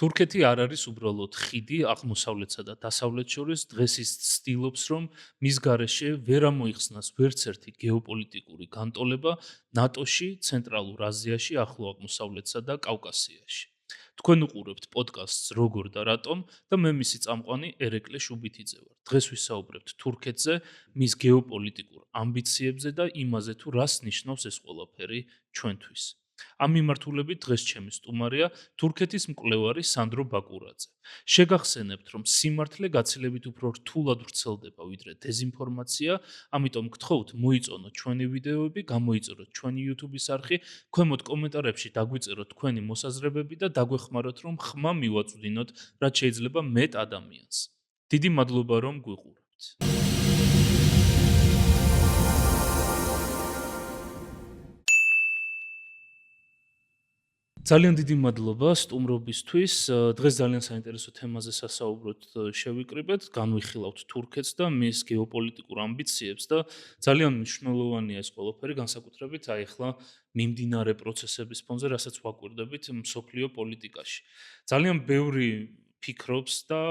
თურქეთი არ არის უბრალოდ ხიდი აღმოსავლეთსა და დასავლეთს შორის, დღეს ის ცდილობს, რომ მის გარეშე ვერ ამოიხსნას ვერც ერთი გეოპოლიტიკური განტოლება ნატოში, ცენტრალურ აზიაში, ახლო აღმოსავლეთსა და კავკასიაში. თქვენ უყურებთ პოდკასტს როგორ და რატომ და მე მისი წამყვანი ერეკლე შუბითიძე ვარ. დღეს ვისაუბრებთ თურქეთზე, მის გეოპოლიტიკურ ამბიციებზე და იმაზე თუ რას ნიშნავს ეს ყველაფერი ჩვენთვის. ამ მიმართულებით დღეს ჩემი სტუმარია თურქეთის მკვლევარი სანდრო ბაკურაძე. შეგახსენებთ, რომ სიმართლე გაცილებით უფრო რთულად ვრცელდება ვიდრე დეზინფორმაცია, ამიტომ გთხოვთ მოიწონოთ ჩვენი ვიდეოები, გამოიწეროთ ჩვენი YouTube-ის არხი, ქვემოთ კომენტარებში დაგვიწეროთ თქვენი მოსაზრებები და დაგვეხმაროთ, რომ ხმა მივაწვდინოთ, რაც შეიძლება მეტ ადამიანს. დიდი მადლობა, რომ გვიყურებთ. ძალიან დიდი მადლობა სტუმრობისთვის. დღეს ძალიან საინტერესო თემაზე სასაუბროთ შევიკრიბეთ, განვიხილავთ თურქეთს და მის გეოპოლიტიკურ ამბიციებს და ძალიან მნიშვნელოვანია ეს ყველაფერი, განსაკუთრებით აი ახლა მიმდინარე პროცესების ფონზე, რასაც ვაკვირდებით მსოფლიო პოლიტიკაში. ძალიან ბევრი ფიქრობს და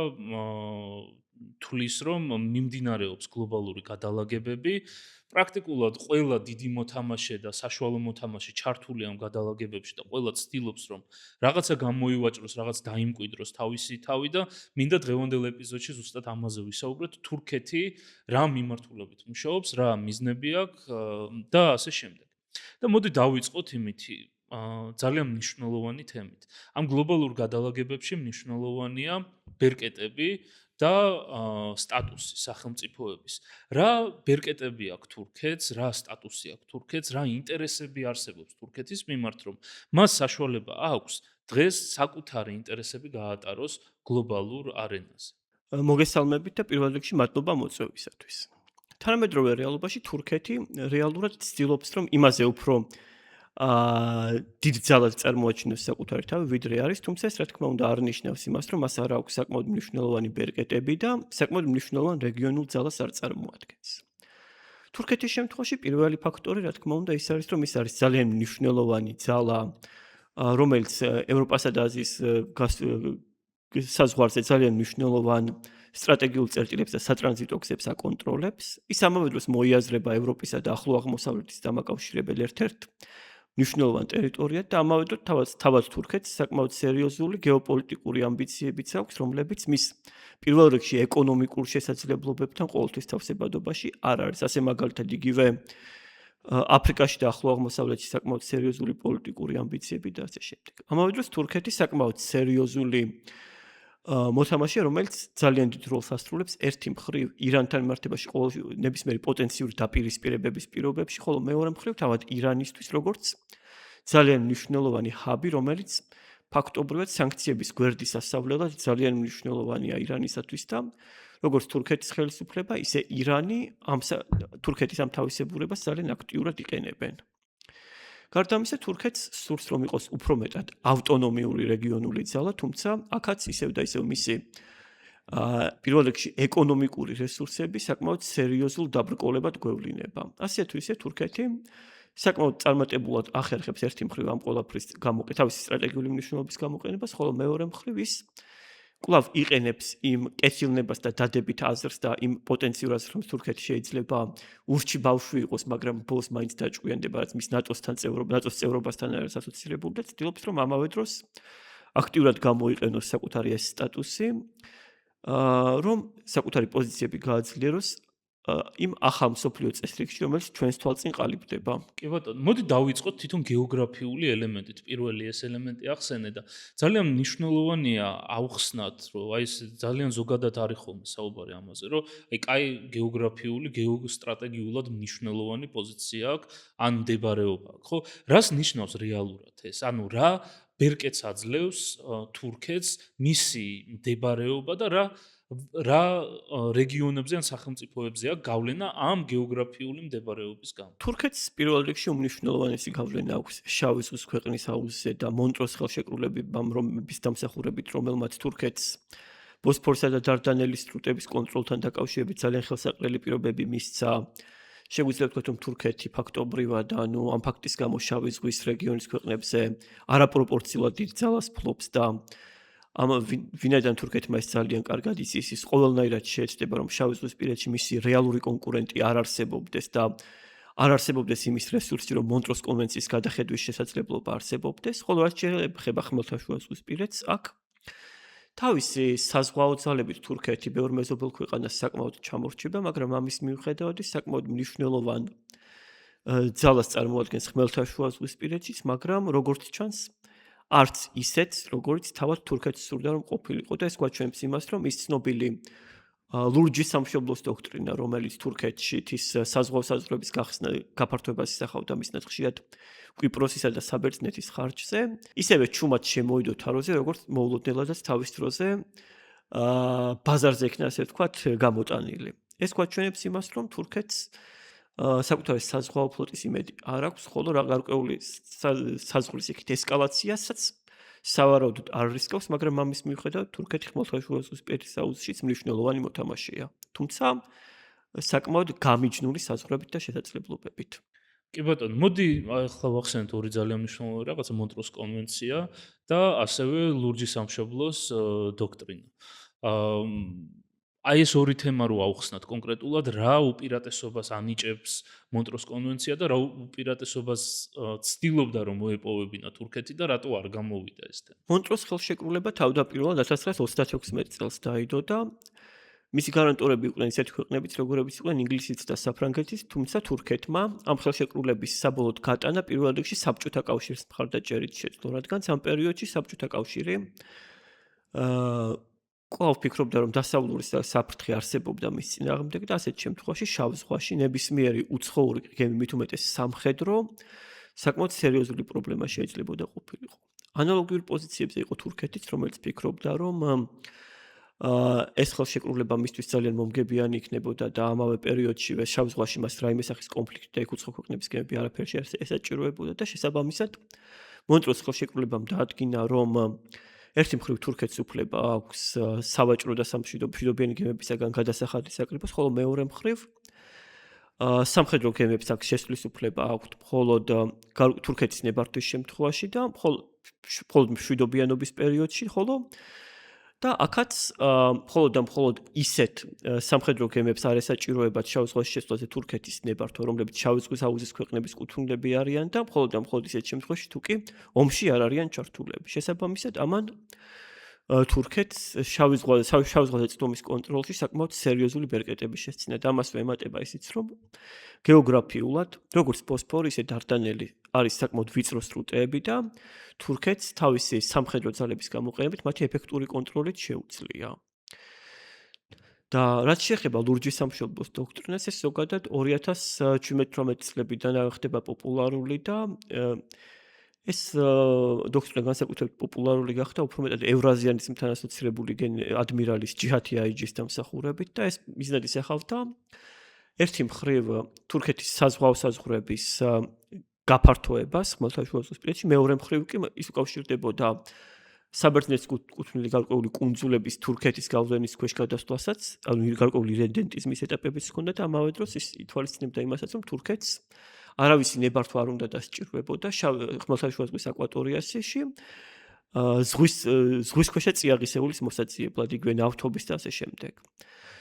თulis რომ მიმდინარეობს გლობალური გადალაგებები. პრაქტიკულად ყველა დიდი მოთამაშე და საშუალო მოთამაშე ჩართულია ამ გადალაგებებში და ყველა ცდილობს რომ რაღაცა გამოივაჭროს, რაღაც დაიმკვიდროს თავისი თავი და მინდა დღევანდელ ეპიზოდში ზუსტად ამაზე ვისაუბროთ. თურქეთი რა მიმართულებით მუშაობს, რა მიზნები აქვს და ასე შემდეგ. და მოდი დავიწყოთ იმითი ძალიან მნიშვნელოვანი თემით. ამ გლობალურ გადალაგებებში მნიშვნელოვანია ბერკეტები და სტატუსი სახელმწიფოების. რა ბერკეტები აქვს თურქეთს, რა სტატუსი აქვს თურქეთს, რა ინტერესები არსებობს თურქეთის მიმართ, რომ მას საშუალება აქვს დღეს საკუთარი ინტერესები გაატაროს გლობალურ არენაზე. მოგესალმებით და პირველ რიგში მადლობა მოწვევისათვის. თანამედროვე რეალობაში თურქეთი რეალურად ცდილობს, რომ იმაზე უფრო დიდ ძალას წარმოაჩინოს საკუთარი თავი, ვიდრე არის, თუმცა ეს რა თქმა უნდა არ ნიშნავს იმას, რომ მას არ აქვს საკმაოდ მნიშვნელოვანი ბერკეტები და საკმაოდ მნიშვნელოვან რეგიონულ ძალას არ წარმოადგენს. თურქეთის შემთხვევაში პირველი ფაქტორი, რა თქმა უნდა, ის არის, რომ ის არის ძალიან მნიშვნელოვანი ძალა, რომელიც ევროპასა და აზიის საზღვარზე ძალიან მნიშვნელოვან სტრატეგიულ წერტილებს და სატრანზიტო გზებს აკონტროლებს. ის ამავე დროს მოიაზრება ევროპისა და ახლო აღმოსავლეთის დამაკავშირებელ ერთ-ერთ მნიშვნელოვან ტერიტორიად და ამავე დროს თავად თურქეთს საკმაოდ სერიოზული გეოპოლიტიკური ამბიციებიც აქვს, რომლებიც მის პირველ რიგში ეკონომიკურ შესაძლებლობებთან ყოველთვის თავსებადობაში არ არის. ასე მაგალითად იგივე აფრიკაში და ახლო აღმოსავლეთში საკმაოდ სერიოზული პოლიტიკური ამბიციები და ასე შემდეგ. ამავე დროს თურქეთი საკმაოდ სერიოზული მოთამაშე, რომელიც ძალიან დიდ როლს ასრულებს ერთი მხრივ ირანთან მიმართებაში ნებისმიერი პოტენციური დაპირისპირებების პირობებში, ხოლო მეორე მხრივ თავად ირანისთვის, როგორც ძალიან მნიშვნელოვანი ჰაბი, რომელიც ფაქტობრივად სანქციების გვერდის ასავლელად ძალიან მნიშვნელოვანია ირანისათვის და როგორც თურქეთის ხელისუფლება, ისე ირანი თურქეთის ამ თავისებურებას ძალიან აქტიურად იყენებენ. გარდა ამისა, თურქეთს სურს რომ იყოს უფრო მეტად ავტონომიური რეგიონული ძალა, თუმცა აქაც ისევ და ისევ მისი პირველ რიგში ეკონომიკური რესურსები საკმაოდ სერიოზულ დაბრკოლებად გვევლინება. ასე თუ ისე თურქეთი საკმაოდ წარმატებულად ახერხებს ერთი მხრივ ამ ყველაფრის თავისი სტრატეგიული მნიშვნელობის გამოყენებას, ხოლო მეორე მხრივ ის კვლავ იყენებს იმ კეთილნებას და დადებით აზრს და იმ პოტენციურ აზრს, რომ თურქეთი შეიძლება ურჩი ბავშვი იყოს, მაგრამ ბოლოს მაინც დაჭკვიანდება, რაც მის ნატოს წევრობასთან არის ასოცირებული და ცდილობს, რომ ამავე დროს აქტიურად გამოიყენოს საკუთარი ეს სტატუსი, რომ საკუთარი პოზიციები გააძლიეროს იმ ახალ მსოფლიო წესრიგში, რომელიც ჩვენს თვალწინ ყალიბდება. კი ბატონო, მოდი დავიწყოთ თვითონ გეოგრაფიული ელემენტით. პირველი ეს ელემენტი ახსენე და ძალიან მნიშვნელოვანია ავხსნათ, რომ აი ეს ძალიან ზოგადად არის ხოლმე საუბარი ამაზე, რომ აი კაი გეოგრაფიული, გეოსტრატეგიულად მნიშვნელოვანი პოზიცია აქვს, ან მდებარეობა აქვს, ხო? რას ნიშნავს რეალურად ეს? ანუ რა ბერკეტს აძლევს თურქეთს მისი მდებარეობა და რა რეგიონებზე ან სახელმწიფოებზე აქვს გავლენა ამ გეოგრაფიული მდებარეობის გამო. თურქეთს პირველ რიგში უმნიშვნელოვანესი გავლენა აქვს შავი ზღვის ქვეყნის აუზზე და მონტროს ხელშეკრულებების დამსახურებით, რომელმაც თურქეთს ბოსფორსა და დარდანელის სრუტების კონტროლთან დაკავშირებით ძალიან ხელსაყრელი პირობები მისცა. შეგვიძლია ვთქვათ, რომ თურქეთი ფაქტობრივად, ამ ფაქტის გამო შავი ზღვის რეგიონის ქვეყნებზე არაპროპორციულად დიდ ძალას ფლობს და ვინაიდან თურქეთმა ეს ძალიან კარგად იცის, ის ყოველნაირად შეეცდება, რომ შავი ზღვისპირეთში მისი რეალური კონკურენტი არ არსებობდეს და არ არსებობდეს იმის რესურსი, რომ მონტროს კონვენციის გადახედვის შესაძლებლობა არსებობდეს, ხოლო რაც შეეხება ხმელთაშუა ზღვისპირეთს, აქ თავისი საზღვაო ძალებით თურქეთი ბევრ მეზობელ ქვეყანას საკმაოდ ჩამორჩება, მაგრამ ამის მიუხედავად ის საკმაოდ მნიშვნელოვან ძალას წარმოადგენს ხმელთაშუა ზღვისპირეთშიც, მაგრამ როგორც ჩანს, არც ისეთ, როგორც თავად თურქეთს სურდა რომ ყოფილიყო და ეს გვაჩვენებს იმას, რომ ის ცნობილი ლურჯი სამშობლოს დოქტრინა, რომელიც თურქეთში ის საზღვაო საზღვრების გაფართოებას ისახავდა მისნად ხშირად კვიპროსისა და საბერძნეთის ხარჯზე, ისევე ჩუმად შემოიდო თაროზე, როგორც მოულოდნელადაც თავის დროზე ბაზარზე იქნა ასე ვთქვათ გამოტანილი. ეს გვაჩვენებს იმას, რომ თურქეთს საკუთარი საზღვაო ფლოტის იმედი არ აქვს, ხოლო გარკვეული საზღვრის იქით ესკალაციასაც სავარაუდოდ არ რისკავს, მაგრამ ამის მიუხედავად თურქეთი ხმელთაშუა ზღვისპირეთის აუზშიც მნიშვნელოვანი მოთამაშეა. თუმცა საკმაოდ გამიჯნული საზღვრებით და შესაძლებლობებით. კი ბატონო, მოდი ახლა ვახსენოთ ორი ძალიან მნიშვნელოვანი რაღაცა, მონტროს კონვენცია და ასევე ლურჯი სამშობლოს დოქტრინა. აი ეს ორი თემა რო ავხსნათ კონკრეტულად, რა უპირატესობას ანიჭებს მონტროს კონვენცია და რა უპირატესობას ცდილობდა რომ მოეპოვებინა თურქეთი და რატო არ გამოვიდა ეს თემა? მონტროს ხელშეკრულება თავდაპირველად 1936 წელს დაიდო და მისი გარანტორები იყვნენ ისეთი ქვეყნებიც, როგორებიც იყვნენ ინგლისიც და საფრანგეთის, თუმცა თურქეთმა ამ ხელშეკრულების საბოლოოდ გატანა პირველ რიგში საბჭოთა კავშირის მხარდაჭერით შეძლო, რადგან ამ პერიოდში საბჭოთა კავშირი კვლავ ფიქრობდა, რომ დასავლური საფრთხე არსებობდა მის წინააღმდეგ და ასეთ შემთხვევაში შავ ზღვაში ნებისმიერი უცხოური გემი, მით უმეტეს სამხედრო, საკმაოდ სერიოზული პრობლემა შეიძლებოდა ყოფილიყო. ანალოგიურ პოზიციებზე იყო თურქეთიც, რომელიც ფიქრობდა, რომ ეს ხელშეკრულება მისთვის ძალიან მომგებიანი იქნებოდა და ამავე პერიოდშივე შავ ზღვაში მას რაიმე სახის კონფლიქტი და იქ უცხო ქვეყნების გემები არაფერში ესაჭიროებოდა და შესაბამისად მონტროს ხელშეკრულებამ დაადგინა, რომ ერთი მხრივ თურქეთს უფლება აქვს სავაჭრო და სამშვიდობიანი გემებისაგან გადასახადის საკრიფოს, ხოლო მეორე მხრივ სამხედრო გემებს აქვს შესვლის უფლება აქვთ მხოლოდ თურქეთის ნებართვის შემთხვევაში და მხოლოდ მშვიდობიანობის პერიოდში, ხოლო და აქაც მხოლოდ ისეთ სამხედრო გემებს არ ესაჭიროებათ შავ ზღვაში შესვლაზე თურქეთის ნებართვა, რომლებიც შავი ზღვის აუზის ქვეყნების კუთვნილები არიან და მხოლოდ ისეთ შემთხვევაში თუ კი ომში არ არიან ჩართულები. შესაბამისად, ამან თურქეთს შავ ზღვაზე წვდომის კონტროლში საკმაოდ სერიოზული ბერკეტები შესძინა და ამას ემატება ისიც, რომ გეოგრაფიულად, როგორც ბოსფორი, ისე დარდანელი არის საკმაოდ ვიწრო სრუტეები და თურქეთს თავისი სამხედრო ძალების გამოყენებით მათი ეფექტური კონტროლით შეუძლია. და რაც შეეხება ლურჯი სამშობლოს დოქტრინას, ეს ზოგადად 2017-18 წლებიდან ხდება პოპულარული და ეს დოქტრინა განსაკუთრებით პოპულარული გახდა უფრო მეტად ევრაზიანიზმთან ასოცირებული ადმირალის ჯიჰათი აიჯის დამსახურებით და ეს მიზნად ისახავდა ერთი მხრივ თურქეთის საზღვაო საზღვრების გაფართოებას ხმელთაშუა ზღვისპირეთში, მეორე მხრივ კი ის უკავშირდებოდა საბერძნეთის კუთვნილი გარკვეული კუნძულების თურქეთის გავლენის ქვეშ გადასვლასაც, ანუ გარკვეული რედენტიზმის ეტაპებიც ჰქონდა და ამავე დროს ის ითვალისწინებდა იმასაც, რომ თურქეთს არავისი ნებართვა არ უნდა დასჭირვებოდა ხმელთაშუა ზღვის აკვატორიაში ზღვისქვეშა წიაღისეულის მოსაძიებლად, იგივე ნავთობის და ასე შემდეგ.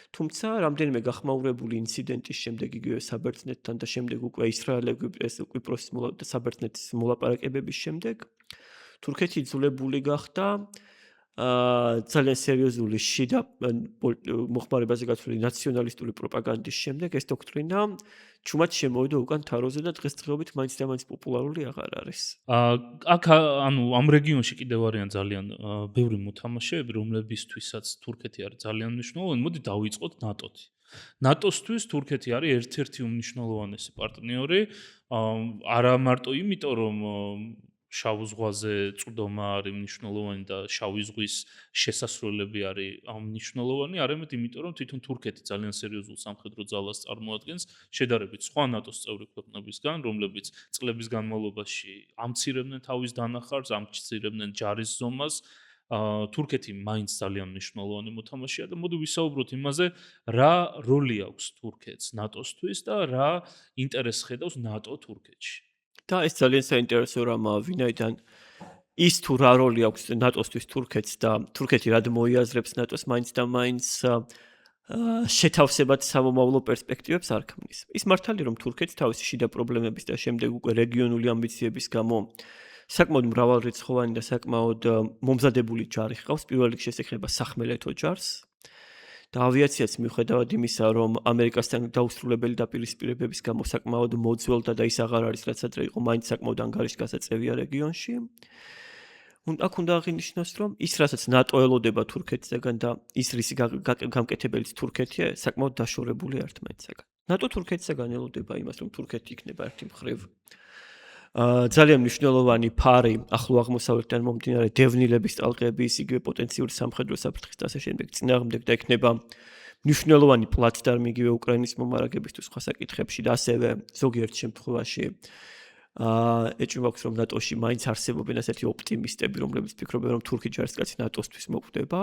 თუმცა რამდენიმე გახმაურებული ინციდენტის შემდეგ, იგივე საბერძნეთთან და შემდეგ უკვე ისრაელ-ეგვიპტეს, კვიპროსის და საბერძნეთის მოლაპარაკებების შემდეგ, თურქეთი იძულებული გახდა ძალიან სერიოზული შიდა მოხმარებაზე გათვლილი ნაციონალისტური პროპაგანდის შემდეგ ეს დოქტრინა ჩუმად შემოვიდა უკან თაროზე და დღესდღეობით მაინც და მაინც პოპულარული აღარ არის. აქ ანუ ამ რეგიონში კიდევ არიან ძალიან ბევრი მოთამაშეები, რომლებისთვისაც თურქეთი არის ძალიან მნიშვნელოვანი. მოდი დავიწყოთ ნატოთი. ნატოსთვის თურქეთი არის ერთ-ერთი უმნიშვნელოვანესი პარტნიორი, არა მარტო იმიტომ, რომ შავ ზღვაზე წვდომა არის მნიშვნელოვანი და შავი ზღვის შესასრულები არის მნიშვნელოვანი, არამედ იმიტომ, რომ თვითონ თურქეთი ძალიან სერიოზულ სამხედრო ძალას წარმოადგენს, შედარებით სხვა ნატოს წევრი ქვეყნებისგან, რომლებიც წლების განმავლობაში ამცირებდნენ თავის დანახარს, ამცირებდნენ ჯარის ზომას. თურქეთი მაინც ძალიან მნიშვნელოვანი მოთამაშეა და მოდი ვისაუბროთ იმაზე, რა როლი აქვს თურქეთს ნატოსთვის და რა ინტერესს ხედავს ნატო თურქეთში. და ეს ძალიან საინტერესო რამაა, ვინაიდან ის თუ რა როლი აქვს ნატოსთვის თურქეთს და თურქეთი რად მოიაზრებს ნატოს მაინც და მაინც შეთავსებად სამომავლო პერსპექტივებს არ ქმნის. ის მართალია რომ თურქეთი თავისი შიდა პრობლემების და შემდეგ უკვე რეგიონული ამბიციების გამო საკმაოდ მრავალრიცხოვანი და საკმაოდ მომზადებული ჯარი ჰყავს. პირველ რიგში ეს ეხება სახმელეთო ჯარს და ავიაციაც მიუხედავად იმისა, რომ ამერიკასთან დაუსრულებელი დაპირისპირებების გამო საკმაოდ მოძველდა და ის აღარ არის, რაც ადრე იყო, მაინც საკმაოდ ანგარიშგასაწევია რეგიონში. აქ უნდა აღინიშნოს, რომ ის, რასაც ნატო ელოდება თურქეთისგან და ის რისი გამკეთებელიც თურქეთია, საკმაოდ დაშორებული ერთმანეთისგან. ნატო თურქეთისგან ელოდება იმას, რომ თურქეთი იქნება ერთი მხრივ ძალიან მნიშვნელოვანი ფარი ახლო აღმოსავლეთიდან მომდინარე დევნილების ტალღების, იგივე პოტენციური სამხედრო საფრთხის და ასე შემდეგ წინააღმდეგ და იქნება მნიშვნელოვანი პლაცდარმი იგივე უკრაინის მომარაგებისთვის სხვა საკითხებში და ასევე ზოგიერთ შემთხვევაში ეჭვმაქვს რომ ნატოში მაინც არსებობენ ასეთი ოპტიმისტები, რომლებიც ფიქრობენ რომ თურქი ჯარისკაცი ნატოსთვის მოკვდება.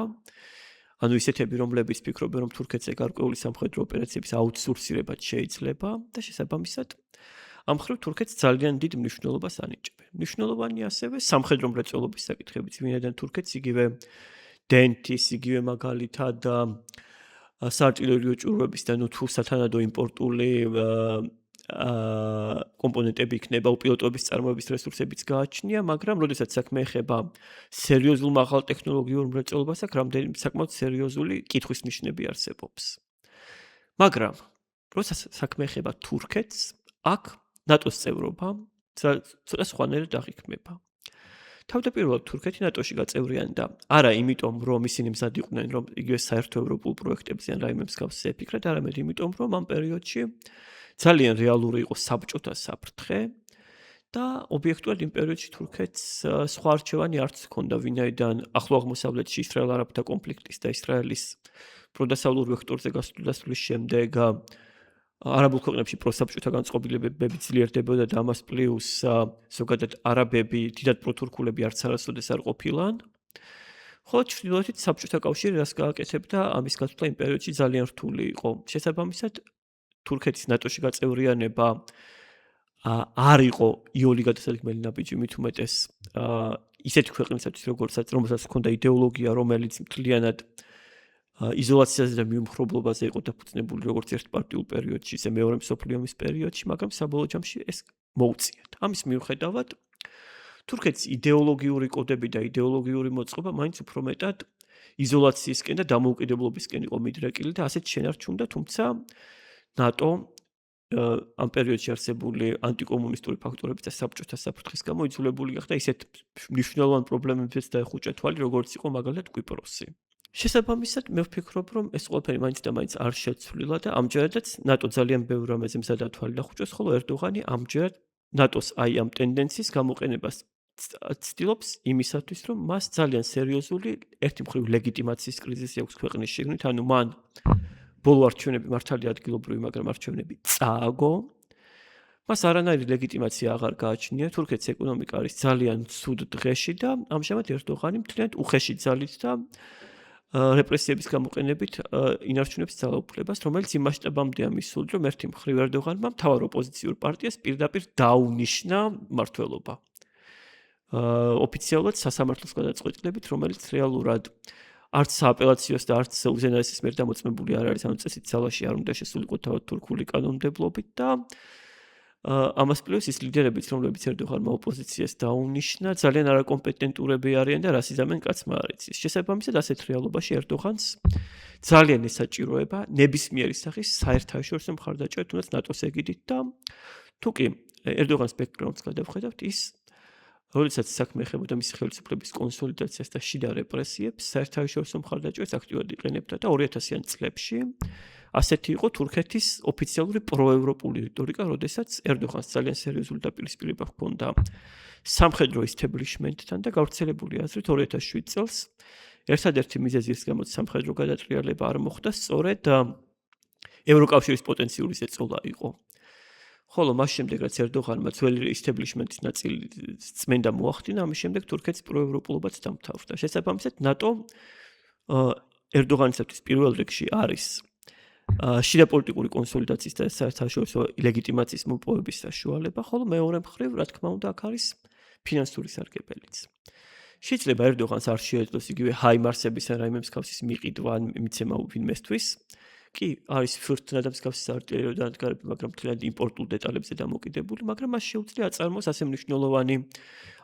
ანუ ისეთები, რომლებიც ფიქრობენ რომ თურქეთზე გარკვეული სამხედრო ოპერაციების აუთსორსირებაც შეიძლება და შესაბამისად ამ მხრივ თურქეთს ძალიან დიდ მნიშვნელობას ანიჭებენ. მნიშვნელოვანი ასევე სამხედრო მრეწველობის საკითხებიც, ვინაიდან თურქეთს იგივე დენთის, იგივე მაგალითად საარტილერიო ჭურვების და თუ სათანადო იმპორტული კომპონენტები იქნება, უპილოტოების წარმოების რესურსებიც გააჩნია, მაგრამ როდესაც საქმე ეხება სერიოზულ მაღალ ტექნოლოგიურ მრეწველობას, აქ რამდენიმე საკმაოდ სერიოზული კითხვის ნიშნები არსებობს. მაგრამ როდესაც საქმე ეხება თურქეთს, აქ ნატოს წევრობა ცოტა სხვანაირად აღიქმება. თავდაპირველად თურქეთი ნატოში გაწევრიანდა არა იმიტომ, რომ ისინი მზად იყვნენ, რომ იგივე საერთო ევროპულ პროექტებზე ან რაიმე მსგავსზე ეფიქრათ, არამედ იმიტომ, რომ ამ პერიოდში ძალიან რეალური იყო საბჭოთა საფრთხე და ობიექტურად იმ პერიოდში თურქეთს სხვა არჩევანი არც ჰქონდა, ვინაიდან ახლო აღმოსავლეთში ისრაელ-არაბთა კონფლიქტის და ისრაელის პროდასავლურ ვექტორზე გასulis შემდეგ არაბულ ქვეყნებში პროსაბჭოთა განწყობილებები ძლიერდებოდა და ამას პლუს ზოგადად არაბები, დიდად პროთურქულები არც არასოდეს არ ყოფილან. ხოლო ჩრდილოეთით საბჭოთა კავშირი რას გააკეთებდა, ამის გაცვლა იმ პერიოდში ძალიან რთული იყო. შესაბამისად, თურქეთის ნატოში გაწევრიანება არ იყო იოლი გადასადგმელი ნაბიჯი, მით უმეტეს ისეთი ქვეყნისათვის, რომელსაც ჰქონდა იდეოლოგია, რომელიც მთლიანად იზოლაციაზე და მიუმხრობლობაზე იყო დაფუძნებული როგორც ერთპარტიულ პერიოდში, ისე მეორე მსოფლიო ომის პერიოდში, მაგრამ საბოლოო ჯამში ეს მოუწიათ. ამის მიუხედავად, თურქეთის იდეოლოგიური კოდები და იდეოლოგიური მოწყობა მაინც უფრო მეტად იზოლაციისკენ და დამოუკიდებლობისკენ იყო მიდრეკილი და ასეთ შენარჩუნდა, თუმცა ნატო ამ პერიოდში არსებული ანტიკომუნისტური ფაქტორების და საბჭოთა საფრთხის გამო იძულებული გახდა ისეთ მნიშვნელოვან პრობლემებზეც დაეხუჭა თვალი, როგორც იყო მაგალითად კვიპროსი. შესაბამისად, მე ვფიქრობ, რომ ეს ყველაფერი მაინც და მაინც არ შეცვლილა და ამჯერადაც ნატო ძალიან ბევრ რამეზე მზადად თვალი დახუჭოს, ხოლო ერდოღანი ამჯერად ნატოს აი ამ ტენდენციის გამოყენებას ცდილობს იმისათვის, რომ მას ძალიან სერიოზული ერთი მხრივ ლეგიტიმაციის კრიზისი აქვს ქვეყნის შიგნით, ანუ მან ბოლო არჩევნები მართალია ადგილობრივი, მაგრამ არჩევნები წააგო. მას არანაირი ლეგიტიმაცია აღარ გააჩნია, თურქეთის ეკონომიკა არის ძალიან ცუდ დღეში და ამჟამად ერდოღანი მთლიანად უხეში ძალით და რეპრესიების გამოყენებით ინარჩუნებს ძალაუფლებას, რომელიც იმ მასშტაბამდე ამისული, რომ ერთი მხრივ ერდოღანმა მთავარ ოპოზიციურ პარტიას პირდაპირ დაუნიშნა მმართველობა. ოფიციალურად სასამართლოს გადაწყვეტილებით, რომელიც რეალურად არც სააპელაციოს და არც უზენაესის მიერ დამოწმებული არ არის, ანუ წესით ძალაში არ უნდა შესულიყო თავად თურქული კანონმდებლობით და ამას პლუს ის ლიდერებიც, რომლებიც ერდოღანმა ოპოზიციას დაუნიშნა, ძალიან არაკომპეტენტურები არიან და რას იზამენ კაცმა არ იცის. შესაბამისად, ასეთ რეალობაში ერდოღანს ძალიან ესაჭიროება ნებისმიერი სახის საერთაშორისო მხარდაჭერა, თუნდაც ნატოს ეგიდით და თუკი ერდოღანს ბექგრაუნდს გადავხედავთ, ის როდესაც საქმე ეხებოდა მისი ხელისუფლების კონსოლიდაციას და შიდა რეპრესიებს, საერთაშორისო მხარდაჭერას აქტიურად იყენებდა და 2000-იან წლებში ასეთი იყო თურქეთის ოფიციალური პროევროპული რიტორიკა, როდესაც ერდოღანს ძალიან სერიოზული დაპირისპირება ჰქონდა სამხედრო ისთებლიშმენტთან და გავრცელებული აზრით 2007 წელს ერთადერთი მიზეზი ის გამოც სამხედრო გადატრიალება არ მოხდა, სწორედ ევროკავშირის პოტენციური ზეწოლა იყო. ხოლო მას შემდეგ რაც ერდოღანმა ძველი ისთებლიშმენტის ნაწილი წმენდა მოახდინა, ამის შემდეგ თურქეთის პროევროპულობაც დამთავრდა. შესაბამისად, ნატო ერდოღანისათვის პირველ რიგში არის შიდა პოლიტიკური კონსოლიდაციის და საერთაშორისო ლეგიტიმაციის მოპოვების საშუალება, ხოლო მეორე მხრივ, რა თქმა უნდა, აქ არის ფინანსური სარგებელიც. შეიძლება ერდოღანს არ შეეძლოს იგივე ჰაიმარსების ან რაიმე მსგავსის მიყიდვა ან მიცემა ვინმესთვის. კი, არის ფურთნადა მსგავსი საარტილერიო დანადგარები, მაგრამ მთლიანად იმპორტულ დეტალებზე დამოკიდებული, მაგრამ მას შეუძლია აწარმოოს ასე მნიშვნელოვანი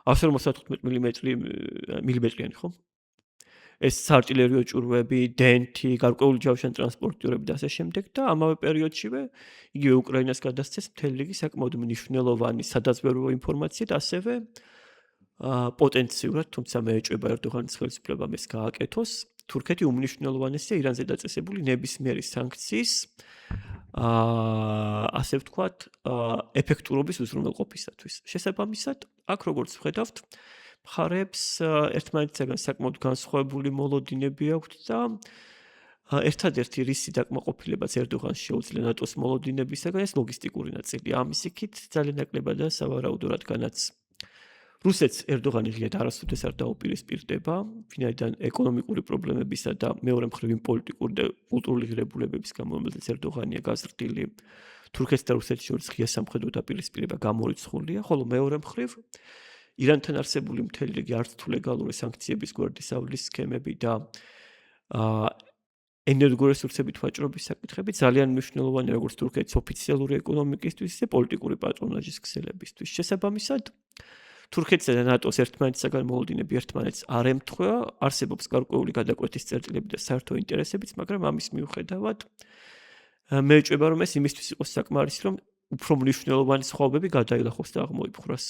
155 მილიმეტრიანი, ხო? ეს საარტილერიო ჭურვები, დენთი, გარკვეული ჯავშანი ტრანსპორტიორები და ასე შემდეგ და ამავე პერიოდშივე იგივე უკრაინას გადასცეს მთელი რიგი საკმაოდ მნიშვნელოვანი სადაზვერვო ინფორმაცია და ასევე პოტენციურად, თუმცა მე ეჭვება ერდოღანის ხელისუფლებამ ეს გააკეთოს. თურქეთი უმნიშვნელოვანესია ირანზე დაწესებული ნებისმიერი სანქციის ასე ვთქვათ, ეფექტურობის უზრუნველყოფისათვის. შესაბამისად, აქ როგორც ვხედავთ, მხარებს ერთმანეთისაგან საკმაოდ განსხვავებული მოლოდინები აქვთ და ერთადერთი რისი დაკმაყოფილებაც ერდოღანს შეუძლია ნატოს მოლოდინებისაგან ეს ლოგისტიკური ნაწილია. ამის იქით ძალიან ნაკლებად და სავარაუდო, რადგანაც რუსეთს ერდოღანი ღიად არასოდეს არ დაუპირისპირდება, ვინაიდან ეკონომიკური პრობლემებისა და მეორე მხრივ პოლიტიკური და კულტურული ღირებულებების გამო, რომელზეც ერდოღანია გაზრდილი, თურქეთს და რუსეთს შორის ღია სამხედრო დაპირისპირება გამორიცხულია, ხოლო მეორე მხრივ ირანთან არსებული მთელი რიგი არც თუ ლეგალური სანქციების გვერდისავლის სქემები და ენერგორესურსებით ვაჭრობის საკითხები ძალიან მნიშვნელოვანია როგორც თურქეთის ოფიციალური ეკონომიკისთვის, ისე პოლიტიკური პატრონაჟის ქსელებისთვის. შესაბამისად, თურქეთსა და ნატოს ერთმანეთისაგან მოლოდინები ერთმანეთს არ ემთხვევა, არსებობს გარკვეული გადაკვეთის წერტილები და საერთო ინტერესებიც, მაგრამ ამის მიუხედავად მე ეჭვება, რომ ეს იმისთვის იყოს საკმარისი, რომ უფრო მნიშვნელოვანი სხვაობები გადაილახოს და აღმოიფხვრას.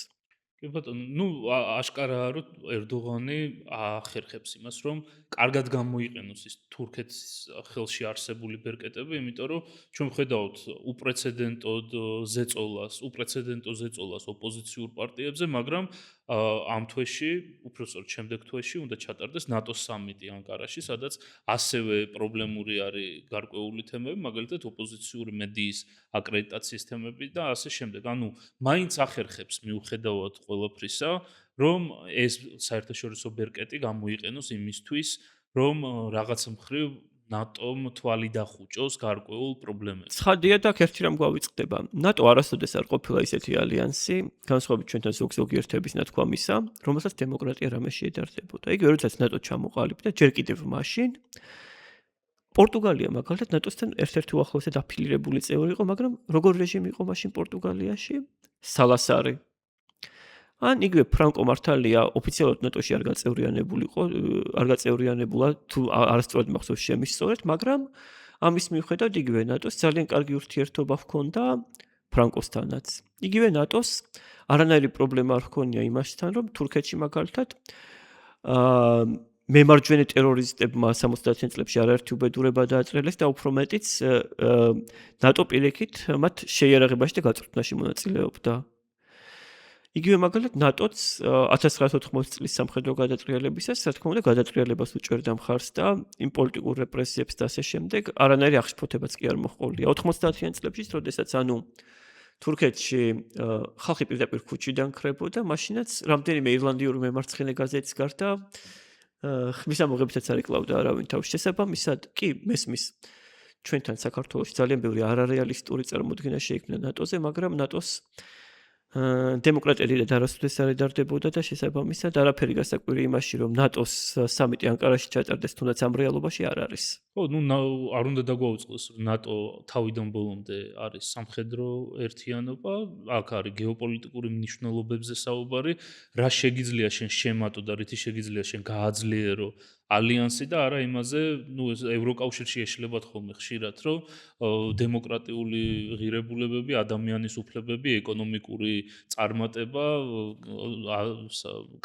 კი ბატონო, აშკარაა, რომ ერდოღანი ახერხებს იმას, რომ კარგად გამოიყენოს ის თურქეთის ხელში არსებული ბერკეტები, იმიტომ რომ ჩვენ ვხედავთ უპრეცედენტო ზეწოლას ოპოზიციურ პარტიებზე, მაგრამ ამ თვეში, უпроსტოდ შემდეგ თვეში უნდა ჩატარდეს ნატოს სამიტი ანკარაში, სადაც ასევე პრობლემური არის გარკვეული თემები, მაგალითად ოპოზიციური მედიის აკრედიტაციის თემები და ასე შემდეგ. ანუ მაინც ახერხებს მიუხედავად ყველაფრისა, რომ ეს საერთაშორისო ბერკეტი გამოიყენოს იმისთვის, რომ რაღაც მხრივ ნატომ თვალი დახუჭოს გარკვეულ პრობლემებს. ცხადია და აქ ერთი რამ გვავიწყდება. ნატო არასოდეს არ ყოფილა ისეთი ალიანსი, განსხვავებით ჩვენთან ზოგიერთების ნათქვამისა, რომელსაც დემოკრატია რამე შეედარდებოდა. იგივე როდესაც ნატო ჩამოყალიბდა, ჯერ კიდევ მაშინ პორტუგალია მაგალითად ნატოსთან ერთ-ერთი უახლოესი დაფილირებული წევრი იყო, მაგრამ როგორ რეჟიმი იყო მაშინ პორტუგალიაში? სალასარი. ან იგივე ფრანკო მართალია ოფიციალურად ნატოში არ გაწევრიანებულა თუ არასწორად მახსოვს შემისწორეთ, მაგრამ ამის მიუხედავად იგივე ნატოს ძალიან კარგი ურთიერთობა ჰქონდა ფრანკოსთანაც. იგივე ნატოს არანაირი პრობლემა არ ჰქონია იმასთან, რომ თურქეთში მაგალითად მემარჯვენე ტერორისტებმა 70-იან წლებში არაერთი უბედურება დააჭრელეს და უფრო მეტიც ნატო პირიქით მათ შეიარაღებაში და გაწვრთნაში მონაწილეობდა. იგივე მაგალითად ნატოც 1980 წლის სამხედრო გადატრიალებისას, რა თქმა უნდა, გადატრიალებას უჭერდა მხარს და იმ პოლიტიკურ რეპრესიებს და ასე შემდეგ არანაირი აღშფოთებაც კი არ მოჰყოლია. 90-იან წლებში, როდესაც თურქეთში ხალხი პირდაპირ ქუჩიდან ქრებოდა, მაშინაც რამდენიმე ირლანდიური მემარცხენე გაზეთის გარდა ხმის ამოღებითაც არ იკლავდა არავინ თავს. შესაბამისად, კი, მესმის ჩვენთან საქართველოში ძალიან ბევრი არარეალისტური წარმოდგენა შეიქმნა ნატოზე, მაგრამ ნატოს დემოკრატია დიდად არასოდეს არ ედარდებოდა და შესაბამისად არაფერი გასაკვირი იმაში, რომ ნატოს სამიტი ანკარაში ჩატარდეს, თუნდაც ამ რეალობაში არ არის. ხო, არ უნდა დაგვაუწყდეს, რომ ნატო თავიდან ბოლომდე არის სამხედრო ერთიანობა, აქ არის გეოპოლიტიკური მნიშვნელობებზე საუბარი, რა შეგიძლია შენ შემატო და რითი შეგიძლია შენ გააძლიერო ალიანსი და არა იმაზე, ეს ევროკავშირში ეშლებათ ხოლმე ხშირად, რომ დემოკრატიული ღირებულებები, ადამიანის უფლებები, ეკონომიკური წარმატება,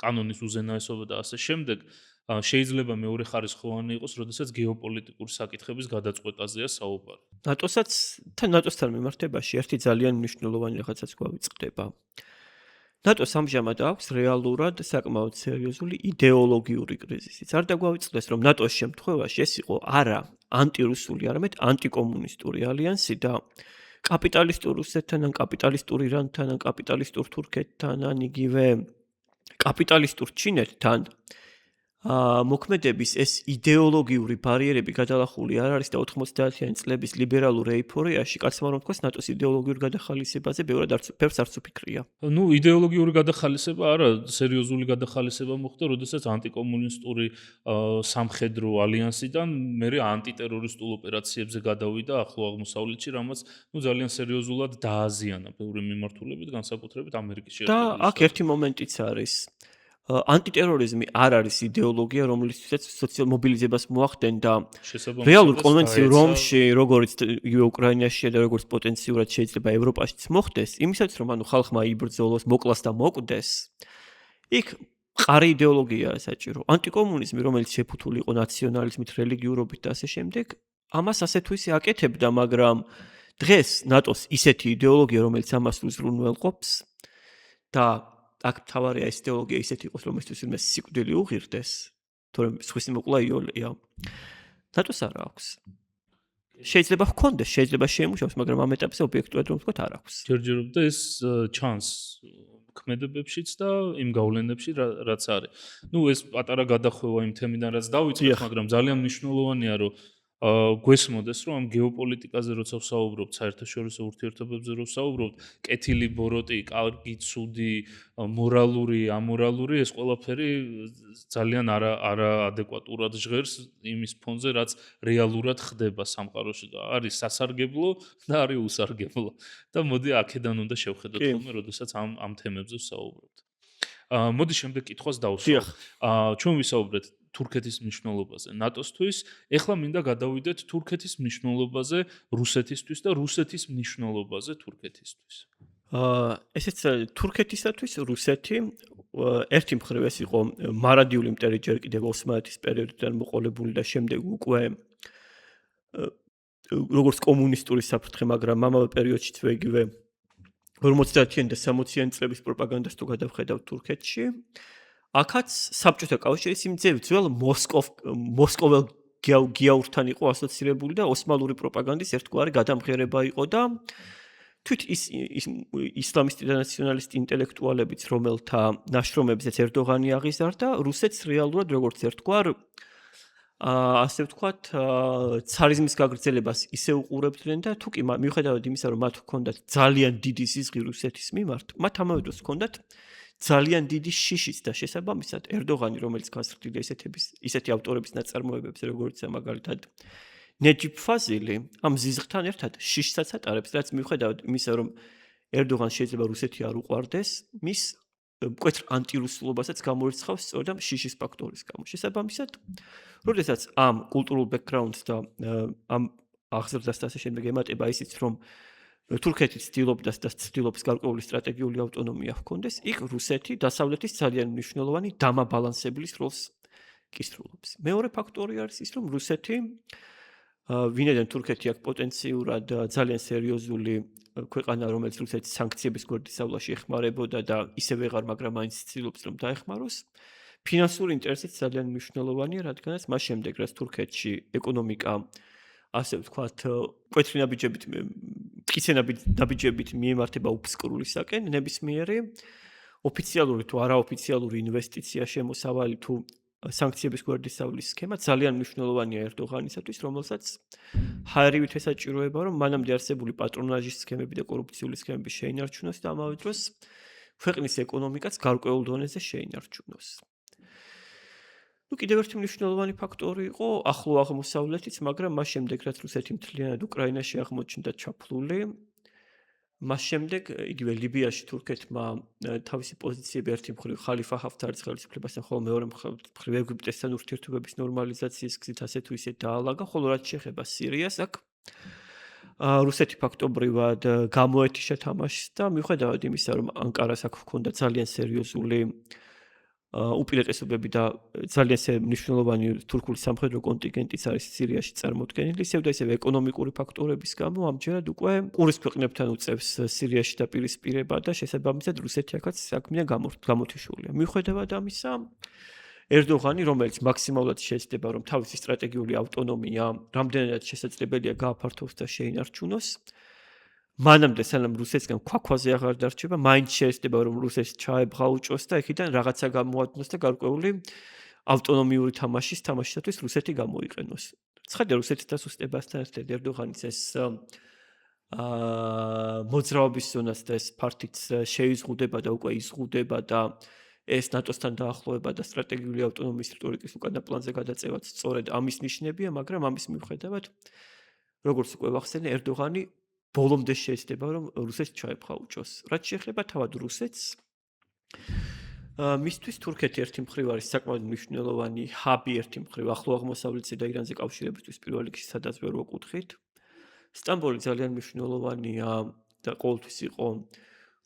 კანონის უზენაესობა და ასე შემდეგ შეიძლება მეორე ხარისხოვანი იყოს, როდესაც გეოპოლიტიკური საკითხების გადაწყვეტაზეა საუბარი. ნატოსთან მიმართებაში ერთი ძალიან მნიშვნელოვანი რაღაცაც გვავიწყდება. ნატოს ამჟამად აქვს რეალურად საკმაოდ სერიოზული იდეოლოგიური კრიზისიც. არ დაგვავიწყდეს, რომ ნატოს შემთხვევაში ეს იყო არა ანტირუსული, არამედ ანტიკომუნისტური ალიანსი და კაპიტალისტურ რუსეთთან, ან კაპიტალისტურ ირანთან, ან კაპიტალისტურ თურქეთთან, ან იგივე კაპიტალისტურ ჩინეთთან მოქმედების ეს იდეოლოგიური ბარიერები გადალახული არ არის და 90-იანი წლების ლიბერალურ ეიფორიაში კაცმა რომ თქვას ნატოს იდეოლოგიურ გადახალისებაზე ბევრს არც უფიქრია. ნუ იდეოლოგიური გადახალისება არა, სერიოზული გადახალისება მოხდა, როდესაც ანტიკომუნისტური სამხედრო ალიანსიდან მერე ანტიტერორისტულ ოპერაციებზე გადავიდა ახლო აღმოსავლეთში, რამაც ნუ ძალიან სერიოზულად დააზიანა ბევრი მიმართულებით, განსაკუთრებით ამერიკის და შეერთებული აქ ერთი მომენტიც არის. ანტიტერორიზმი არ არის იდეოლოგია, რომლისთვისაც სოციალ მობილიზებას მოახდენდა რეალურ კონვენციურ რომში, როგორც იგივე უკრაინაშია და როგორც პოტენციურად შეიძლება ევროპაშიც მოხდეს, იმისაც რომ ანუ ხალხმა იბრძოლოს, მოკლას და მოკვდეს, იქ მყარი იდეოლოგიაა საჭირო. ანტიკომუნიზმი, რომელიც შეფუთული იყო ნაციონალიზმით, რელიგიურობით და ასე შემდეგ, ამას ასე თუ ისე აკეთებდა, მაგრამ დღეს ნატოს ისეთი იდეოლოგია, რომელიც ამას უზრუნველყოფს და აქ თავარია ეს იდეოლოგია ისეთი იყოს, რომელთვის ვინმე სიკვდილი უღირდეს, თორემ სხვისი მოკვლა იოლია. ნატოს არ აქვს. შეიძლება ჰქონდეს, შეიძლება შეიმუშაოს, მაგრამ ამ ეტაპზე ობიექტურად რომ ვთქვათ, არ აქვს. ჯერჯერობდა ეს ჩანს ქმედებებშიც და იმ გავლენებში, რაც არის. ნუ ეს პატარა გადახვევა იმ თემიდან, რაც დავიწყეთ, მაგრამ ძალიან მნიშვნელოვანია, რომ გვესმოდეს, რომ ამ გეოპოლიტიკაზე როცა ვსაუბრობთ, საერთაშორისო ურთიერთობებზე რო ვსაუბრობთ, კეთილი ბოროტი, კარგი, ცუდი, მორალური, ამორალური, ეს ყველაფერი ძალიან არაადეკვატურად ჟღერს იმის ფონზე, რაც რეალურად ხდება სამყაროში და არის სასარგებლო და არის უსარგებლო. და მოდი აქედან უნდა შევხედოთ ხოლმე, როდესაც ამ თემებზე ვსაუბრობთ. მოდი შემდეგ კითხვას დავსვათ. ჩვენ ვისაუბრეთ თურქეთის მნიშვნელობაზე ნატოსთვის, ეხლა მინდა გადავიდეთ თურქეთის მნიშვნელობაზე რუსეთისთვის და რუსეთის მნიშვნელობაზე თურქეთისთვის. ესეც თურქეთისათვის რუსეთი ერთი მხრივ ეს იყო მარადიული მტერი ჯერ კიდევ ოსმალეთის პერიოდიდან მოყოლებული და შემდეგ უკვე როგორც კომუნისტური საფრთხე, მაგრამ ამავე პერიოდშიც იგივე 50-იანი და 60-იანი წლების პროპაგანდას თუ გადავხედავთ თურქეთში, აქაც საბჭოთა კავშირის იმ ძველ მოსკოველ გიაურთან იყო ასოცირებული და ოსმალური პროპაგანდის ერთგვარი გადამღერება იყო და თვით ისლამისტი და ნაციონალისტი ინტელექტუალებიც, რომელთა ნაშრომებზეც ერდოღანი აღიზარდა, რუსეთს რეალურად როგორც ერთგვარ ასე ვთქვათ, ცარიზმის გაგრძელებას ისე უყურებდნენ და თუ კი მიუხედავად იმისა, რომ მათ ჰქონდათ ძალიან დიდი ზიზღი რუსეთის მიმართ, მათ ამავე დროს ჰქონდათ ძალიან დიდი შიშიც და შესაბამისად ერდოღანი, რომელიც გაზრდილია ისეთი ავტორების ნაწარმოებებზე, როგორც მაგალითად ნეჯიბ ფაზილი, ამ ზიზღთან ერთად შიშსაც ატარებს, რაც მიუხედავად იმისა, რომ ერდოღანს შეიძლება რუსეთი არ უყვარდეს, მის მკვეთრ ანტირუსულობასაც გამორიცხავს სწორედ ამ შიშის ფაქტორის გამო. შესაბამისად, როდესაც ამ კულტურულ ბექგრაუნდს და ამ აღზრდას და ასე შემდეგ ემატება ისიც, რომ თურქეთი ცდილობდა და ცდილობს გარკვეული სტრატეგიული ავტონომია ჰქონდეს, იქ რუსეთი დასავლეთის ძალიან მნიშვნელოვანი დამაბალანსებლის როლს კისრულობს. მეორე ფაქტორი არის ის, რომ რუსეთი ვინაიდან თურქეთი აქ პოტენციურად ძალიან სერიოზული ქვეყანა, რომელიც რუსეთის სანქციების გვერდისავლაში ეხმარებოდა და ისე ვეღარ, მაგრამ მაინც ცდილობს რომ დაეხმაროს, ფინანსური ინტერესიც ძალიან მნიშვნელოვანია, რადგანაც მას შემდეგ, რაც თურქეთში ეკონომიკა ასე ვთქვათ, მკვეთრი ნაბიჯებით მიემართება უფსკრულისაკენ, ნებისმიერი ოფიციალური თუ არაოფიციალური ინვესტიცია შემოსავალი თუ სანქციების გვერდისავლის სქემა ძალიან მნიშვნელოვანია ერდოღანისათვის, რომელსაც ჰაერივით ესაჭიროება, რომ მანამდე არსებული პატრონაჟის სქემები და კორუფციული სქემები შეინარჩუნოს და ამავე დროს ქვეყნის ეკონომიკაც გარკვეულ დონეზე შეინარჩუნოს. კიდევ ერთი მნიშვნელოვანი ფაქტორი იყო ახლო აღმოსავლეთიც, მაგრამ მას შემდეგ, რაც რუსეთი მთლიანად უკრაინაში აღმოჩნდა ჩაფლული, მას შემდეგ იგივე ლიბიაში თურქეთმა თავისი პოზიციები ერთი მხრივ ხალიფა ჰაფთარის ხელისუფლებასთან, ხოლო მეორე მხრივ ეგვიპტესთან ურთიერთობების ნორმალიზაციის გზით ასე თუ ისე დაალაგა, ხოლო რაც შეეხება სირიას, აქ რუსეთი ფაქტობრივად გამოეთიშა თამაშს და მიუხედავად იმისა, რომ ანკარას აქ ჰქონდა ძალიან სერიოზული უპირატესობები და ძალიან მნიშვნელოვანი თურქული სამხედრო კონტინგენტიც არის სირიაში წარმოდგენილი, ისევ და ისევ ეკონომიკური ფაქტორების გამო ამჯერად უკვე ყურის ქვეყნებთან უწევს სირიაში დაპირისპირება და შესაბამისად რუსეთი აქაც საქმეა გამოთიშულია. მიუხედავად ამისა, ერდოღანი, რომელიც მაქსიმალურად შეეცდება, რომ თავისი სტრატეგიული ავტონომია რამდენადაც შესაძლებელია გააფართოვოს და შეინარჩუნოს, მანამდე სანამ რუსეთსგან ქვაქვაზე აღარ დარჩება, მაინც შეეცდება, რომ რუსეთს ჩაებღაუჭოს და იქიდან რაღაცა გამოადნოს და გარკვეული ავტონომიური თამაშისათვის რუსეთი გამოიყენოს. ცხადია რუსეთის დასუსტებასთან ერთად ერდოღანის ეს მოძრაობის ზონას და ეს ფართიც შეიზღუდება და უკვე იზღუდება და ეს ნატოსთან დაახლოება და სტრატეგიული ავტონომიის რიტორიკის უკანა პლანზე გადაწევაც სწორედ ამის ნიშნებია, მაგრამ ამის მიუხედავად როგორც უკვე ვახსენე, ერდოღანი ბოლომდე შეეცდება, რომ რუსეთს ჩაეფხაუჭოს. რაც შეეხება თავად რუსეთს, მისთვის თურქეთი ერთი მხრივ არის საკმაოდ მნიშვნელოვანი ჰაბი ერთი მხრივ ახლო აღმოსავლეთსა და ირანზე კავშირებისთვის პირველ რიგში სადაზვერვო კუთხით. სტამბოლი ძალიან მნიშვნელოვანია და ყოველთვის იყო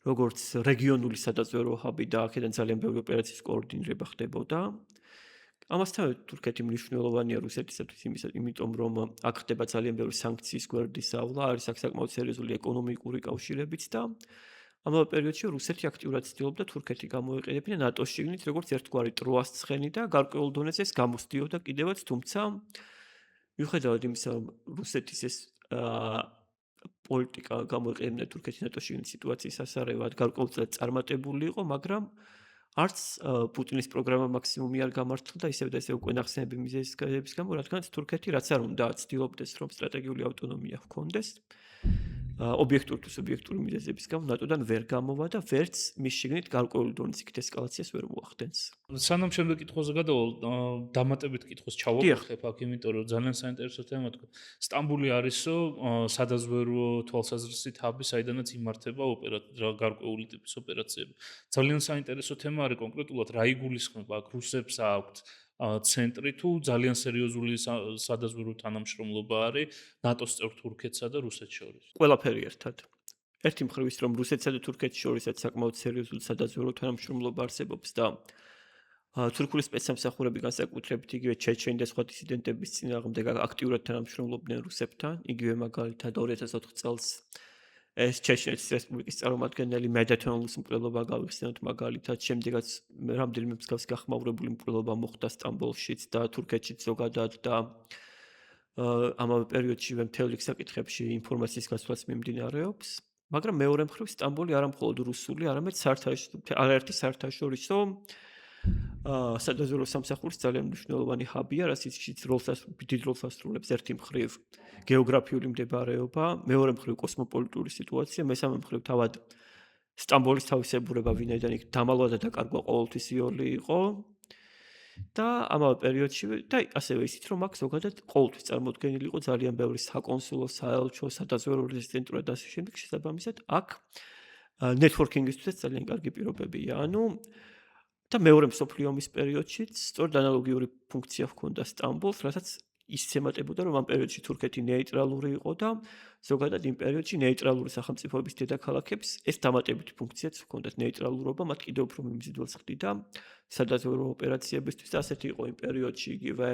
როგორც რეგიონული სადაზვერვო ჰაბი და აქედან ძალიან ბევრი ოპერაციის კოორდინირება ხდებოდა. ამასთანავე თურქეთი მნიშვნელოვანია რუსეთისათვის იმიტომ რომ აქ ხდება ძალიან ბევრი სანქციის გვერდის ავლა, არის აქ საკმაოდ სერიოზული ეკონომიკური კავშირებიც და ამავე პერიოდში რუსეთი აქტიურად ცდილობდა თურქეთი გამოეყენებინა ნატოს შიგნით როგორც ერთგვარი ტროას ცხენი და გარკვეულ დონეზე ეს გამოსდიოდა კიდევაც, თუმცა მიუხედავად იმისა, რომ რუსეთის ეს პოლიტიკა გამოეყენებინა თურქეთი ნატოს შიგნით სიტუაციის ასარევად გარკვეულწილად წარმატებული იყო, მაგრამ არც პუტინის პროგრამა მაქსიმუმი არ გამართლდა, ისევ და ისევ უკვე ნახსენები მიზეზების გამო, რადგანაც თურქეთი რაც არ უნდა ცდილობდეს, რომ სტრატეგიული ავტონომია ჰქონდეს, ობიექტური თუ სუბიექტური მიზეზების გამო ნატოდან ვერ გამოვა და ვერც მის შიგნით გარკვეული დონის იქით ესკალაციას ვერ მოახდენს. სანამ შემდეგ კითხვაზე გადავალ, დამატებით კითხვას ჩავაკითხებ აქ, იმიტომ რომ ძალიან საინტერესო თემა თქვა. სტამბული არისო სადაზვერვო თვალსაზრისით ჰაბი, საიდანაც იმართება გარკვეული ტიპის ოპერაციები. ძალიან საინტერესო თემა არის კონკრეტულად რა იგულისხმება აქ რუსებს აქვთ ცენტრი თუ ძალიან სერიოზული სადაზვერვო თანამშრომლობა არის ნატოს წევრ თურქეთსა და რუსეთს შორის. ყველაფერი ერთად. ერთი მხრივ ის რომ რუსეთსა და თურქეთის შორისაც საკმაოდ სერიოზული სადაზვერვო თანამშრომლობა არსებობს და თურქული სპეცსამსახურები განსაკუთრებით იგივე ჩეჩენი და სხვა დისიდენტების წინააღმდეგ აქტიურად თანამშრომლობდნენ რუსებთან, იგივე მაგალითად 2004 წელს ეს ჩეჩნეთის რესპუბლიკის წარმომადგენელი მედათონლის მკვლელობა გავიხსენოთ მაგალითად, შემდეგაც რამდენიმე მსგავსი გახმაურებული მკვლელობა მოხდა სტამბოლშიც და თურქეთშიც ზოგადად და ამავე პერიოდშივე მთელ რიგ საკითხებში ინფორმაციის გასვლაც მიმდინარეობს, მაგრამ მეორე მხრივ სტამბოლი არა მხოლოდ რუსული, არამედ არაერთი საერთაშორისო სადაზვერვო სამსახურის ძალიან მნიშვნელოვანი ჰაბია, რასაც დიდ როლს ასრულებს ერთი მხრივ გეოგრაფიული მდებარეობა, მეორე მხრივ კოსმოპოლიტური სიტუაცია, მესამე მხრივ თავად სტამბოლის თავისებურება, ვინაიდან იქ დამალვა და დაკარგვა ყოველთვის იოლი იყო და ამავე პერიოდში და ასევე ისიც რომ აქ ზოგადად ყოველთვის წარმოდგენილი იყო ძალიან ბევრი საკონსულო, საელჩო, სადაზვერვო რეზიდენტურა და ასე შემდეგ, შესაბამისად აქ ნეტვორკინგისთვის ძალიან კარგი პირობებია. და მეორე მსოფლიო ომის პერიოდშიც სწორედ ანალოგიური ფუნქცია ჰქონდა სტამბოლს, რასაც ისცემატებოდა, რომ ამ პერიოდში თურქეთი ნეიტრალური იყო და ზოგადად იმ პერიოდში ნეიტრალური სახელმწიფოების დედაქალაქებს ეს დამატებითი ფუნქციაც ჰქონდათ ნეიტრალურობა, მათ კიდევ უფრო მიმზიდველს ხდიდა სადაზვერვო ოპერაციებისთვის და ასეთი იყო იმ პერიოდში იგივე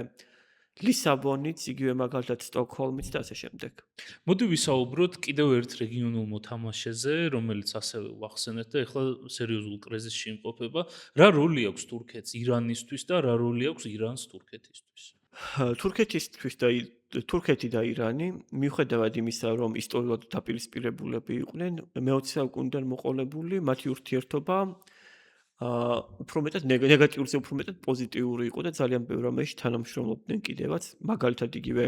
ლისაბონიც, იგივე მაგალითად სტოკჰოლმიც და ასე შემდეგ. მოდი ვისაუბროთ კიდევ ერთ რეგიონულ მოთამაშეზე, რომელიც ასევე ვახსენეთ და ეხლა სერიოზულ კრიზისში იმყოფება. რა როლი აქვს თურქეთს ირანისთვის და რა როლი აქვს ირანს თურქეთისთვის? თურქეთი და ირანი, მიუხედავად იმისა, რომ ისტორიულად დაპირისპირებულები იყვნენ, მე-20 საუკუნიდან მოყოლებული, მათი ურთიერთობა უფრო მეტად ნეგატიურზე უფრო მეტად პოზიტიური იყო და ძალიან ბევრ რამეში თანამშრომლობდნენ კიდევაც, მაგალითად იგივე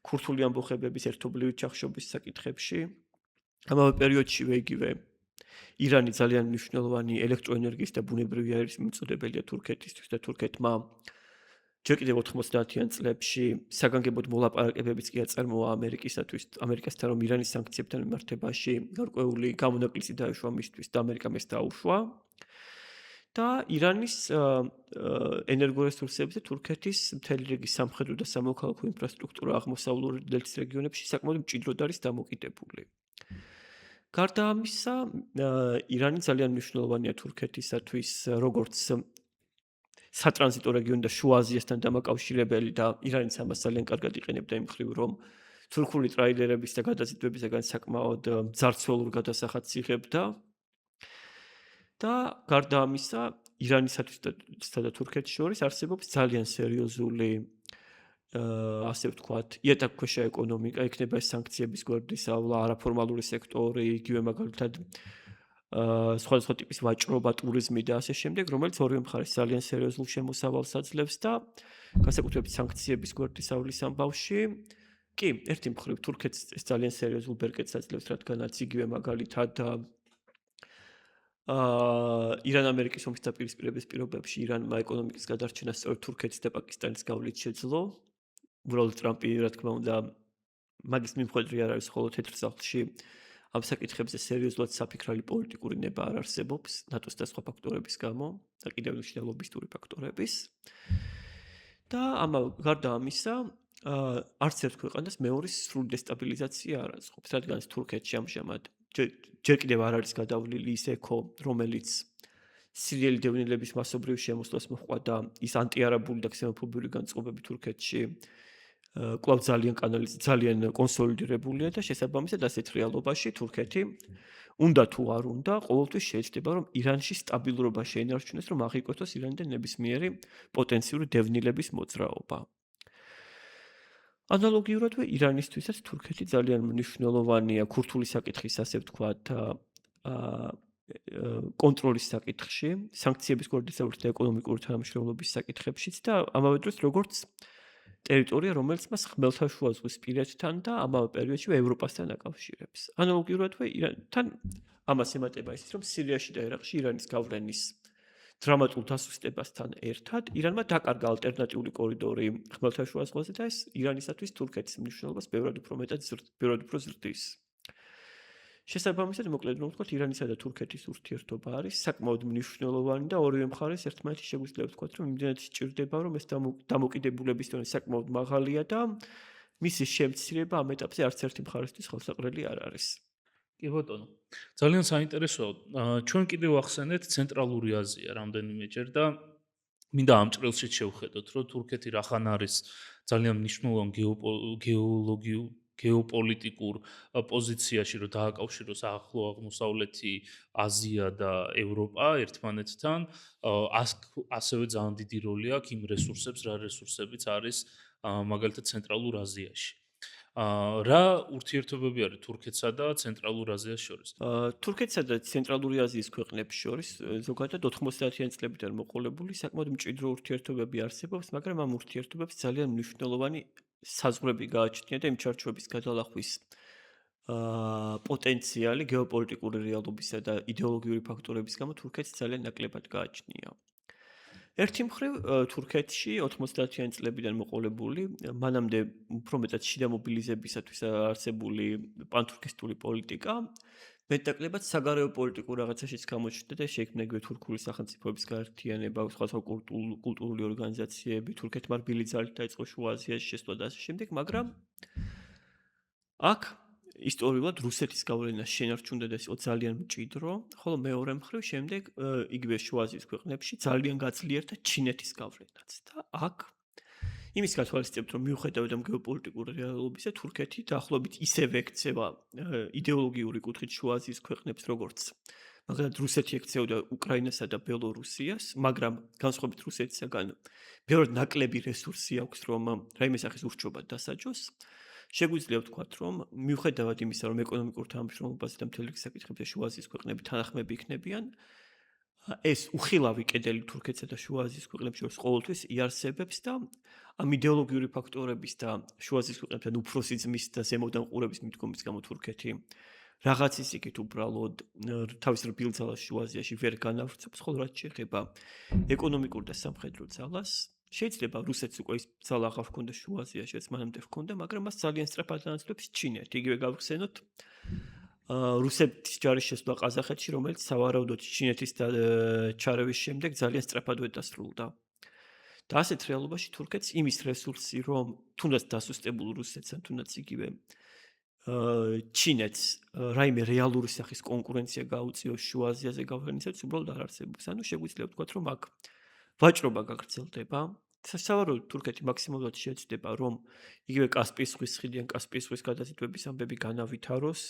ქურთული ამბოხებების ერთობლივი ჩახშობის საკითხებში. ამავე პერიოდშივე იგივე ირანი ძალიან მნიშვნელოვანი ელექტროენერგიის და ბუნებრივი აირის მიმწოდებელია თურქეთისთვის და თურქეთმა ჯერ კიდევ 90-იან წლებში საგანგებოდ მოლაპარაკებებიც კი აწარმოა ამერიკასთან, რომ ირანის სანქციებთან მიმართებაში გარკვეული გამონაკლისი დაეშვა მისთვის და ამერიკამ ეს დაუშვა. და ირანის ენერგორესურსებზე თურქეთის მთელი რიგი სამხედრო და სამოქალაქო ინფრასტრუქტურა აღმოსავლური დელტის რეგიონებში საკმაოდ მჭიდროდ არის დამოკიდებული. გარდა ამისა, ირანი ძალიან მნიშვნელოვანია თურქეთისათვის, როგორც სატრანზიტო რეგიონი და შუა აზიასთან დამაკავშირებელი და ირანიც ამას ძალიან კარგად იყენებდა იმ მხრივ, რომ თურქული ტრაილერების და გადაზიდვებისგან საკმაოდ ძარცველურ გადასახადს იღებდა. და გარდა ამისა, ირანისათვის და თურქეთის შორის არსებობს ძალიან სერიოზული ასე ვთქვათ, იატაკქვეშა ეკონომიკა, იქნება ეს სანქციების გვერდის ავლა, არაფორმალური სექტორი, იგივე მაგალითად სხვადასხვა ტიპის ვაჭრობა, ტურიზმი და ასე შემდეგ, რომელიც ორივე მხარეს ძალიან სერიოზულ შემოსავალს აძლევს და განსაკუთრებით სანქციების გვერდისავლის ამბავში. კი, ერთი მხრივ თურქეთს ეს ძალიან სერიოზულ ბერკეტს აძლევს, რადგანაც იგივე მაგალითად ირან-ამერიკის ომის დაპირისპირების პირობებში ირანმა ეკონომიკის გადარჩენა სწორედ თურქეთის და პაკისტანის გავლით შეძლო. უბრალოდ ტრამპი, რა თქმა უნდა, მაგის მიმხედვე არ არის, ხოლო თეთრ სახლში ამ საკითხებზე სერიოზულად საფიქრალი პოლიტიკური ნება არ არსებობს, ნატოს და სხვა ფაქტორების გამო და კიდევ შიდა ლობისტური ფაქტორების. და გარდა ამისა, არც ერთ ქვეყანას მეორის სრული დესტაბილიზაცია არ აწყობს, რადგან თურქეთში ამჟამად ჯერ კიდევ არ არის გადავლილი ის ეკო, რომელიც სირიელი დევნილების მასობრივ შემოსვლას მოჰყვა და ის ანტიარაბული და ქსენოფობიური განწყობები თურქეთში კვლავ ძალიან კონსოლიდირებულია და შესაბამისად ასეთ რეალობაში თურქეთი უნდა თუ არ უნდა, ყოველთვის შეიძლება რომ ირანში სტაბილურობა შეინარჩუნოს, რომ აღიკვეთოს ირანიდან ნებისმიერი პოტენციური დევნილების მოძრაობა. ანალოგიურადვე ირანისთვისაც თურქეთი ძალიან მნიშვნელოვანია ქურთული საკითხის, ასე ვთქვათ, კონტროლის საკითხში, სანქციების გვერდისავრით და ეკონომიკური თანამშრომლობის საკითხებშიც და ამავე დროს როგორც ტერიტორია, რომელიც მას ხმელთაშუა ზღვის პირეთთან და ამავე პერიოდში ევროპასთან აკავშირებს. ანალოგიურადვე ირანთან ამას ემატება ისიც, რომ სირიაში და ერაყში ირანის გავლენის დრამატულ დასუსტებასთან ერთად ირანმა დაკარგა ალტერნატიული კორიდორი ხმელთაშუა ზღვაზე და ეს ირანისათვის თურქეთის მნიშვნელობას ბევრად უფრო ზრდის. შესაბამისად, მოკლედ რომ ვთქვათ, ირანისა და თურქეთის ურთიერთობა არის საკმაოდ მნიშვნელოვანი და ორივე მხარეს ერთმანეთში შეგვიძლია ვთქვათ, რომ იმდენად სჭირდება, რომ ეს დამოკიდებულების დონე საკმაოდ მაღალია და მისი შემცირება ამ ეტაპზე არც ერთი მხარესთვის ხელსაყრელი არ არის. კი ბატონო. ძალიან საინტერესოა. ჩვენ კიდევ ახსენეთ ცენტრალური აზია რამდენიმეჯერ და მინდა ამ ჭრილშიც შევხედოთ, რომ თურქეთი რახან არის ძალიან მნიშვნელოვან გეოპოლიტიკურ პოზიციაში, რომ დააკავშიროს ახლო აღმოსავლეთი, აზია და ევროპა ერთმანეთთან, ასევე ძალიან დიდი როლი აქვს იმ რესურსებს, რა რესურსებიც არის მაგალითად ცენტრალურ აზიაში. რა ურთიერთობები არის თურქეთსა და ცენტრალურ აზიას შორის? თურქეთსა და ცენტრალური აზიის ქვეყნებს შორის ზოგადად 90-იან წლებიდან მოყოლებული საკმაოდ მჭიდრო ურთიერთობები არსებობს, მაგრამ ამ ურთიერთობებს ძალიან მნიშვნელოვანი საზღვრები გააჩნია და იმ ჩარჩოების გადალახვის პოტენციალი გეოპოლიტიკური რეალობისა და იდეოლოგიური ფაქტორების გამო თურქეთს ძალიან ნაკლებად გააჩნია. ერთი მხრივ თურქეთში 90-იან წლებიდან მოყოლებული, მანამდე უფრო მეტად შიდა მობილიზებისათვის არსებული პანთურქისტული პოლიტიკა მეტნაკლებად საგარეო პოლიტიკურ რაღაცაშიც გამოჩნდა და შეიქმნა იგივე თურქული სახელმწიფოების გაერთიანება, სხვადასხვა კულტურული ორგანიზაციები, თურქეთმა რბილი ძალით დაიწყო შუა აზიაში შესვლა და ასე შემდეგ, მაგრამ აქ ისტორიულად რუსეთის გავლენა შენარჩუნდა და ის იყო ძალიან მჭიდრო, ხოლო მეორე მხრივ შემდეგ იგივე შუა აზიის ქვეყნებში ძალიან გაძლიერდა ჩინეთის გავლენაც და აქ იმის გათვალისწინებთ, რომ მიუხედავად ამ გეოპოლიტიკური რეალობისა, თურქეთი დაახლოებით ისევე ექცევა იდეოლოგიური კუთხით შუა აზიის ქვეყნებს, როგორც მაგალითად რუსეთი ექცეოდა უკრაინასა და ბელორუსიას, მაგრამ განსხვავებით რუსეთისაგან ბევრად ნაკლები რესურსი აქვს, რომ რაიმე სახის ურჩობა დასაჯოს. შეგვიძლია ვთქვათ, რომ მიუხედავად იმისა, რომ ეკონომიკურ თანამშრომლობაზე და მთელი რიგი საკითხებზე შუა აზიის ქვეყნები თანახმები იქნებიან, ეს უხილავი კედელი თურქეთსა და შუა აზიის ქვეყნებს შორის ყოველთვის იარსებებს და ამ იდეოლოგიური ფაქტორების და შუა აზიის ქვეყნებთან უფროსი ძმის და ზემოდან ყურების მიდგომის გამო თურქეთი რაღაცის იქით უბრალოდ თავის რბილ ძალას შუა აზიაში ვერ განავრცობს, ხოლო რაც შეეხება ეკონომიკურ და სამხედრო ძალას, შეიძლება რუსეთს უკვე ის ძალა აღარ ჰქონდა შუა აზიაში, რაც მანამდე ჰქონდა, მაგრამ მას ძალიან სწრაფად ანაცვლებს ჩინეთი. იგივე გავხსენოთ რუსეთის ჯარის შესვლა ყაზახეთში, რომელიც სავარაუდოდ ჩინეთის ჩარევის შემდეგ ძალიან სწრაფად ვედასრულდა. და ასეთ რეალობაში თურქეთს იმის რესურსი, რომ თუნდაც დასუსტებულ რუსეთს, ან თუნდაც იგივე ჩინეთს რაიმე რეალური სახის კონკურენცია გაუწიოს შუა აზიაზე გავლენისათვის უბრალოდ არ არსებობს. ანუ შეგვიძლია ვთქვათ, რომ აქ ვაჭრობა გაგრძელდება. სავარაუდოდ თურქეთი მაქსიმალურად შეეცდება, რომ იგივე კასპიის ზღვის ხიდიან კასპიის ზღვის გადაზიდვების ამბები განავითაროს.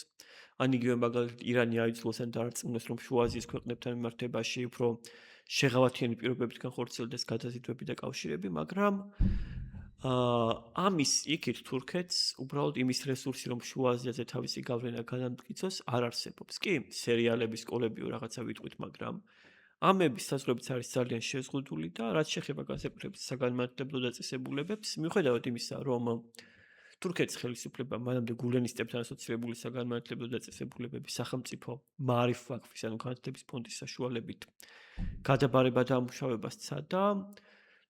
ან იგივე მაგალითად ირანი აიძულოს ან დაარწმუნოს, რომ შუა აზიის ქვეყნებთან მიმართებაში უფრო შეღავათიანი პირობებით განხორციელდეს გადაზიდვები და კავშირები, მაგრამ ამის იქით თურქეთს უბრალოდ იმის რესურსი, რომ შუა აზიაზე თავისი გავლენა განამტკიცოს, არ არსებობს. კი, სერიალები, სკოლებიო რაღაცა ვიტყვით, მაგრამ ამების საზღვრებიც არის ძალიან შეზღუდული და რაც შეეხება განსაკუთრებით საგანმანათლებლო დაწესებულებებს, მიუხედავად იმისა, რომ თურქეთის ხელისუფლებამ მანამდე გულენისტებთან ასოცირებული საგანმანათლებლო დაწესებულებების სახელმწიფო მაარიფ ვაკფის, ანუ განათლების ფონდის საშუალებით გადაბარება და ამუშავება სცადა,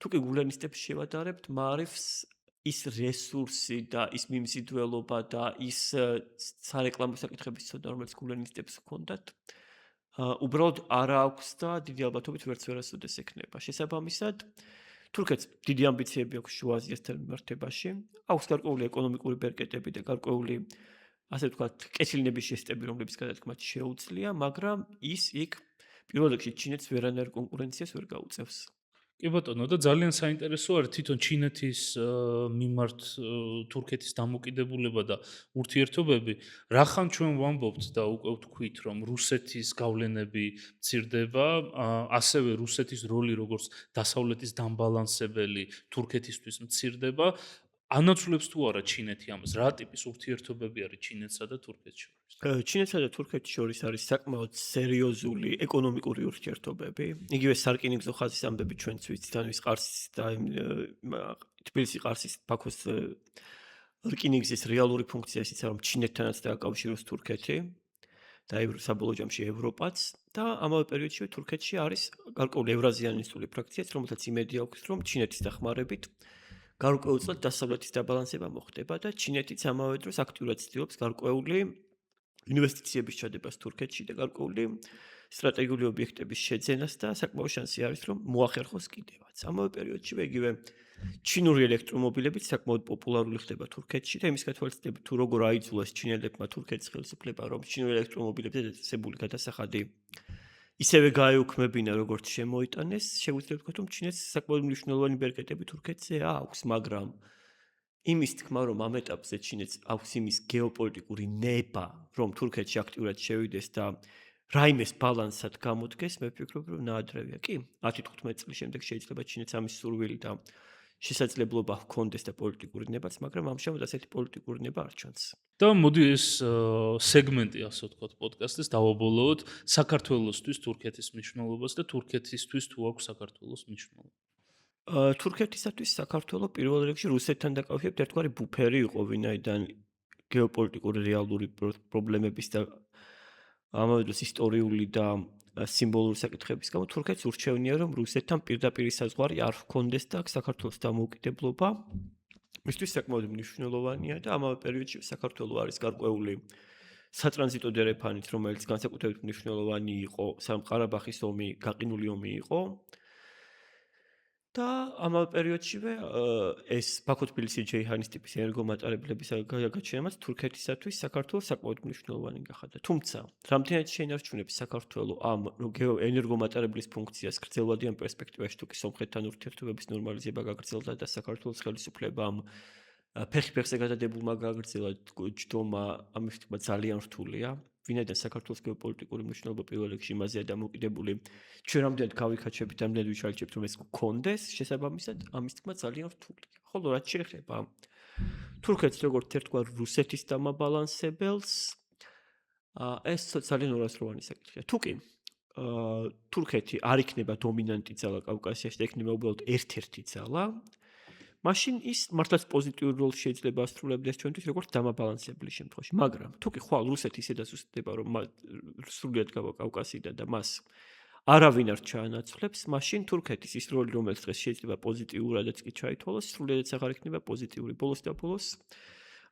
თუ კი გულენისტებს შევადარებთ, მაარიფს ის რესურსი და ის მიმზიდველობა და ის სარეკლამო საკითხების ცოდნა, რომელიც გულენისტებს ჰქონდათ, უბრალოდ არ აქვს და დიდი ალბათობით ვერც ვერასოდეს ექნება. შესაბამისად, თურქეთს დიდი ამბიციები აქვს შუა აზიასთან მიმართებაში, აქვს გარკვეული ეკონომიკური ბერკეტები და გარკვეული, ასე ვთქვათ, კეთილნების ჟესტები, რომლებიც გადადგმაც შეუძლია, მაგრამ ის იქ პირველ რიგში ჩინეთს ვერანაირ კონკურენციას ვერ გაუწევს. კი ბატონო, და ძალიან საინტერესო არის თვითონ ჩინეთის მიმართ თურქეთის დამოკიდებულება და ურთიერთობები. რახან ჩვენ ვამბობთ და უკვე ვთქვით, რომ რუსეთის გავლენები მცირდება, ასევე რუსეთის როლი როგორც დასავლეთის დამბალანსებელი თურქეთისთვის მცირდება. ანაცვლებს თუ არა ჩინეთი ამას? რა ტიპის ურთიერთობები არის ჩინეთსა და თურქეთს შორის? ჩინეთსა და თურქეთის შორის არის საკმაოდ სერიოზული ეკონომიკური ურთიერთობები. იგივე სარკინიგზო ხაზის ამბები ჩვენც ვიცით, ანუ ის ყარსის და თბილისის ყარსის ბაქოს რკინიგზის რეალური ფუნქცია ისიც რომ ჩინეთთანაც დააკავშიროს თურქეთი და საბოლოო ჯამში ევროპაც და ამავე პერიოდში თურქეთში არის გარკვეული ევრაზიანისტული ფრაქციაც, რომელთაც იმედი აქვს, რომ ჩინეთის დახმარებით გარკვეულწილად დასავლეთის დაბალანსება მოხდება და ჩინეთიც ამავე დროს აქტიურად ცდილობს გარკვეული ინვესტიციების ჩადებას თურქეთში და გარკვეული სტრატეგიული ობიექტების შეძენას და საკმაო შანსი არის, რომ მოახერხოს კიდევაც. ამავე პერიოდშივე იგივე ჩინური ელექტრომობილებიც საკმაოდ პოპულარული ხდება თურქეთში და იმის გათვალისწინებით თუ როგორ აიძულეს ჩინელებმა თურქეთის ხელისუფლება, რომ ჩინური ელექტრომობილებზე დაწესებული გადასახადი ისევე გაეუქმებინა, როგორც შემოიტანეს, შეგვიძლია ვთქვათ, რომ ჩინეთს საკმაოდ მნიშვნელოვანი ბერკეტები თურქეთზე აქვს, მაგრამ იმის თქმა, რომ ამ ეტაპზე ჩინეთს აქვს იმის გეოპოლიტიკური ნება, რომ თურქეთში აქტიურად შევიდეს და რაიმეს ბალანსად გამოდგეს, მე ვფიქრობ, რომ ნაადრევია. კი, 10-15 წლის შემდეგ შეიძლება ჩინეთს ამის სურვილი და შესაძლებლობა ჰქონდეს და პოლიტიკური ნებაც, მაგრამ ამჟამად ასეთი პოლიტიკური ნება არ ჩანს. და მოდი ეს სეგმენტი, ასე ვთქვათ, პოდკასტის დავაბოლოოთ საქართველოსთვის თურქეთის მნიშვნელობას და თურქეთისთვის თუ აქვს საქართველოს მნიშვნელობა. თურქეთისათვის საქართველოს პირველ რიგში რუსეთთან დაკავშირებით ერთგვარი ბუფერი იყო, ვინაიდან გეოპოლიტიკური რეალური პრობლემების და ამავე დროს ისტორიული და სიმბოლური საკითხების გამო თურქეთს ურჩევნია, რომ რუსეთთან პირდაპირი საზღვარი არ ჰქონდეს და საქართველოს დამოუკიდებლობა მისთვის საკმაოდ მნიშვნელოვანია და ამავე პერიოდში საქართველოს არის გარკვეული სატრანზიტო დერეფანით, რომელიც განსაკუთრებით მნიშვნელოვანი იყო, სამ ყარაბაღის ომი, გაყინული ომი იყო. და ამავე პერიოდშივე ეს ბაქო-თბილისი-ჯეიჰანის ტიპის ენერგომატარებლების გაჩენებაც თურქეთისათვის საქართველოს საკმაოდ მნიშვნელოვანი გახადა. თუმცა, რამდენად შეინარჩუნებს საქართველოს ამ ენერგომატარებლის ფუნქციას გრძელვადიან პერსპექტივაში თუ კი სომხეთთან ურთიერთობების ნორმალიზება გაგრძელდა და საქართველოს ხელისუფლებამ ფეხი-ფეხზე გადადებულმა გაგრძელა ჯდომა, ამის თქმა ძალიან რთულია. ვინაიდან საქართველოს გეოპოლიტიკური მნიშვნელობა პირველ რიგში იმაზეა დამოკიდებული, ჩვენ რამდენად გავიქაჩებით, რამდენად ვიშალჭებთ, რომ ეს გქონდეს, შესაბამისად, ამის თქმა ძალიან რთულია. ხოლო რაც შეეხება თურქეთს როგორც ერთგვარ რუსეთის დამაბალანსებელს, ეს ძალიან ორაზროვანი საკითხია. თუ კი თურქეთი არ იქნება დომინანტი ძალა კავკასიაში და იქნება უბრალოდ ერთ-ერთი ძალა, მაშინ ის მართლაც პოზიტიურ როლს შეიძლება ასრულებდეს ჩვენთვის როგორც დამაბალანსებელი შემთხვევაში. მაგრამ თუ კი ხვალ რუსეთი ისედაც უსწრდება, რომ სრულიად გავა კავკასიდან და მას არავინ არ ჩაანაცვლებს, მაშინ თურქეთის ის როლი, რომელიც დღეს შეიძლება პოზიტიურადაც კი ჩაითვალოს, სრულიადაც აღარ იქნება პოზიტიური. ბოლოს და ბოლოს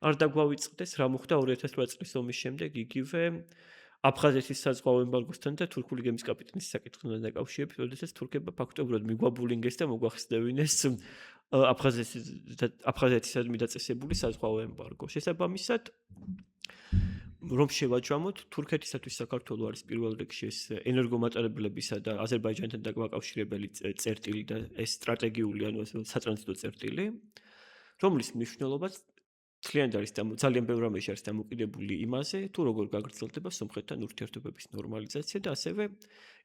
არ დაგვავიწყდეს, რა მოხდა 2008 წლის ომის შემდეგ იგივე აფხაზეთის საზღვაო ემბარგოსთან და თურქული გემის კაპიტანის საკითხთან დაკავშირებით, როდესაც თურქებმა ფაქტობრივად მიგვაბულინგეს და მოგვახსნევინეს აფხაზეთისადმი დაწესებული საზღვაო ემბარგო. შესაბამისად, რომ შევაჯამოთ, თურქეთისათვის საქართველოს არის პირველ რიგში ეს ენერგომატარებლებისა და აზერბაიჯანთან დაკავშირებელი წერტილი და ეს სტრატეგიული, ანუ სატრანზიტო წერტილი, რომლის მნიშვნელობაც ძალიან ბევრ რამეში არის დამოკიდებული იმაზე, თუ როგორ გაგრძელდება სომხეთთან ურთიერთობების ნორმალიზაცია და ასევე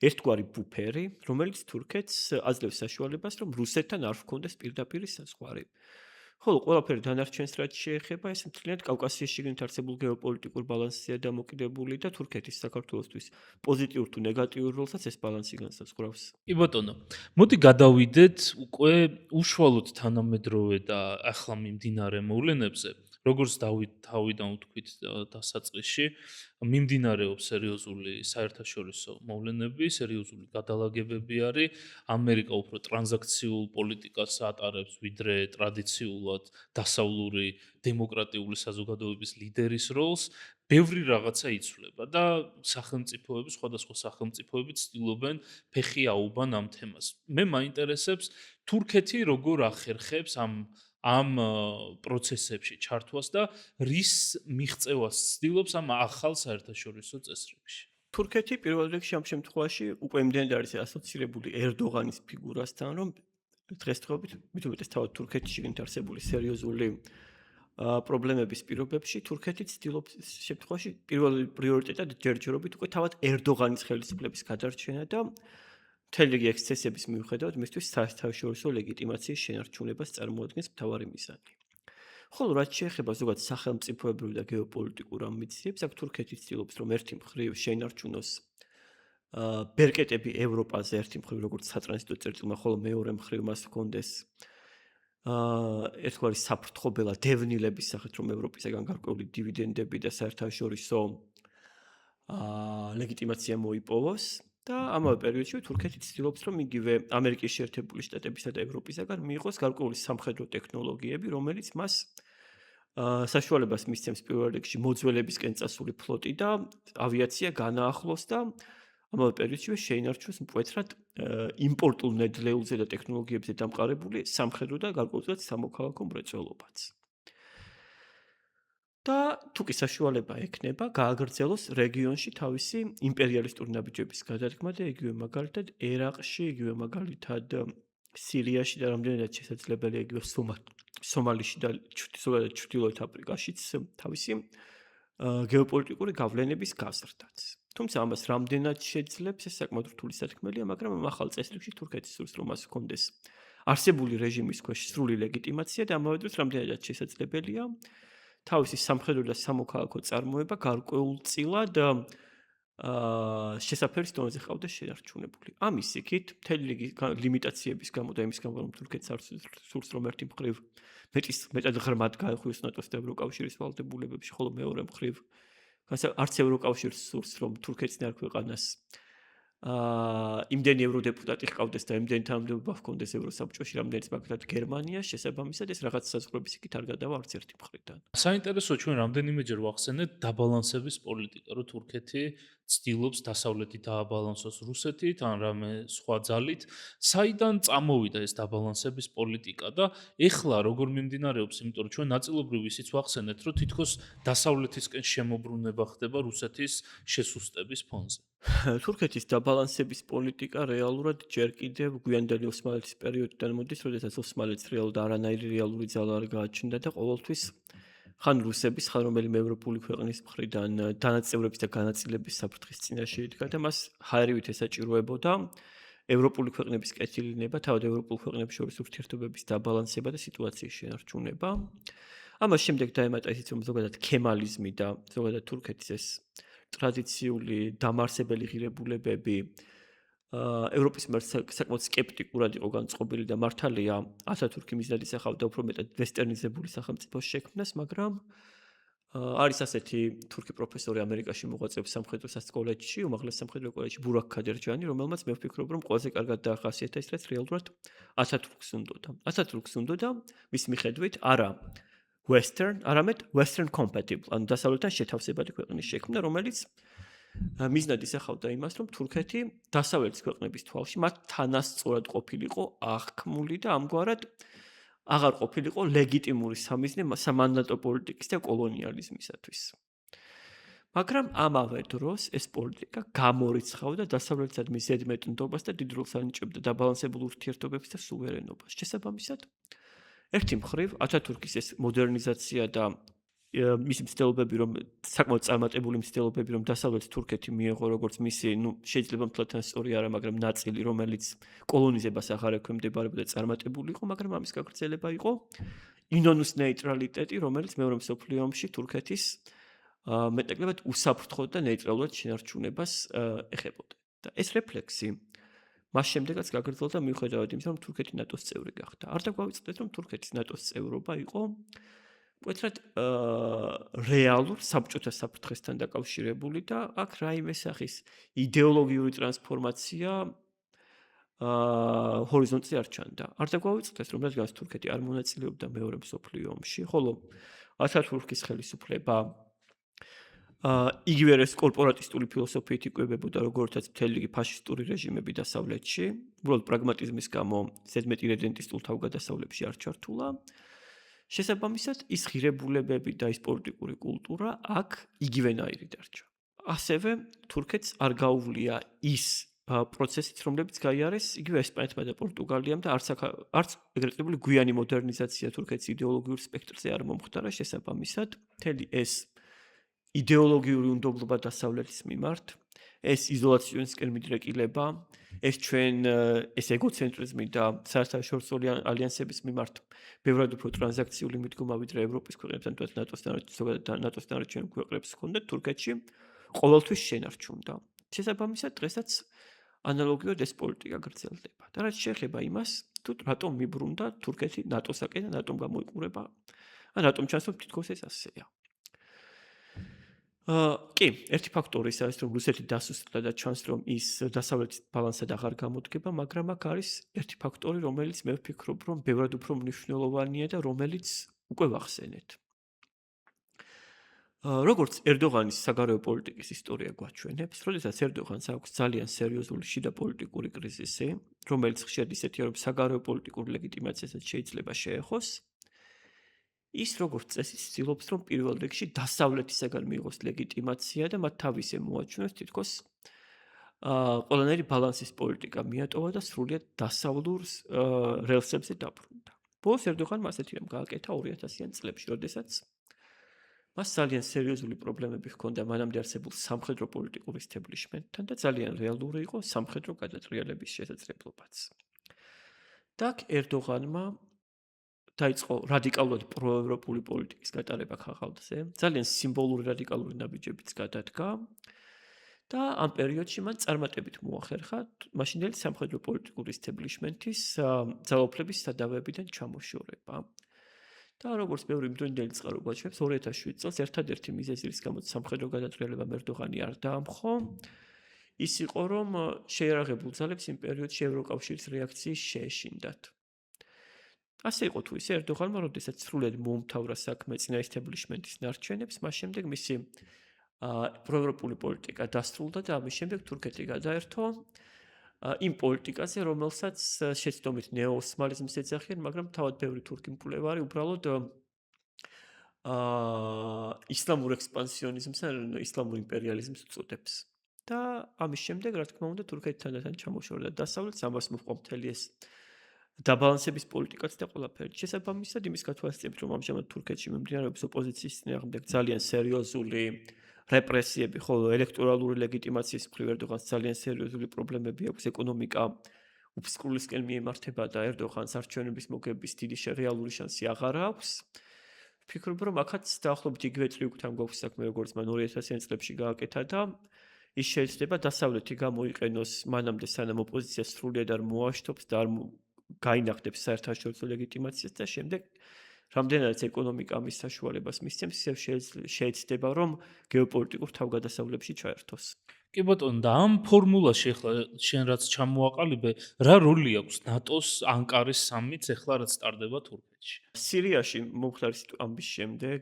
ერთგვარი ბუფერი, რომელიც თურქეთს აძლევს საშუალებას, რომ რუსეთთან არ ჰქონდეს პირდაპირი საზღვარი. ხოლო ყველაფერი დანარჩენს რაც შეეხება, ეს მთლიანად კავკასიის შიგნით არსებულ გეოპოლიტიკურ ბალანსზეა დამოკიდებული და თურქეთის საქართველოსთვის პოზიტიურ თუ ნეგატიურ როლსაც ეს ბალანსი განსაზღვრავს. კი ბატონო, მოდი გადავიდეთ უკვე უშუალოდ თანამედროვე და ახლა მიმდინარე მოვლენებზე. როგორც თავიდან ვთქვით დასაწყისში, მიმდინარეობს სერიოზული საერთაშორისო მოვლენები, სერიოზული გადალაგებები არის. ამერიკა უფრო ტრანზაქციულ პოლიტიკას ატარებს, ვიდრე ტრადიციულად დასავლური დემოკრატიული საზოგადოების ლიდერის როლს. ბევრი რაღაცა იცვლება და სახელმწიფოები, სხვადასხვა სახელმწიფოები ცდილობენ ფეხი აუბან ამ თემას. მე მაინტერესებს თურქეთი როგორ ახერხებს ამ პროცესებში ჩართვას და რის მიღწევას ცდილობს ამ ახალ საერთაშორისო წესრიგში. თურქეთი პირველ რიგში ამ შემთხვევაში უკვე იმდენად არის ასოცირებული ერდოღანის ფიგურასთან, რომ დღესდღეობით მით უმეტეს თავად თურქეთში შიგნით არსებული სერიოზული პრობლემების პირობებში თურქეთი ცდილობს შემთხვევაში პირველ პრიორიტეტად ჯერჯერობით უკვე თავად ერდოღანის ხელისუფლების გადარჩენა და მთელი რიგი ექსცესების მიუხედავად მისთვის საერთაშორისო ლეგიტიმაციის შენარჩუნებას წარმოადგენს მთავარი მიზანი. ხოლო რაც შეეხება ზოგადად სახელმწიფოებრივ და გეოპოლიტიკურ ამბიციებს, აქ თურქეთი ცდილობს რომ ერთი მხრივ შეინარჩუნოს ბერკეტები ევროპაზე ერთი მხრივ როგორც სატრანზიტო წერტილმა, ხოლო მეორე მხრივ მას ჰქონდეს ერთგვარი საფრთხობელა დევნილების სახით, რომ ევროპისაგან გარკვეული დივიდენდები და საერთაშორისო ლეგიტიმაცია მოიპოვოს და ამავე პერიოდში თურქეთი ცდილობს, რომ იგივე ამერიკის შეერთებული შტატებისა და ევროპისაგან მიიღოს გარკვეული სამხედრო ტექნოლოგიები, რომელიც მას საშუალებას მისცემს პირველ რიგში მოძველებისკენ წასული ფლოტი და ავიაცია განაახლოს და ამავე პერიოდში შეინარჩუნოს მკვეთრად იმპორტულ ნედლეულზე და ტექნოლოგიებზე დამყარებული სამხედრო და გარკვეულწილად სამოქალაქო მრეწველობაც. და თუ კი საშუალება ექნება, გააგრძელოს რეგიონში თავისი იმპერიალისტური ნაბიჯების გადადგმა და იგივე მაგალითად ერაყში, იგივე მაგალითად სირიაში და რამდენადაც შესაძლებელია იგივე სომალიში და ზოგადად ჩრდილოეთ აფრიკაშიც თავისი გეოპოლიტიკური გავლენების გაზრდაც. თუმცა ამას რამდენად შეძლებს, ეს საკმაოდ რთული სათქმელია, მაგრამ ამ ახალ წესრიგში თურქეთის სურს რომ მას ჰქონდეს არსებული რეჟიმის ქვეშ სრული ლეგიტიმაცია და ამავე დროს რამდენადაც შესაძლებელია თავისი სამხედრო და სამოქალაქო წარმოება გარკვეულწილად შესაფერის დონეზე ყავდეს შენარჩუნებული. ამის იქით მთელი რიგი ლიმიტაციების გამო და იმის გამო რომ თურქეთს არ სურს რომ ერთი მხრივ მეტად ღრმად გაეხვიოს ნატოს და ევროკავშირის ვალდებულებებში, ხოლო მეორე მხრივ არც ევროკავშირს სურს რომ თურქეთიდან არ ქვეყანას იმდენი ევროდეპუტატი ჰყავდეს და იმდენი თანამდებობა ჰქონდეს ევროსაბჭოში, რამდენიც მაგალითად გერმანიას, შესაბამისად ეს რაღაც საზღვრების იქით არ გადავა არც ერთი მხრიდან. საინტერესო ჩვენ რამდენიმეჯერ ვახსენეთ დაბალანსების პოლიტიკა, რომ თურქეთი ცდილობს დასავლეთი დააბალანსოს რუსეთით ან რამე სხვა ძალით. საიდან წამოვიდა ეს დაბალანსების პოლიტიკა და ეხლა როგორ მიმდინარეობს, იმიტომ რომ ჩვენ ნაწილობრივ ისიც ვახსენეთ, რომ თითქოს დასავლეთისკენ შემოbrunება ხდება რუსეთის შესუსტების ფონზე. თურქეთის დაბალანსების პოლიტიკა რეალურად ჯერ კიდევ გვიანდელი ოსმალეთის პერიოდიდან მოდის, როდესაც ოსმალეთს რეალურად არანაირი რეალური ძალა არ გააჩნდა და ყოველთვის ხან რუსების, ხან რომელიმე ევროპული ქვეყნის მხრიდან დანაწევრების და განაწილების საფრთხის წინაშე იდგა და მას ჰაერივით ესაჭიროებოდა ევროპული ქვეყნების კეთილინება, თავად ევროპულ ქვეყნებს შორის ურთიერთობების დაბალანსება და სიტუაციის შენარჩუნება. ამას შემდეგ დაემატა ისიც, რომ ზოგადად ქემალიზმი და ზოგადად თურქეთის ეს ტრადიციული დამარსებელი ღირებულებები ევროპის მიერ საკმაოდ სკეპტიკურად იყო განწყობილი და მართალია ათათურქი მიზნად ისახავდა უფრო მეტად ვესტერნიზებული სახელმწიფოს შექმნას, მაგრამ არის ასეთი თურქი პროფესორი ამერიკაში მოღვაწეობს სამხედრო სასწავლეში, უმაღლეს სამხედრო კოლეჯში ბურაქ ქადერჯანი, რომელმაც მე ვფიქრობ, რომ ყველაზე კარგად დაახასიათა ის, რაც რეალურად ათათურქს უნდოდა. ათათურქს უნდოდა მის მიხედვით არა Western, არამედ Western compatible, ანუ დასავლეთთან შეთავსებადი ქვეყნის შექმნა, რომელიც მიზნად ისახავდა იმას, რომ თურქეთი დასავლეთის ქვეყნების თვალში მათ თანასწორად ყოფილიყო აღქმული და ამგვარად აღარ ყოფილიყო ლეგიტიმური სამიზნე სამანდატო პოლიტიკის და კოლონიალიზმისათვის. მაგრამ ამავე დროს ეს პოლიტიკა გამორიცხავდა დასავლეთისადმი ზედმეტ ნდობას და დიდ როლს ანიჭებდა დაბალანსებულ ურთიერთობებს და სუვერენობას. შესაბამისად, ერთი მხრივ ათათურქის ეს მოდერნიზაცია და მისი მცდელობები, რომ საკმაოდ წარმატებული მცდელობები, რომ დასავლეთ თურქეთი მიეღო როგორც მისი, შეიძლება მთლად სწორი არა, მაგრამ ნაწილი, რომელიც კოლონიზებას აღარ ექვემდებარებოდა წარმატებული იყო, მაგრამ ამის გაგრძელება იყო ინონუს ნეიტრალიტეტი, რომელიც მეორე მსოფლიო ომში თურქეთის მეტნაკლებად უსაფრთხო და ნეიტრალურად შენარჩუნებას ეხებოდა. და ეს რეფლექსი მას შემდეგაც გაგრძელდა მიუხედავად იმისა, რომ თურქეთი ნატოს წევრი გახდა. არ დაგვავიწყდეთ, რომ თურქეთის ნატოს წევრობა იყო მკვეთრად რეალურ საბჭოთა საფრთხესთან დაკავშირებული და აქ რაიმე სახის იდეოლოგიური ტრანსფორმაცია ჰორიზონტზე არ ჩანდა. არ დაგვავიწყდეთ, რომ რადგან თურქეთი არ მონაწილეობდა მეორე მსოფლიო ომში, ხოლო ათათურქის ხელისუფლება იგივე ეს კორპორატისტული ფილოსოფიით იკვებებოდა, როგორთაც მთელი რიგი ფაშისტური რეჟიმები დასავლეთში, უბრალოდ პრაგმატიზმის გამო ზედმეტი რედენტისტულ თავგადასავლებში არ ჩართულა. შესაბამისად, ის ღირებულებები და ის პოლიტიკური კულტურა აქ იგივენაირი დარჩა. ასევე თურქეთს არ გაუვლია ის პროცესიც, რომლებიც გაიარეს იგივე ესპანეთმა და პორტუგალიამ და არც ეგრეთ წოდებული გვიანი მოდერნიზაცია თურქეთის იდეოლოგიურ სპექტრზე არ მომხდარა. შესაბამისად, მთელი ეს იდეოლოგიური უნდობლობა დასავლეთის მიმართ, ეს იზოლაციონისკენ მიდრეკილება, ეს ჩვენ ეს ეგოცენტრიზმი და საერთაშორისო ალიანსების მიმართ ბევრად უფრო ტრანზაქციული მიდგომა ვიდრე ევროპის ქვეყნებთან და ნატოს დანარჩენ ქვეყნებს ჰქონდა თურქეთში, ყოველთვის შენარჩუნდა. შესაბამისად, დღესაც ანალოგიურად ეს პოლიტიკა გრძელდება. და რაც შეეხება იმას, თუ რატომ მიბრუნდა თურქეთი ნატოსაკენ და რატომ გამოიყურება, ან რატომ ჩანს, რომ თითქოს ეს ასეა. კი, ერთი ფაქტორი ის არის, რომ რუსეთი დასუსტდა და ჩანს, რომ ის დასავლეთის ბალანსად აღარ გამოდგება, მაგრამ აქ არის ერთი ფაქტორი, რომელიც მე ვფიქრობ, რომ ბევრად უფრო მნიშვნელოვანია და რომელიც უკვე ვახსენეთ. როგორც ერდოღანის საგარეო პოლიტიკის ისტორია გვაჩვენებს, როდესაც ერდოღანს აქვს ძალიან სერიოზული შიდა პოლიტიკური კრიზისი, რომელიც ხშირად ისეთია, რომ საგარეო პოლიტიკურ ლეგიტიმაციასაც შეიძლება შეეხოს, ის როგორც წესი ცდილობს, რომ პირველ რიგში დასავლეთისაგან მიიღოს ლეგიტიმაცია და მათ თავისი მოაჩვენოს თითქოს ყველანაირი ბალანსის პოლიტიკა მიატოვა და სრულიად დასავლურ რელსებზე დაბრუნდა. ბოლოს ერდოღანმა ასეთი რამ გააკეთა 2000-იან წლებში, როდესაც მას ძალიან სერიოზული პრობლემები ჰქონდა მანამდე არსებულ სამხედრო პოლიტიკურ ისტებლიშმენტთან და ძალიან რეალური იყო სამხედრო გადატრიალების შესაძლებლობაც. და აქ ერდოღანმა დაიწყო რადიკალურად პროევროპული პოლიტიკის გატარება ქაღალდზე, ძალიან სიმბოლური რადიკალური ნაბიჯებიც გადადგა და ამ პერიოდში მან წარმატებით მოახერხა მაშინდელი სამხედრო პოლიტიკური ისტებლიშმენტის ძალაუფლების სადავეებიდან ჩამოშორება. და როგორც ბევრი იმდროინდელი წყარო გვაჩვენებს, 2007 წელს ერთადერთი მიზეზი, რის გამოც სამხედრო გადატრიალებამ ერდოღანი არ დაამხო, ის იყო, რომ შეიარაღებულ ძალებს იმ პერიოდში ევროკავშირის რეაქციის შეეშინდათ. ასე იყო თუ ისე, ერდოღანმა როდესაც სრულად მოუმთავრა საქმე წინა ისტებლიშმენტის ნარჩენებს, მას შემდეგ მისი პროევროპული პოლიტიკა დასრულდა და ამის შემდეგ თურქეთი გადაერთო იმ პოლიტიკაზე, რომელსაც შეცდომით ნეოოსმალიზმს ეძახიან, მაგრამ თავად ბევრი თურქი მკვლევარი უბრალოდ ისლამურ ექსპანსიონიზმს ან ისლამურ იმპერიალიზმს უწოდებს. და ამის შემდეგ, რა თქმა უნდა, თურქეთი თანდათან ჩამოშორდა დასავლეთს, ამას მოჰყვა მთელი ეს დაბალანსების პოლიტიკაც და ყველაფერი. შესაბამისად, იმის გათვალისწინებით, რომ ამჟამად თურქეთში მიმდინარეობს ოპოზიციის წინააღმდეგ ძალიან სერიოზული რეპრესიები, ხოლო ელექტორალური ლეგიტიმაციის მხრივ ერდოღანს ძალიან სერიოზული პრობლემები აქვს, ეკონომიკა უფსკრულისკენ მიემართება და ერდოღანს არჩევნების მოგების დიდი რეალური შანსი აღარ აქვს. ვფიქრობ, რომ აქაც დაახლოებით იგივე ტრიუკთან გვაქვს საქმე, როგორც მან 2000-იან წლებში გააკეთა და ის შეიძლება დასავლეთი გამოიყენოს მანამდე, სანამ ოპოზიცია სრულად არ მოაშთობს და არ გაინახდებს საერთაშორისო ლეგიტიმაციას და შემდეგ რამდენადაც ეკონომიკა მის საშუალებას მისცემს, ისევ შეიძლება რომ გეოპოლიტიკურ თავგადასავლებში ჩაერთოს. კი ბატონო, და ამ ფორმულაში ახლა შენ რაც ჩამოაყალიბე, რა როლი აქვს ნატოს ანკარის სამიტს ახლა რაც ტარდება თურქეთში? სირიაში მომხდარი ამბის შემდეგ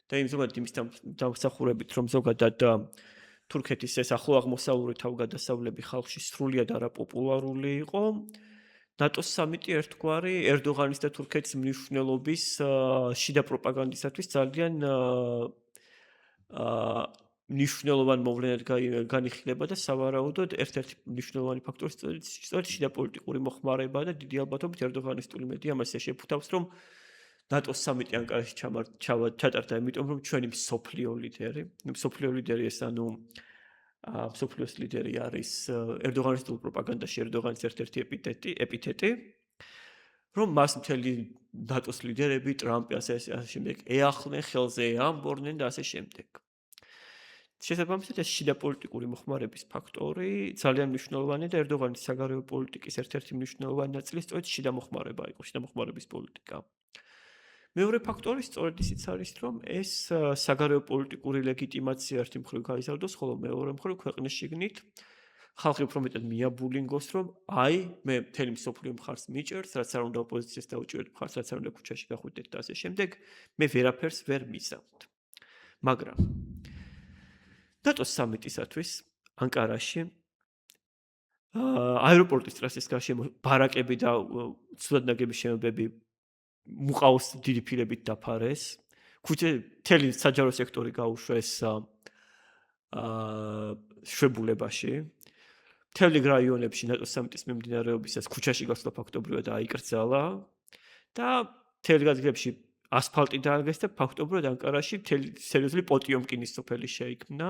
და იმ ზოგადად იმის დამსახურებით, რომ ზოგადად თურქეთის ეს ახლო აღმოსავლური თავგადასავლები ხალხში სრულიად არაპოპულარული იყო, ნატოს სამიტი ერთგვარი ერდოღანის და თურქეთის მნიშვნელობის შიდა პროპაგანდისათვის ძალიან მნიშვნელოვან მოვლენად განიხილება და სავარაუდოდ ერთ-ერთი მნიშვნელოვანი ფაქტორი სწორედ შიდა პოლიტიკური მოხმარება და დიდი ალბათობით ერდოღანისტული მედია ამას შეფუთავს, რომ ნატოს სამიტი ანკარაში ჩატარდა, იმიტომ რომ ჩვენი მსოფლიო ლიდერი ეს ანუ მსოფლიოს ლიდერი არის ერდოღანისტულ პროპაგანდაში ერდოღანის ერთ-ერთი ეპითეტი, რომ მას მთელი ნატოს ლიდერები, ტრამპი ასე შემდეგ ეახლნენ, ხელზე ეამბორნენ და ასე შემდეგ. შესაბამისად ეს შიდა პოლიტიკური მოხმარების ფაქტორი ძალიან მნიშვნელოვანია და ერდოღანის საგარეო პოლიტიკის ერთ-ერთი მნიშვნელოვანი ნაწილი სწორედ შიდა მოხმარება იყო, შიდა მოხმარების პოლიტიკა. მეორე ფაქტორი სწორედ ისიც არის, რომ ეს საგარეო პოლიტიკური ლეგიტიმაცია ერთი მხრივ გაიზარდოს, ხოლო მეორე მხრივ ქვეყნის შიგნით ხალხი უფრო მეტად მიაბულინგოს, რომ აი მე მთელი მსოფლიო მხარს მიჭერს, რაც არ უნდა ოპოზიციას დაუჭიროთ მხარს, რაც არ უნდა ქუჩაში გახვიდეთ და ასე შემდეგ, მე ვერაფერს ვერ მისცემთ. მაგრამ ნატოს სამიტისათვის ანკარაში აეროპორტის ტრასის გარშემო ბარაკები და ცუდად ნაგები შენობები მუყაოს დიდი ფირებით დაფარეს. მთელი საჯარო სექტორი გაუშვეს შვებულებაში. მთელი რაიონებში ნატოს სამიტის მიმდინარეობისას ქუჩაში გასვლა ფაქტობრივად აიკრძალა და მთელი გაზგებში ასფალტი დააგეს და ფაქტობრივად ანკარაში მთელი სერიოზული პოტიომკინის სოფელი შეიქმნა.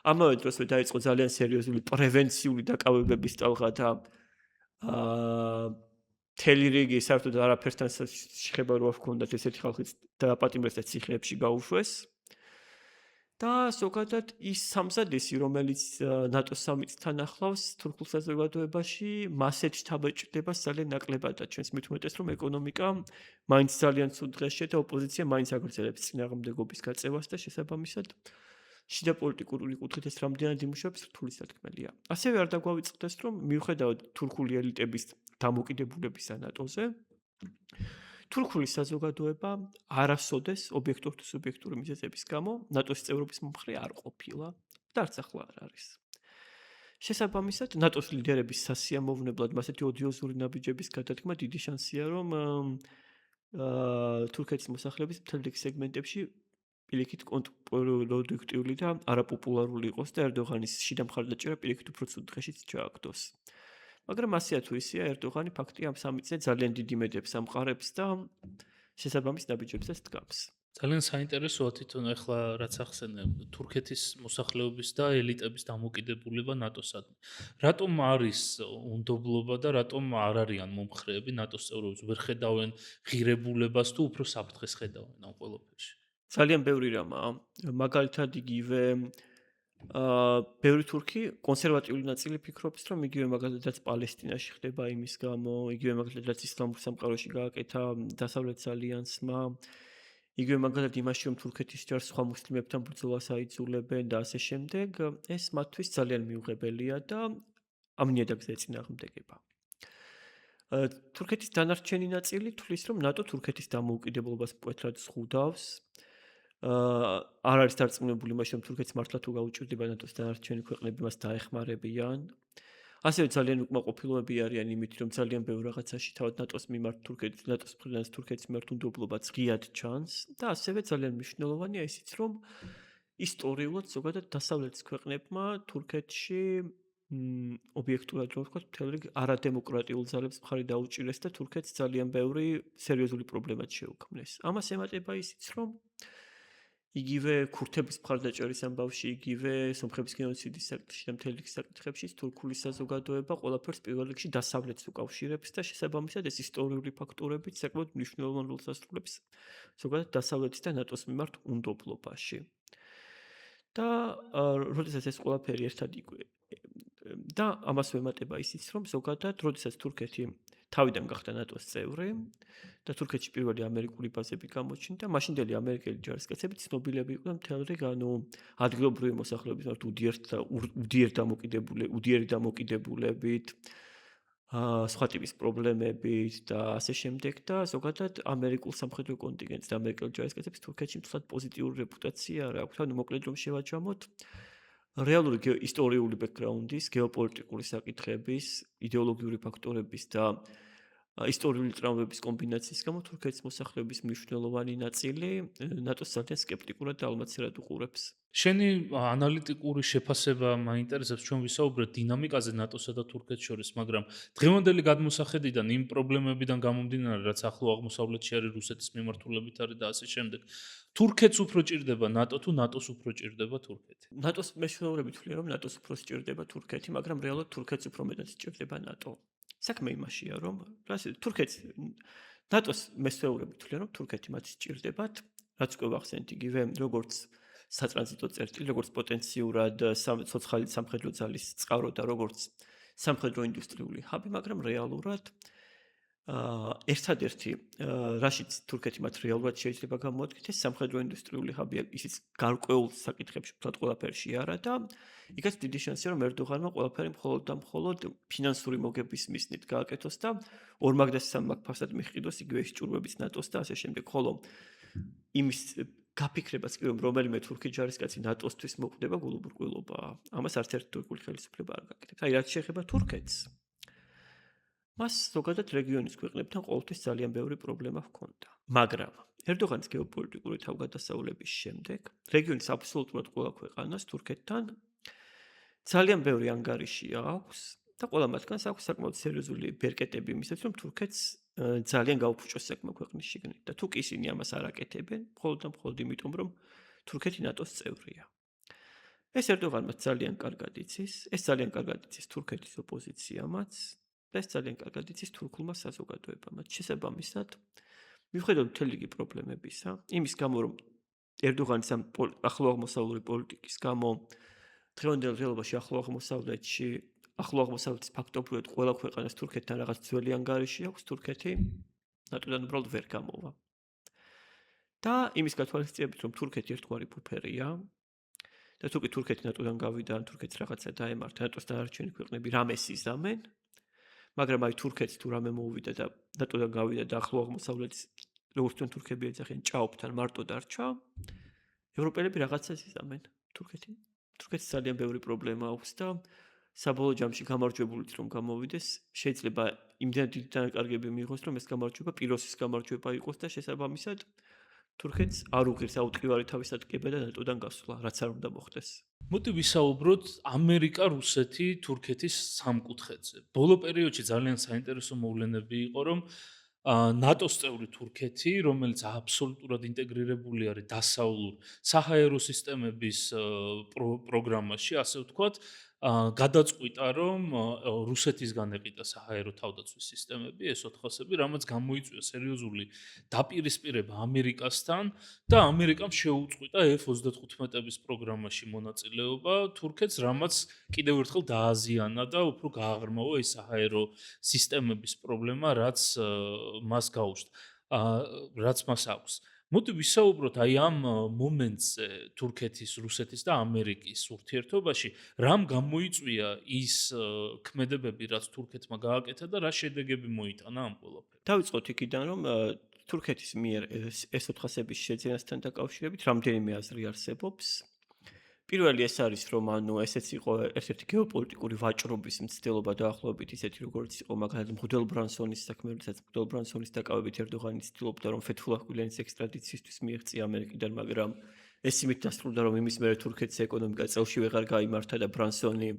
ამავე დროსვე დაიწყო ძალიან სერიოზული პრევენციული დაკავებების ტალღა და მთელი რიგი საერთოდ არაფერსთან შეხება რო ჰქონდათ ესეთი ხალხიც დააპატიმრეს და ციხეებში გაუშვეს. და ზოგადად ის სამზადისი, რომელიც ნატოს სამიტთან ახლავს თურქულ საზოგადოებაში, მასეთ შთაბეჭდებას ძალიან ნაკლებად და ჩვენს მithumetes რომ ეკონომიკა მაინც ძალიან ცუდ დღეშია და ოპოზიცია მაინც აგრძელებს წინააღმდეგობის გაწევას და შესაბამისად შიდა პოლიტიკური კუთხით ეს რამდენად იმუშავებს რთული სათქმელია. ასევე არ დაგვავიწყდეს, რომ მიუხედავად თურქული ელიტების დამოკიდებულებისა ნატოზე, თურქული საზოგადოება არასოდეს ობიექტური თუ სუბიექტური მიზეზების გამო ნატოს წევრობის მომხრე არ ყოფილა და არც ახლა არ არის. შესაბამისად, ნატოს ლიდერების სასიამოვნებლად მასეთი ოდიოზური ნაბიჯების გადადგმა დიდი შანსია, რომ თურქეთის მოსახლეობის მთელ რიგ სეგმენტებში პირიქით კონტრპროდუქტიული და არაპოპულარული იყოს და ერდოღანის შიდა მხარდაჭერა პირიქით უფრო ცუდ დღეშიც ჩააგდოს. მაგრამ ასეა თუ ისეა, ერდოღანი ფაქტია ამ სამიტზე ძალიან დიდი მედებს ამყარებს და შესაბამის ნაბიჯებსაც დგამს. ძალიან საინტერესოა თვითონ ახლა რაც ახსენე თურქეთის მოსახლეობის და ელიტების დამოკიდებულება ნატოსადმი. რატომ არის უნდობლობა და რატომ არ არიან მომხრეები ნატოს წევრებს ვერ ხედავენ ღირებულებას თუ უფრო საფრთხეს ხედავენ ამ ყველაფერში? ძალიან ბევრი რამაა. მაგალითად იგივე ბევრი თურქი კონსერვატიული ნაწილი ფიქრობს, რომ იგივე მაგალითად პალესტინაში ხდება იმის გამო, იგივე მაგალითად ისლამურ სამყაროში გააკეთა დასავლეთ ალიანსმა, იგივე მაგალითად იმაში, რომ თურქეთის ჯარს სხვა მუსლიმებთან ბრძოლას აიძულებენ და ასე შემდეგ, ეს მათთვის ძალიან მიუღებელია და ამ ნიადაგზე ეწინააღმდეგება. თურქეთის დანარჩენი ნაწილი თვლის, რომ ნატო თურქეთის დამოუკიდებლობას მკვეთრად ზღუდავს. არ არის დარწმუნებული იმაში, რომ თურქეთს მართლა თუ გაუჭირდება ნატოს დანარჩენი ქვეყნები მას დაეხმარებიან. ასევე ძალიან უკმაყოფილოები არიან იმით, რომ ძალიან ბევრ რაღაცაში თავად ნატოს მიმართ ნატოს მხრიდან თურქეთის მიმართ უნდობლობა ღიად ჩანს და ასევე ძალიან მნიშვნელოვანია ისიც, რომ ისტორიულად ზოგადად დასავლეთის ქვეყნებმა თურქეთში ობიექტურად რო ვთქვათ, მთელ რიგ არადემოკრატიულ ძალებს მხარი დაუჭირეს და თურქეთს ძალიან ბევრი სერიოზული პრობლემაც შეუქმნეს. ამას ემატება ისიც, რომ იგივე ქურთების მხარდაჭერის ამბავში, იგივე სომხების გენოციდის საკითხში და მთელი საკითხებში თურქული საზოგადოება ყველაფერს პირველ რიგში დასავლეთს უკავშირებს და შესაბამისად ეს ისტორიული ფაქტორებიც საკმაოდ მნიშვნელოვან როლს ასრულებს ზოგადად დასავლეთის და ნატოს მიმართ უნდობლობაში. და როდესაც ეს ყველაფერი ერთად და ამას ვემატება ისიც, რომ ზოგადად როდესაც თურქეთი თავიდან გახდა ნატოს წევრი და თურქეთში პირველი ამერიკული ბაზები გამოჩნდა, მაშინდელი ამერიკელი ჯარისკაცები ცნობილები იყვნენ მთელ რიგ ადგილობრივი მოსახლეობის მიმართ უდიერი დამოკიდებულებით, სხვა ტიპის პრობლემებით და ასე შემდეგ და ზოგადად ამერიკულ სამხედრო კონტინგენტს და ამერიკელ ჯარისკაცებს თურქეთში მთლად პოზიტიური რეპუტაცია არ აქვს. ანუ მოკლედ რომ შევაჯამოთ, რეალური ისტორიული ბექგრაუნდის, გეოპოლიტიკური საკითხების, იდეოლოგიური ფაქტორების და ისტორიული ტრავმების კომბინაციის გამო თურქეთის მოსახლეობის მნიშვნელოვანი ნაწილი ნატოს ძალიან სკეპტიკურად და ალმაცერად უყურებს. შენი ანალიტიკური შეფასება მაინტერესებს, ჩვენ ვისაუბრეთ დინამიკაზე ნატოსა და თურქეთს შორის, მაგრამ დღევანდელი გადმოსახედიდან იმ პრობლემებიდან გამომდინარე, რაც ახლო აღმოსავლეთში არის რუსეთის მიმართულებით არის და ასე შემდეგ. თურქეთს უფრო ჭირდება ნატო თუ ნატოს უფრო ჭირდება თურქეთი? ნატოს მეშვეობები თვლიან, რომ ნატოს უფრო სჭირდება თურქეთი, მაგრამ რეალურად თურქეთს უფრო მეტად სჭირდება ნატო. საქმე იმაშია, რომ თურქეთს ნატოს მესვეურები თვლიან, რომ თურქეთი მათ სჭირდებათ, რაც უკვე ვახსენეთ იგივე, როგორც სატრანზიტო წერტილი, როგორც პოტენციურად ცოცხალი სამხედრო ძალის წყარო და როგორც სამხედრო ინდუსტრიული ჰაბი, მაგრამ რეალურად ერთადერთი რაშიც თურქეთი მათ რეალურად შეიძლება გამოადგეს ეს სამხედრო ინდუსტრიული ჰაბია, ისიც გარკვეულ საკითხებში თუმცა ყველაფერში არა და იქაც დიდი შანსია რომ ერდოღანმა ყველაფერი მხოლოდ და მხოლოდ ფინანსური მოგების მიზნით გააკეთოს და ორმაგ და სამმაგ ფასად მიჰყიდოს იგივე სჭურვების ნატოს და ასე შემდეგ, ხოლო იმის გაფიქრებას კი რომ რომელიმე თურქი ჯარისკაცი ნატოსთვის მოკვდება გულუბრყვილობაა. ამას არც ერთი თურქული ხელისუფლება არ გაკეთებს. აი რაც შეეხება თურქეთს მას ზოგადად რეგიონის ქვეყნებთან ყოველთვის ძალიან ბევრი პრობლემა ჰქონდა. მაგრამ ერდოღანის გეოპოლიტიკური თავგადასავლების შემდეგ რეგიონის აბსოლუტურად ყველა ქვეყანას თურქეთთან ძალიან ბევრი ანგარიში აქვს და ყველა მათგანს აქვს საკმაოდ სერიოზული ბერკეტები იმისათვის, რომ თურქეთს ძალიან გაუფუჭოს საქმე ქვეყნის შიგნით და თუ კი ისინი ამას არ აკეთებენ, მხოლოდ და მხოლოდ იმიტომ, რომ თურქეთი ნატოს წევრია. ეს ერდოღანმა ძალიან კარგად იცის, ეს ძალიან კარგად იცის თურქეთის ოპოზიციამაც და ეს ძალიან კარგად იცის თურქულმა საზოგადოებამაც. შესაბამისად, მიუხედავად მთელი რიგი პრობლემებისა, იმის გამო, რომ ერდოღანის ამ ახლო აღმოსავლური პოლიტიკის გამო დღევანდელ რეალობაში ახლო აღმოსავლეთის ფაქტობრივად ყველა ქვეყანას თურქეთთან რაღაც ძველი ანგარიში აქვს, თურქეთი ნატოდან უბრალოდ ვერ გამოვა. და იმის გათვალისწინებით, რომ თურქეთი ერთგვარი ბუფერია და თუ კი თურქეთი ნატოდან გავიდა, ან თურქეთს რაღაცა დაემართა, ნატოს დანარჩენი ქვეყნები რამეს იზამენ, მაგრამ აი თურქეთს თუ რამე მოუვიდა და ნატოდან გავიდა და ახლო აღმოსავლეთის როგორც თქვენ თურქები ეძახიან ჭაობთან მარტო დარჩა, ევროპელები რაღაცას იზამენ. თურქეთს ძალიან ბევრი პრობლემა აქვს და საბოლოო ჯამში გამარჯვებულიც რომ გამოვიდეს, შეიძლება იმდენად დიდი დანაკარგები მიიღოს, რომ ეს გამარჯვება პიროსის გამარჯვება იყოს და შესაბამისად თურქეთს არ უღირს აუტყივარი თავის ადგება და ნატოდან გასვლა, რაც არ უნდა მოხდეს. მოდი ვისაუბროთ ამერიკა, რუსეთი, თურქეთის სამკუთხედზე. ბოლო პერიოდში ძალიან საინტერესო მოვლენები იყო, რომ ნატოს წევრი თურქეთი, რომელიც აბსოლუტურად ინტეგრირებული არის დასავლურ საჰაერო სისტემების პროგრამაში, ასე ვთქვათ, გადაწყვიტა, რომ რუსეთისგან ეყიდა საჰაერო თავდაცვის სისტემები, S-400-ები, რამაც გამოიწვია სერიოზული დაპირისპირება ამერიკასთან და ამერიკამ შეუწყვიტა F-35-ების პროგრამაში მონაწილეობა თურქეთს, რამაც კიდევ ერთხელ დააზიანა და უფრო გააღრმავა ეს საჰაერო სისტემების პრობლემა, რაც მას გაუჩნდა, რაც მას აქვს. მოდი ვისაუბროთ აი ამ მომენტზე თურქეთის, რუსეთის და ამერიკის ურთიერთობაში, რამ გამოიწვია ის ქმედებები, რაც თურქეთმა გააკეთა და რა შედეგები მოიტანა ამ ყველაფერს. დავიწყოთ იქიდან, რომ თურქეთის მიერ S-400-ების შეძენასთან დაკავშირებით რამდენიმე აზრი არსებობს. პირველი ეს არის, რომ ესეც იყო ერთ-ერთი გეოპოლიტიკური ვაჭრობის მცდელობა დაახლოებით ისეთი, როგორც იყო მაგალითად მღვდელ ბრანსონის საქმე, როდესაც მღვდელ ბრანსონის დაკავებით ერდოღანი ცდილობდა, რომ ფეთხულlah გვილენის ექსტრადიციისთვის მიეღწია ამერიკიდან, მაგრამ ეს იმით დასრულდა, რომ იმის მერე თურქეთის ეკონომიკა წელში ვეღარ გაიმართა და ბრანსონი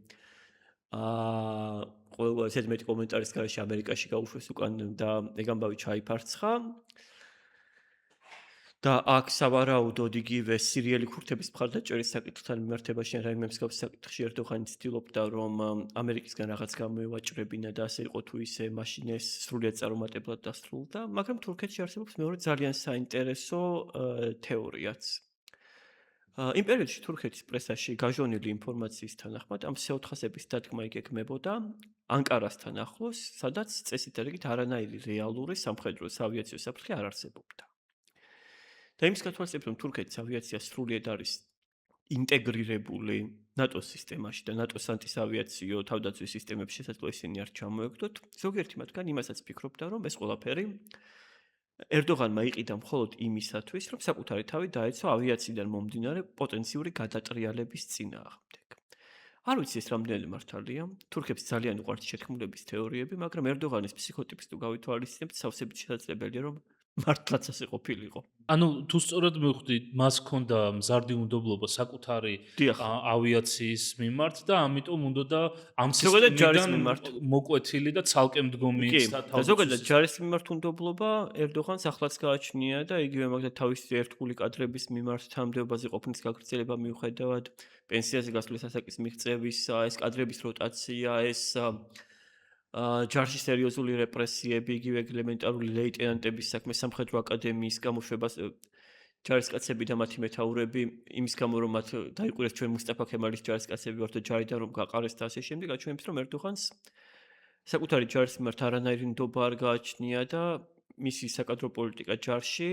ყველა ესეთი მეტი კომენტარის გარეშე ამერიკაში გაუშვეს უკან და ეგ ამბავი ჩაიფარცხა. და აქ სავარაუდოდ იგივე სირიელი ქურთების მხარდაჭერის საკითხთან მიმართებაში ან რაიმე მსგავს საკითხში ერდოღანი ცდილობდა, რომ ამერიკისგან რაღაც გამოევაჭრებინა და ასე იყო თუ ისე მაშინ ეს სრულიად წარუმატებლად დასრულდა, მაგრამ თურქეთში არსებობს მეორე ძალიან საინტერესო თეორიაც. იმ პერიოდში თურქეთის პრესაში გაჟონილი ინფორმაციის თანახმად ამ S-400-ების დადგმა იგეგმებოდა ანკარასთან ახლოს, სადაც წესით რიგით არანაირი რეალური სამხედრო ავიაციო საფრთხე არ არსებობდა. და იმის გათვალისწინებით, რომ თურქეთის ავიაცია სრულიად არის ინტეგრირებული ნატოს სისტემაში და ნატოს ანტისავიაციო თავდაცვის სისტემებში შესაძლოა ისინი არ ჩამოეკვდოთ, ზოგიერთი მათგანი იმასაც ფიქრობდა, რომ ეს ყველაფერი ერდოღანმა იყიდა მხოლოდ იმისათვის, რომ საკუთარი თავი დაეცვა ავიაციიდან მომდინარე პოტენციური გადატრიალების წინააღმდეგ. არ ვიცი ეს რამდენად მართალია, თურქებს ძალიან უყვართ შეთქმულების თეორიები, მაგრამ ერდოღანის ფსიქოტიპს თუ გავითვალისწინებთ, სავსებით შესაძლებელია, რომ მართლაც ასე ყოფილიყო. ანუ თუ სწორად მივხვდი, მას ჰქონდა მზარდი უნდობლობა საკუთარი ავიაციის მიმართ და ამიტომ უნდოდა ამ სისტემიდან მოკვეთილი და ცალკე მდგომი და ზოგადად ჯარის მიმართ უნდობლობა ერდოღანს ახლაც გააჩნია და იგივე მაგალითად თავისი ერთგული კადრების მიმართ თანამდებობაზე ყოფნის გაგრძელება მიუხედავად პენსიაზე გასვლის ასაკის მიღწევისა, ეს კადრების როტაცია, ეს ჯარში სერიოზული რეპრესიები, იგივე ელემენტარული ლეიტენანტების საქმე, სამხედრო აკადემიის გამოშვებას ჯარისკაცები და მათი მეთაურები იმის გამო რომ მათ დაიყურეს ჩვენ მუსტაფა ქემალის ჯარისკაცები ვართ და ჯარიდან რომ გაყარეს და ასე შემდეგ, აჩვენებს რომ ერდოღანს საკუთარი ჯარის მიმართ არანაირი ნდობა არ გააჩნია და მისი საკადრო პოლიტიკა ჯარში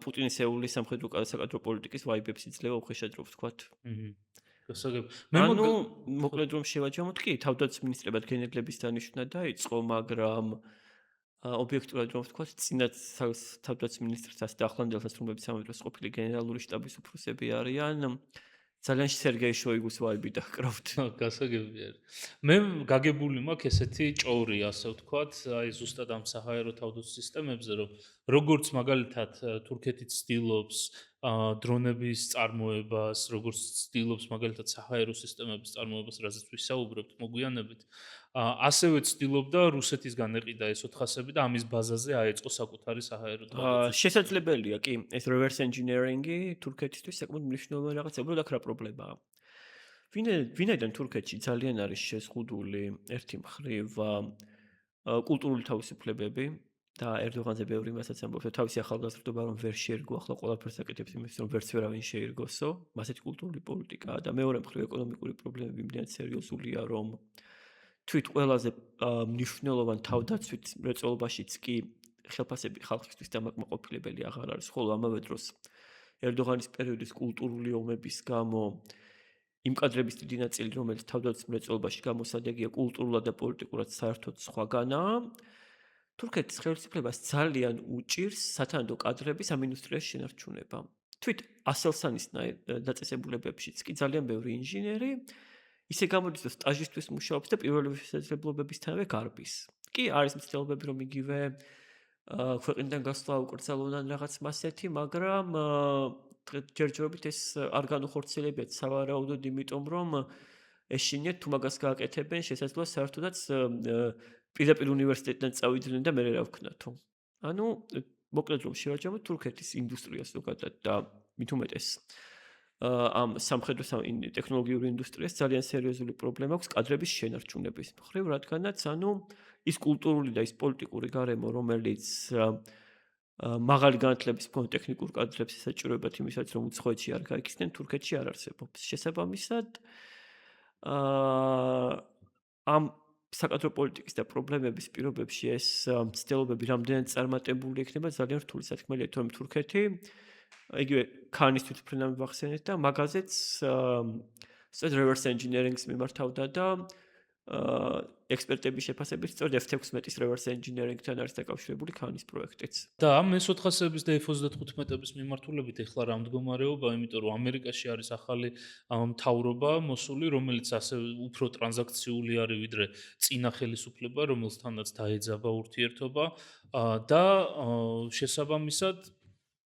პუტინის ეულის საკადრო პოლიტიკის ვაიბებს იძლევა უხეშად რო ვთქვათ. გასაგებ. ანუ მოკლედ რომ შევაჯამოთ, კი, თავდაცვის მინისტრებად გენერლების დანიშვნა დაიწყო, მაგრამ ობიექტურად რომ ვთქვათ, წინათ თავდაცვის მინისტრთაც და ახლანდელსაც, რომლებიც ამ დროს ყოფილი გენერალური შტაბის უფროსები არიან, ძალიან სერგეი შოიგუს ვაიბი დაჰკრავთ. გასაგებია. მე გაგებული მაქვს ესეთი ჭორი, ასე ვთქვათ, აი ზუსტად ამ საჰაერო თავდაცვის სისტემებზე, რომ როგორც მაგალითად თურქეთი ცდილობს დრონების წარმოებას, როგორც ცდილობს მაგალითად საჰაერო სისტემების წარმოებას, რაზეც ვისაუბრებთ მოგვიანებით, ასევე ცდილობდა რუსეთისგან ეყიდა ეს 400-ები და ამის ბაზაზე აეწყო საკუთარი საჰაერო თავდაცვის. შესაძლებელია, კი, ეს reverse engineering-ი თურქეთისთვის საკმაოდ მნიშვნელოვანი რაღაცა, უბრალოდ აქ რა პრობლემაა. ვინაიდან თურქეთში ძალიან არის შეზღუდული ერთი მხრივ კულტურული თავისუფლებები და ერდოღანზე ბევრი მასაც ამბობს, რომ თავისი ახალგაზრდობა რომ ვერ შეერგო, ახლა ყველაფერს აკეთებს იმის, რომ ვერც ვერავინ შეერგოსო, მასეთი კულტურული პოლიტიკაა და მეორე მხრივ ეკონომიკური პრობლემები იმდენად სერიოზულია, რომ თვით ყველაზე მნიშვნელოვან თავდაცვით მრეწველობაშიც კი ხელფასები ხალხისთვის დამაკმაყოფილებელი აღარ არის, ხოლო ამავე დროს ერდოღანის პერიოდის კულტურული ომების გამო იმ კადრების დიდი ნაწილი, რომელიც თავდაცვის მრეწველობაში გამოსადეგია კულტურულად და პოლიტიკურად საერთოდ სხვაგანაა, თურქეთის ხელისუფლებას ძალიან უჭირს სათანადო კადრების ამ ინდუსტრიაში შენარჩუნება. თვით ასელსანის დაწესებულებებშიც კი ძალიან ბევრი ინჟინერი ისე გამოდის, რომ სტაჟისტვის მუშაობს და პირველი შესაძლებლობებისთანავე გარბის. კი, არის მცდელობები, რომ იგივე ქვეყნიდან გასვლა უკრძალავდნენ რაღაც მასეთი, მაგრამ ჯერჯერობით ეს არ განუხორციელებიათ სავარაუდოდ, იმიტომ რომ ეშინიათ თუ მაგას გააკეთებენ, შესაძლოა საერთოდაც პირდაპირ უნივერსიტეტიდან წავიდნენ და მერე რა ვქნათო. ანუ მოკლედ რომ შევაჯამოთ თურქეთის ინდუსტრიას ზოგადად და მით უმეტეს ამ სამხედრო ტექნოლოგიური ინდუსტრიას ძალიან სერიოზული პრობლემა აქვს კადრების შენარჩუნების მხრივ, რადგანაც ანუ ის კულტურული და ის პოლიტიკური გარემო, რომელიც მაღალი განათლების მქონე ტექნიკურ კადრებს ესაჭიროებათ იმისაც, რომ უცხოეთში არ გაიქცნენ, თურქეთში არ არსებობს. შესაბამისად, ამ საკადრო პოლიტიკის და პრობლემების პირობებში ეს მცდელობები რამდენად წარმატებული იქნება ძალიან რთული სათქმელია, თორემ თურქეთი იგივე ქანის თვითმფრინავი მივახსენეთ და მაგაზეც სწორედ reverse engineering-ს მიმართავდა და ექსპერტების შეფასებით სწორედ F-16-ის reverse engineering-თან არის დაკავშირებული ქანის პროექტიც. და ამ S-400-ების და F-35-ების მიმართულებით ეხლა რა მდგომარეობა, იმიტომ რომ ამერიკაში არის ახალი მთავრობა მოსული, რომელიც ასე უფრო ტრანზაქციული არის ვიდრე წინა ხელისუფლება, რომელთანაც დაეძაბა ურთიერთობა და შესაბამისად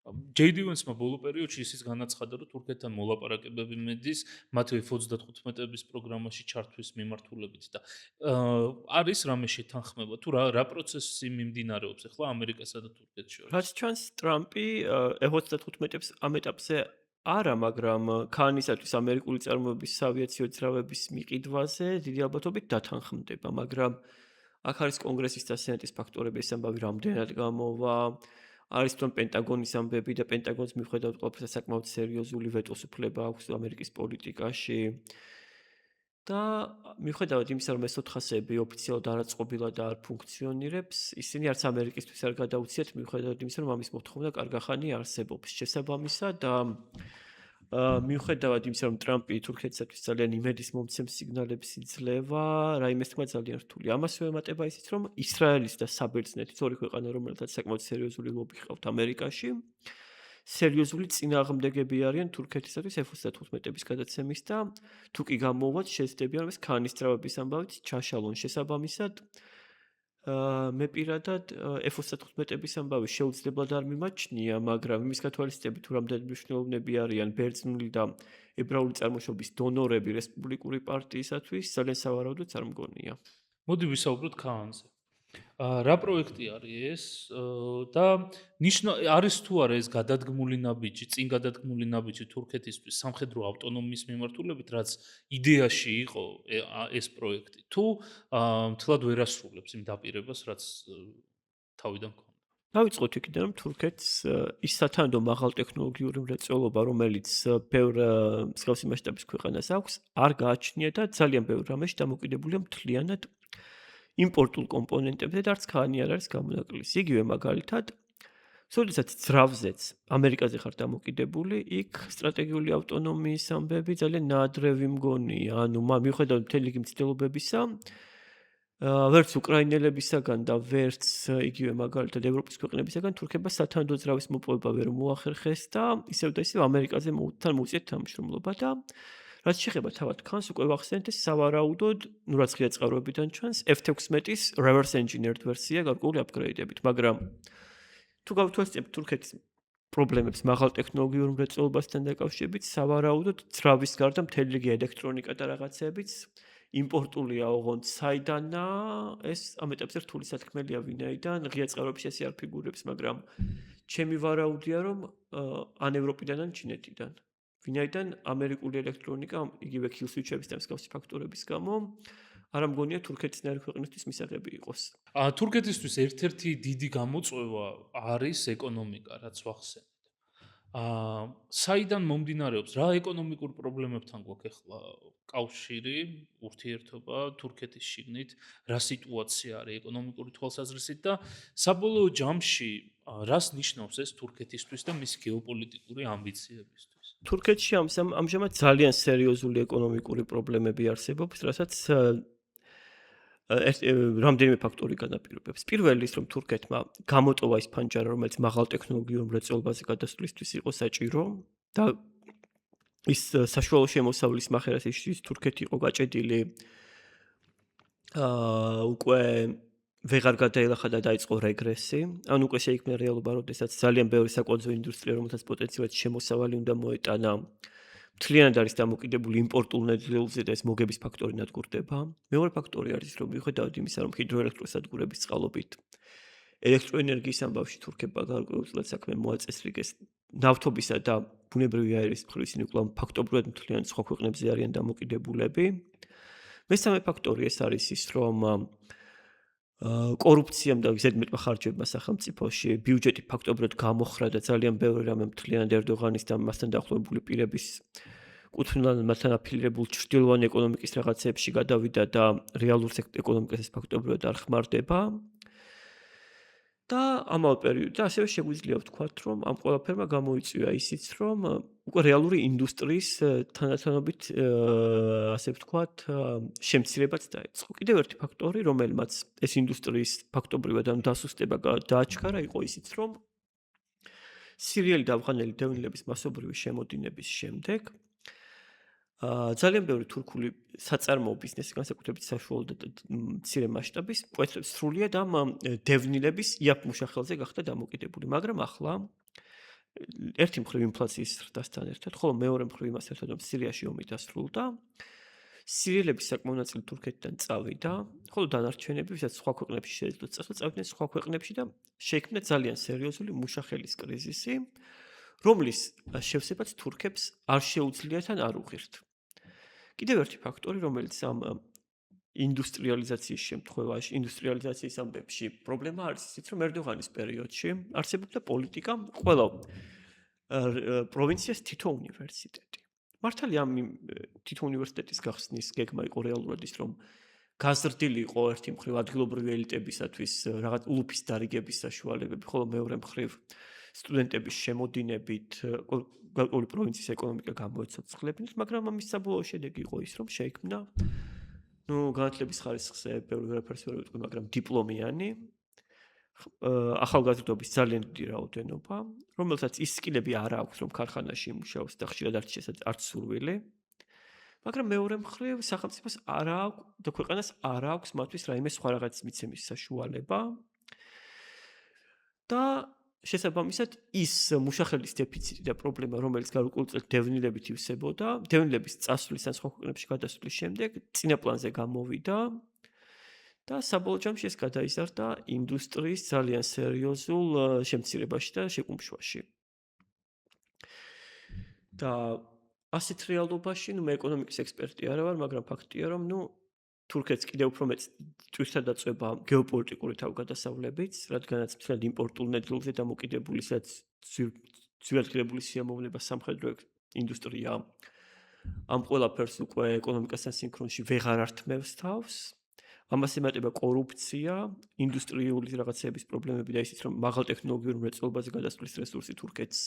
JD Vance-მა ბოლო პერიოდში ისიც განაცხადა, რომ თურქეთთან მოლაპარაკებები მედის მათი F-35-ების პროგრამაში ჩართვის მიმართულებით და არის რამე შეთანხმება თუ რა პროცესი მიმდინარეობს ახლა ამერიკასა და თურქეთს შორის. რაც ჩანს ტრამპი F-35-ებს ამ ეტაპზე არა, მაგრამ ქანისათვის ამერიკული წარმოების ავიაციო ძრავების მიყიდვაზე დიდი ალბათობით დათანხმდება, მაგრამ აქ არის კონგრესის და სენატის ფაქტორები, ეს ამბავი რამდენად გამოვა, არის თვითონ პენტაგონის ამბები და პენტაგონს მიუხედავად ყველაფერისა საკმაოდ სერიოზული ვეტოს უფლება აქვს ამერიკის პოლიტიკაში. და მიუხედავად იმისა, რომ S-400-ები ოფიციალურად არაწყობილად არ ფუნქციონირებს, ისინი არც ამერიკისთვის არ გადაუციათ, მიუხედავად იმისა, რომ ამის მოთხოვნა კარგახანი არსებობს. შესაბამისად, მიუხედავად იმისა, რომ ტრამპი თურქეთისათვის ძალიან იმედის მომცემ სიგნალებს იძლევა, რაიმეს თქმა ძალიან რთული. ამასვე ემატება ისიც, რომ ისრაელის და საბერძნეთის ორი ქვეყანა, რომელთაც საკმაოდ სერიოზული ლობი ჰყავთ ამერიკაში, სერიოზული წინააღმდეგები არიან თურქეთისათვის F-35-ების გადაცემის და თუ კი გამოვათ, შეძლებიან რომ ეს ქანის ძრავების ამბავით ჩაშალონ. შესაბამისად, მე პირადად F-35-ების ამბავი შეუძლებლად არ მიმაჩნია, მაგრამ იმის გათვალისწინებით თუ რამდენად მნიშვნელოვნები არიან ბერძნული და ებრაული წარმოშობის დონორები რესპუბლიკური პარტიისათვის, ძალიან სავარაუდოც არ მგონია. მოდი ვისაუბროთ ქაანზე. რა პროექტი არის ეს? და არის თუ არა ეს გადადგმული ნაბიჯი, წინ გადადგმული ნაბიჯი თურქეთისთვის სამხედრო ავტონომიის მიმართულებით, რაც იდეაში იყო ეს პროექტი, თუ მთლად ვერ ასრულებს იმ დაპირებას, რაც თავიდან ჰქონდა. დავიწყოთ იქიდან, რომ თურქეთს ის სათანადო მაღალტექნოლოგიური მრეწველობა, რომელიც ბევრ მსგავსი მასშტაბის ქვეყანას აქვს, არ გააჩნია და ძალიან ბევრ რამეში დამოკიდებულია მთლიანად იმპორტულ კომპონენტებზე და არც ქანი არ არის გამონაკლისი. იგივე მაგალითად, როდესაც ძრავზეც ამერიკაზე ხარ დამოკიდებული, იქ სტრატეგიული ავტონომიის ამბები ძალიან ნაადრევი მგონია. ანუ მიუხედავად მთელი რიგი მცდელობებისა, ვერც უკრაინელებისაგან და ვერც იგივე მაგალითად ევროპის ქვეყნებისაგან თურქება სათანადო ძრავის მოპოვება ვერ მოახერხეს და ისევ და ისევ ამერიკაზე თან მოუწიეთ თანამშრომლობა და რაც შეეხება თავად ქანს, უკვე ვახსენეთ ეს სავარაუდოდ, ну რაც ღია წყაროებიდან ჩანს, F-16-ის reverse engineered ვერსია გარკვეული აპგრეიდებით, მაგრამ თუ გავთვალისწინებთ თურქეთის პრობლემებს მაღალ ტექნოლოგიურ მრეწველობასთან დაკავშირებით, სავარაუდოდ ძრავის გარდა მთელი რიგი ელექტრონიკა და რაღაცეებიც იმპორტულია ოღონდ საიდანა, ეს ამ ეტაპზე რთული სათქმელია ვინაიდან, ღია წყაროების ესე არ ფიგურებს, მაგრამ ჩემი ვარაუდია, რომ ან ევროპიდან, ან ჩინეთიდან. ვინაიდან ამერიკული ელექტრონიკა იგივე kill-switch-ების და მსგავსი ფაქტორების გამო არ ამგონია თურქეთისნაირი ქვეყნისთვის მისაღები იყოს. თურქეთისთვის ერთ-ერთი დიდი გამოწვევა არის ეკონომიკა, რაც ვახსენეთ. საიდან მომდინარეობს, რა ეკონომიკურ პრობლემებთან გვაქვს ახლა კავშირი, ურთიერთობა თურქეთის შიგნით, რა სიტუაცია არის ეკონომიკური თვალსაზრისით და საბოლოო ჯამში რას ნიშნავს ეს თურქეთისთვის და მის გეოპოლიტიკური ამბიციებისთვის? თურქეთში ამჟამად ძალიან სერიოზული ეკონომიკური პრობლემები არსებობს, რასაც რამდენიმე ფაქტორი განაპირობებს. პირველი ის, რომ თურქეთმა გამოტოვა ის ფანჯარა, რომელიც მაღალ ტექნოლოგიურ მრეწველობაზე გადასვლისთვის იყო საჭირო და ის საშუალო შემოსავლის მახერასისთვის თურქეთი იყო გაჭედილი უკვე ვეღარ გადაელახა და დაიწყო რეგრესი. ანუ უკვე შეიქმნა რეალობა, როდესაც ძალიან ბევრი საკვანძო ინდუსტრია, რომელსაც პოტენციალურად შემოსავალი უნდა მოეტანა, მთლიანად არის დამოკიდებული იმპორტულ ნედლეულზე და ეს მოგების ფაქტორი ნადგურდება. მეორე ფაქტორი არის, რომ მიუხედავად იმისა, რომ ჰიდროელექტროსადგურების წყალობით ელექტროენერგიის ამბავში თურქებმა გარკვეულწილად საქმე მოაწესრიგეს ნავთობისა და ბუნებრივი აირის მხრივ ისინი კვლავ ფაქტობრივად მთლიანად სხვა ქვეყნებზე არიან დამოკიდებულები. მესამე ფაქტორი ეს არის ის, რომ კორუფციამ და ზედმეტმა ხარჯებმა სახელმწიფოში ბიუჯეტი ფაქტობრივად გამოხრა და ძალიან ბევრი რამე მთლიანად ერდოღანის და მასთან დაახლოებული პირების კუთვნილად მასთან აფილირებულ ჩრდილოვანი ეკონომიკის რაღაცეებში გადავიდა და რეალურ ეკონომიკას ეს ფაქტობრივად არ ხმარდება. და ამავე პერიოდში ასევე შეგვიძლია ვთქვათ, რომ ამ ყველაფერმა გამოიწვია ისიც, რომ უკვე რეალური ინდუსტრიის თანათანობით ასე ვთქვათ, შემცირებაც დაიწყო. კიდევ ერთი ფაქტორი, რომელმაც ეს ინდუსტრიის ფაქტობრივად ან დასუსტება დააჩქარა, იყო ისიც, რომ სირიელი და ავღანელი დევნილების მასობრივი შემოდინების შემდეგ ძალიან ბევრი თურქული საწარმოო ბიზნესი, განსაკუთრებით საშუალო და მცირე მასშტაბის, სრულიად ამ დევნილების იაფ მუშახელზე გახდა დამოკიდებული, მაგრამ ახლა ერთი მხრივ ინფლაციის ზრდასთან ერთად, ხოლო მეორე მხრივ იმას ერთად, რომ სირიაში ომი დასრულდა, სირიელების საკმაო ნაწილი თურქეთიდან წავიდა, ხოლო დანარჩენები, ვისაც სხვა ქვეყნებში შეეძლოთ წასვლა, წავიდნენ სხვა ქვეყნებში და შეიქმნა ძალიან სერიოზული მუშახელის კრიზისი, რომლის შევსებაც თურქებს არ შეუძლიათ ან არ უღირთ. კიდევ ერთი ფაქტორი, რომელიც ამ ინდუსტრიალიზაციის შემთხვევაში, ინდუსტრიალიზაციის ამბებში პრობლემა არის ისიც, რომ ერდოღანის პერიოდში არსებობდა პოლიტიკა ყველა პროვინციას თითო უნივერსიტეტი. მართალია ამ თითო უნივერსიტეტის გახსნის გეგმა იყო რეალურად ის, რომ გაზრდილი იყო ერთი მხრივ ადგილობრივი ელიტებისათვის რაღაც ულუფის დარიგების საშუალებები, ხოლო მეორე მხრივ სტუდენტების შემოდინებით გარკვეული პროვინციის ეკონომიკა გამოეცოცხლებინათ, მაგრამ ამის საბოლოო შედეგი იყო ის, რომ შეიქმნა განათლების ხარისხზე ბევრი ვერაფერს ვერ ვიტყვი, მაგრამ დიპლომიანი ახალგაზრდობის ძალიან დიდი რაოდენობა, რომელსაც ის სკილები არ აქვს, რომ ქარხანაში იმუშაოს და ხშირად არც სურვილი. მაგრამ მეორე მხრივ სახელმწიფოს არ აქვს და ქვეყანას არ აქვს მათთვის რაიმე სხვა რაღაცის მიცემის საშუალება. და შესაბამისად ის მუშახელის დეფიციტი და პრობლემა, რომელიც გარკვეულწილად დევნილებით ივსებოდა, დევნილების წასვლის ან სხვა ქვეყნებში გადასვლის შემდეგ წინა პლანზე გამოვიდა და საბოლოო ჯამში ეს გადაიზარდა ინდუსტრიის ძალიან სერიოზულ შემცირებაში და შეკუმშვაში. და ასეთ რეალობაში, მე ეკონომიკის ექსპერტი არა ვარ, მაგრამ ფაქტია, რომ თურქეთს კიდევ უფრო მეც ტვირთად აწვება გეოპოლიტიკური თავგადასავლებით, რადგანაც მთლად იმპორტულ ნედლებზე დამოკიდებული, სადაც ძვირადღირებული სიამოვნება სამხედრო ინდუსტრია ამ ყველაფერს უკვე ეკონომიკასთან სინქრონში ვეღარ ართმევს თავს. ამას ემატება კორუფცია, ინდუსტრიული რაღაცების პრობლემები და ისიც რომ მაღალ ტექნოლოგიურ მრეწველობაზე გადასვლის რესურსი თურქეთს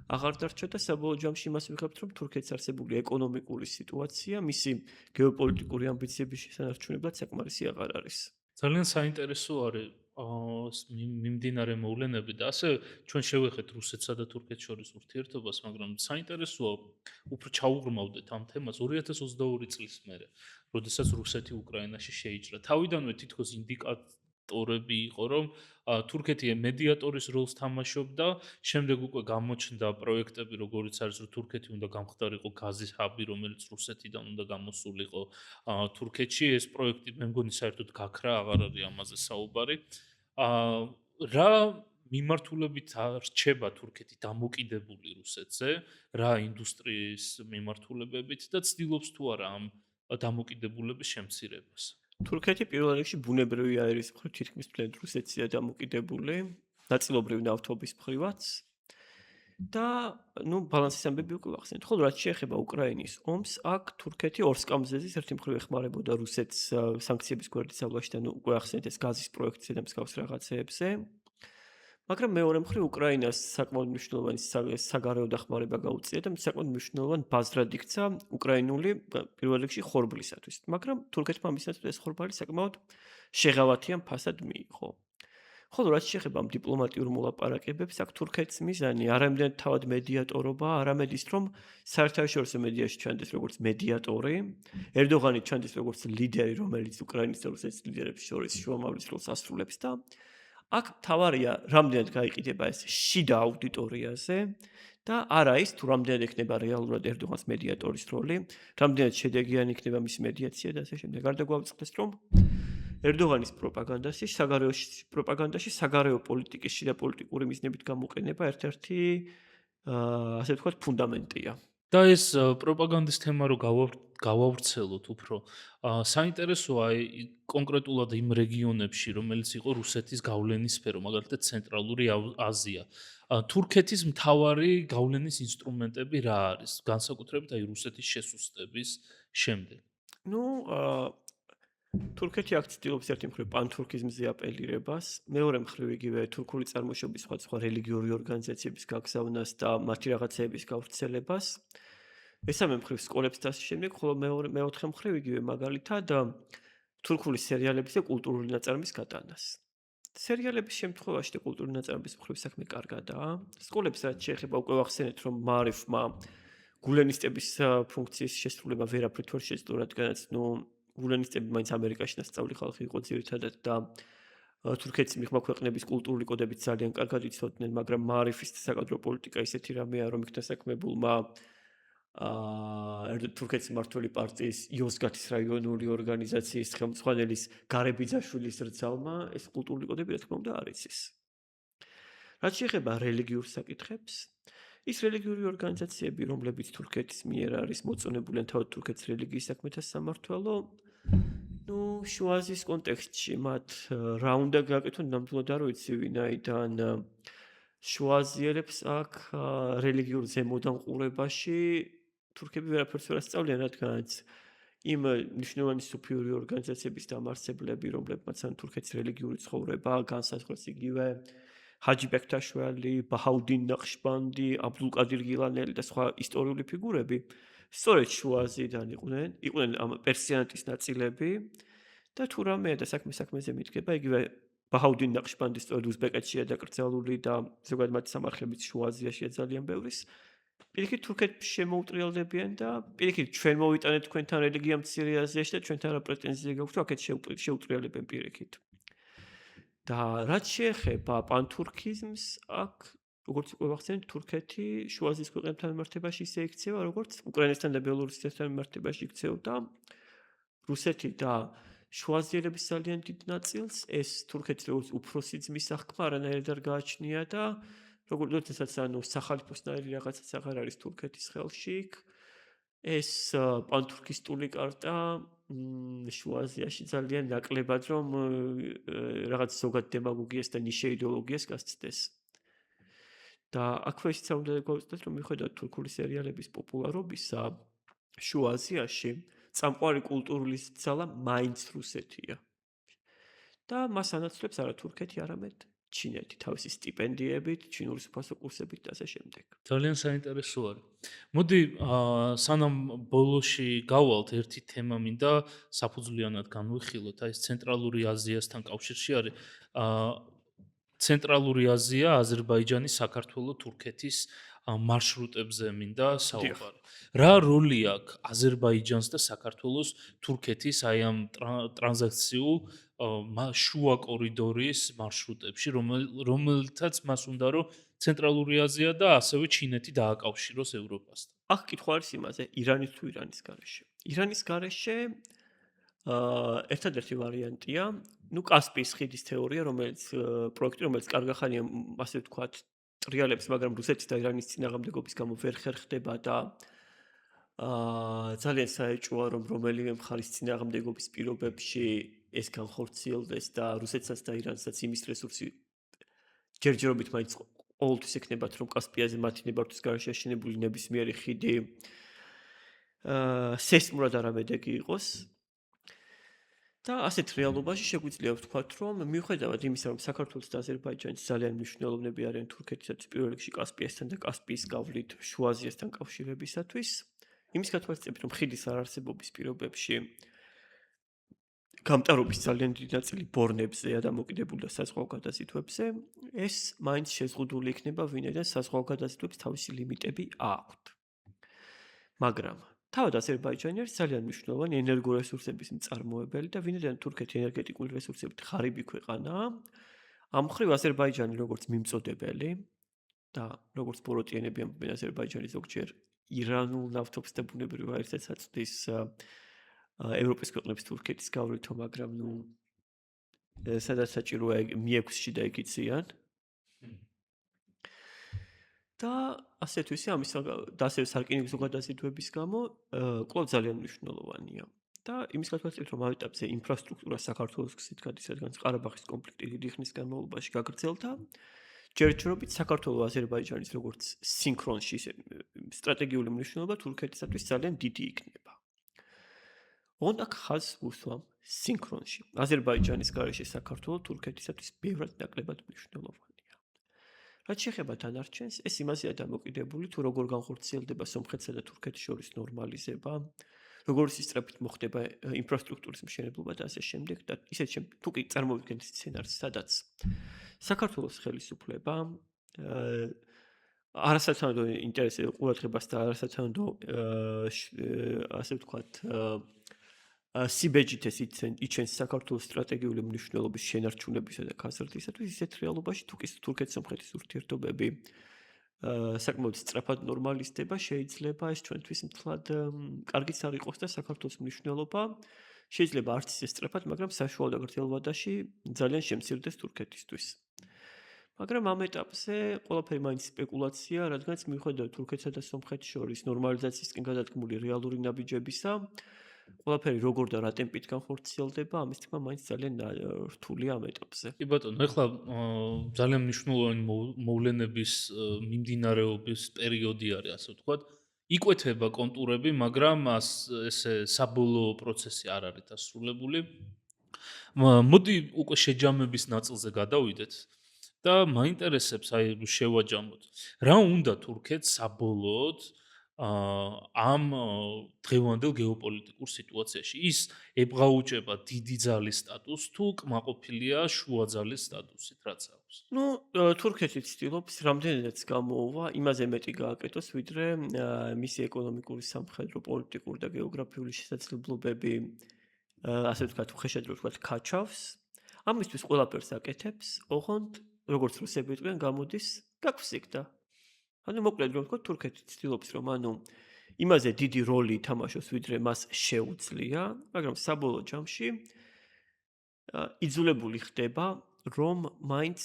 აღარ დარჩა და საბოლოო ჯამში იმას ვიღებთ, რომ თურქეთს არსებული ეკონომიკური სიტუაცია, მისი გეოპოლიტიკური ამბიციების შესანარჩუნებლად საკმარისი აღარ არის. ძალიან საინტერესო არის მიმდინარე მოვლენები და ასე ჩვენ შევეხეთ რუსეთსა და თურქეთს შორის ურთიერთობას, მაგრამ საინტერესოა უფრო ჩაუღრმავდეთ ამ თემას 2022 წლის მერე, როდესაც რუსეთი უკრაინაში შეიჭრა. თავიდანვე თითქოს ინდიკატორები იყო, რომ თურქეთი მედიატორის როლს თამაშობდა, შემდეგ უკვე გამოჩნდა პროექტები, როგორიც არის, რომ თურქეთი უნდა გამხდარიყო გაზის ჰაბი, რომელიც რუსეთიდან უნდა გამოსულიყო თურქეთში. ეს პროექტი მე მგონი საერთოდ გაქრა, აღარ არის ამაზე საუბარი. რა მიმართულებით რჩება თურქეთი დამოკიდებული რუსეთზე, რა ინდუსტრიის მიმართულებებით და ცდილობს თუ არა ამ დამოკიდებულების შემცირებას. თურქეთი პირველ რიგში ბუნებრივი არის მხრივ თითქმის მთლად რუსეთია დამოკიდებული, ნაწილობრივ ნავთობის მხრივაც. და ბალანსის ამბები უკვე ვახსენეთ. ხოლო რაც შეეხება უკრაინის ომს, აქ თურქეთი ორ სკამზე ერთი მხრივ ეხმარებოდა რუსეთს სანქციების გვერდის სავლაში და უკვე ახსენეთ ეს გაზის პროექტზე და მსგავს რაღაცეებზე. მაგრამ მეორე მხრივ უკრაინას საკმაოდ მნიშვნელოვანი საგარეო დახმარება გაუწია და საკმაოდ მნიშვნელოვანი ბაზრად იქცა უკრაინული პირველ რიგში ხორბლისათვის. მაგრამ თურქეთმა ამისათვის ეს ხორბალი საკმაოდ შეღავათიან ფასად მიიღო. ხოლო რაც შეეხება ამ დიპლომატიურ მოლაპარაკებებს, აქ თურქეთის მიზანი არამედ თავად მედიატორობა, არამედ ის, რომ საერთაშორისო მედიაში ჩანდეს როგორც მედიატორი, ერდოღანი ჩანდეს როგორც ლიდერი, რომელიც უკრაინის და რუსეთის ლიდერებს შორის შუამავლის როლს ასრულებს და აქ თავარია რამდენად გაიყიდება ეს შიდა აუდიტორიაზე და არა ის თუ რამდენად ექნება რეალურად ერდოღანს მედიატორის როლი, რამდენად შედეგიანი იქნება მისი მედიაცია და ასე შემდეგ. გარდა გვაუწყდეს, რომ ერდოღანის პროპაგანდაში საგარეო პოლიტიკის შიდა პოლიტიკური მიზნებით გამოყენება ერთ-ერთი ასე ვთქვათ ფუნდამენტია. და ეს პროპაგანდის თემა რო გავავრცელოთ უფრო საინტერესოა კონკრეტულად იმ რეგიონებში, რომელიც იყო რუსეთის გავლენის სფერო, მაგალითად ცენტრალური აზია. თურქეთის მთავარი გავლენის ინსტრუმენტები რა არის? განსაკუთრებით რუსეთის შესუსტების შემდეგ. თურქეთი აქ ცდილობს ერთი მხრივ პანთურქიზმზე აპელირებას, მეორე მხრივ იგივე თურქული წარმოშობის სხვა რელიგიური ორგანიზაციების გაგზავნას და მათი რაღაცეების გავრცელებას. მესამე მხრივ სკოლებს და ასე შემდეგ, ხოლო მეოთხე მხრივ იგივე მაგალითად თურქული სერიალების და კულტურული ნაწარმის გატანას. სერიალების შემთხვევაში და კულტურული ნაწარმის მხრივ საქმე კარგადაა. სკოლებს რაც შეეხება უკვე ვახსენეთ, რომ მარიფმა გულენისტების ფუნქციის შესრულება ვერაფრით ვერ შეძლო, რადგანაც გულენისტები მაინც ამერიკაში ნასწავლი ხალხი იყო ძირითადად და თურქეთის მიღმა ქვეყნების კულტურული კოდებით ძალიან კარგად იცოდნენ, მაგრამ მარიფის საკადრო პოლიტიკა ისეთი რამეა, რომ იქ დასაქმებულმა თურქეთის მმართველი პარტიის იოზგათის რაიონული ორგანიზაციის ხელმძღვანელის გარებიძაშვილის რძალმა ეს კულტურული კოდები რა თქმა უნდა არ იცის. რაც შეეხება რელიგიურ საკითხებს, ის რელიგიური ორგანიზაციები, რომლებიც თურქეთის მიერ არის მოწონებული ან თავად თურქეთის რელიგიის საქმეთა სამმართველო, შუა აზიის კონტექსტში მათ რა უნდა გააკეთონ, ნამდვილად არ ვიცი, ვინაიდან შუა აზიელებს აქ რელიგიურ ზემოდანყურებაში თურქები ვერაფერს ვერ ასწავლიან, რადგანაც იმ მნიშვნელოვანი სუფიური ორგანიზაციების დამარცხებლები, რომლებმაც ან თურქეთის რელიგიური ცხოვრება განსაზღვრეს იგივე ჰაჯი ბექტაშვალი, ბაჰაუდინ ნახშბანდი, აბდულკადირ გილანელი და სხვა ისტორიული ფიგურები სწორედ შუა აზიიდან იყვნენ ამ პერსიანატის ნაწილები და თუ რამეა და საქმეზე მიდგება, იგივე ბაჰაუდინ ნახშბანდი სწორედ უზბეკეთშია დაკრძალული და ზოგადად მათი სამარხებიც შუა აზიაშია ძალიან ბევრის. პირიქით თურქეთს შემოუტრიალდებიან და პირიქით ჩვენ მოვიტანეთ თქვენთან რელიგია მცირე აზიაში და ჩვენთან რა პრეტენზია გაქვთ, აქეთ შეუტრიალებენ პირიქით. და რაც შეეხება პანთურქიზმს, აქ როგორც უკვე ვახსენეთ, თურქეთი შუა აზიის ქვეყნებთან მიმართებაში ისე იქცევა, როგორც უკრაინასთან და ბელორუსეთთან მიმართებაში იქცეოდა რუსეთი და შუაზიელების ძალიან დიდ ნაწილს, ეს თურქეთის როგორც უფროსი ძმის აღქმა არანაირად არ გააჩნია და როდესაც სახალიფოსნაირი რაღაცაც აღარ არის თურქეთის ხელში იქ, ეს პანთურქისტული კარტა შუა აზიაში ძალიან ნაკლებად რომ რაღაც ზოგად დემაგოგიას და ნიშე იდეოლოგიას გასცდეს. და აქვე ისიც უნდა გვავწოდოთ, რომ მიუხედავად თურქული სერიალების პოპულარობისა, შუა აზიაში წამყვარი კულტურული ძალა მაინც რუსეთია. და მას ანაცვლებს არა თურქეთი, არამედ ჩინეთი, თავისი სტიპენდიებით, ჩინური უფასო კურსებით და ასე შემდეგ. ძალიან საინტერესო არის. მოდი, სანამ ბოლოში გავალთ ერთი თემა მინდა საფუძვლიანად განვიხილოთ, აი ეს ცენტრალური აზიასთან კავშირში არის. ცენტრალური აზია, აზერბაიჯანი, საქართველო, თურქეთის მარშრუტებზე მინდა საუბარი. რა როლი აქვს აზერბაიჯანს და საქართველოს თურქეთის აი ამ ტრანზაქციულ შუა კორიდორის მარშრუტებში, რომელთაც მას უნდა რომ ცენტრალური აზია და ასევე ჩინეთი დააკავშიროს ევროპასთან. აქ კითხვა არის იმაზე, ირანის თუ ირანის გარეშე. ირანის გარეშე ერთადერთი ვარიანტია, კასპიის ხიდის თეორია, პროექტი, რომელიც კარგა ხანია, ასე ვთქვათ, ტრიალებს, მაგრამ რუსეთის და ირანის წინააღმდეგობის გამო ვერ ხერხდება და ძალიან საეჭვოა, რომ რომელიმე მხარის წინააღმდეგობის პირობებში ეს განხორციელდეს და რუსეთსაც და ირანსაც იმის რესურსი ჯერჯერობით მაინც ყოველთვის ექნებათ, რომ კასპიაზე მათი ნებართვის გარეშე აშენებული ნებისმიერი ხიდი სესმურად არამედეგი იყოს. და ასეთ რეალობაში შეგვიძლია ვთქვათ, რომ მიუხედავად იმისა, რომ საქართველოს და აზერბაიჯანის ძალიან მნიშვნელოვნები არიან თურქეთისათვის პირველ რიგში კასპიასთან და კასპიის გავლით შუა აზიასთან კავშირებისათვის, იმის გათვალისწინებით, რომ ხიდის არარსებობის პირობებში გამტარობის ძალიან დიდი ნაწილი ბორნებზეა და მოკიდებული და საზღვაო გადაზიდვებზე, ეს მაინც შეზღუდული იქნება, ვინაიდან საზღვაო გადაზიდვებს თავისი ლიმიტები აქვთ. მაგრამ თავად აზერბაიჯანი არის ძალიან მნიშვნელოვანი ენერგორესურსების მწარმოებელი და ვინაიდან თურქეთი ენერგეტიკული რესურსებით ღარიბი ქვეყანაა, ამ მხრივ აზერბაიჯანი როგორც მიმწოდებელი და როგორც ბოროტიანები ამბობენ აზერბაიჯანი ზოგჯერ ირანულ ნავთობს და ბუნებრივ აირსაც აწვდის ევროპის ქვეყნების თურქეთის გავლითო, მაგრამ სადაც საჭიროა მიექვსში და ეკიციან. და ასე თუ ისე ამის და ასევე სარკინიგზო გადაზიდვების გამო კვლავ ძალიან მნიშვნელოვანია. და იმის გათვალისწინებით, რომ ამ ეტაპზე ინფრასტრუქტურა საქართველოს გზით გადის, რადგან ყარაბაღის კონფლიქტი დიდი ხნის განმავლობაში გაგრძელდა, ჯერჯერობით საქართველოს აზერბაიჯანის როგორც სინქრონში სტრატეგიული მნიშვნელობა თურქეთისათვის ძალიან დიდი იქნება. ოღონდ ხაზს უსვამ სინქრონში. აზერბაიჯანის გარეშე საქართველოს თურქეთისათვის ბევრად ნაკლებად მნიშვნელოვანია. რაც შეეხება დანარჩენს, ეს იმაზეა დამოკიდებული, თუ როგორ განხორციელდება სომხეთსა და თურქეთის შორის ნორმალიზება, როგორ სისწრაფით მოხდება ინფრასტრუქტურის მშენებლობა და ასე შემდეგ და ისეთ თუ კი წარმოვიდგენთ სცენარს, სადაც საქართველოს ხელისუფლება არასათანადო ინტერესზე ყურადღებას და არასათანადო ასე ვთქვათ სიბეჯითეს იჩენს საქართველოს სტრატეგიული მნიშვნელობის შენარჩუნებისა და გაზრდისათვის, ისეთ რეალობაში თუ კი თურქეთ-სომხეთის ურთიერთობები საკმაოდ სწრაფად ნორმალიზდება, შეიძლება ეს ჩვენთვის მთლად კარგიც არ იყოს და საქართველოს მნიშვნელობა შეიძლება არც ისე სწრაფად, მაგრამ საშუალო და გრძელ ვადაში ძალიან შემცირდეს თურქეთისთვის. მაგრამ ამ ეტაპზე ყველაფერი მაინც სპეკულაცია, რადგანაც მიუხედავად თურქეთსა და სომხეთის შორის ნორმალიზაციისკენ გადადგმული რეალური ნაბიჯებისა, ყველაფერი როგორ და რა ტემპით განხორციელდება, ამის თქმა მაინც ძალიან რთულია ამ ეტაპზე. კი ბატონო, ეხლა ძალიან მნიშვნელოვანი მოვლენების მიმდინარეობის პერიოდი არის, ასე ვთქვათ. იკვეთება კონტურები, მაგრამ ესე საბოლოო პროცესი არ არის დასრულებული. მოდი უკვე შეჯამების ნაწილზე გადავიდეთ და მაინტერესებს აი შევაჯამოთ. რა უნდა თურქეთს საბოლოოდ ამ დღევანდელ გეოპოლიტიკურ სიტუაციაში ის ებღაუჭება დიდი ძალის სტატუსს თუ კმაყოფილია შუა ძალის სტატუსით, რაც აქვს. თურქეთი ცდილობს რამდენადაც გამოუვა, იმაზე მეტი გააკეთოს, ვიდრე მისი ეკონომიკური, სამხედრო, პოლიტიკური და გეოგრაფიული შესაძლებლობები, ასე ვთქვათ, უხეშად რო ვთქვათ, ქაჩავს. ამისთვის ყველაფერს აკეთებს, ოღონდ როგორც რუსები იყვნენ, გამოდის გაგვსიგდა. მოკლედ რომ ვთქვათ, თურქეთი ცდილობს, რომ იმაზე დიდი როლი ითამაშოს, ვიდრე მას შეუძლია, მაგრამ საბოლოო ჯამში იძულებული ხდება, რომ მაინც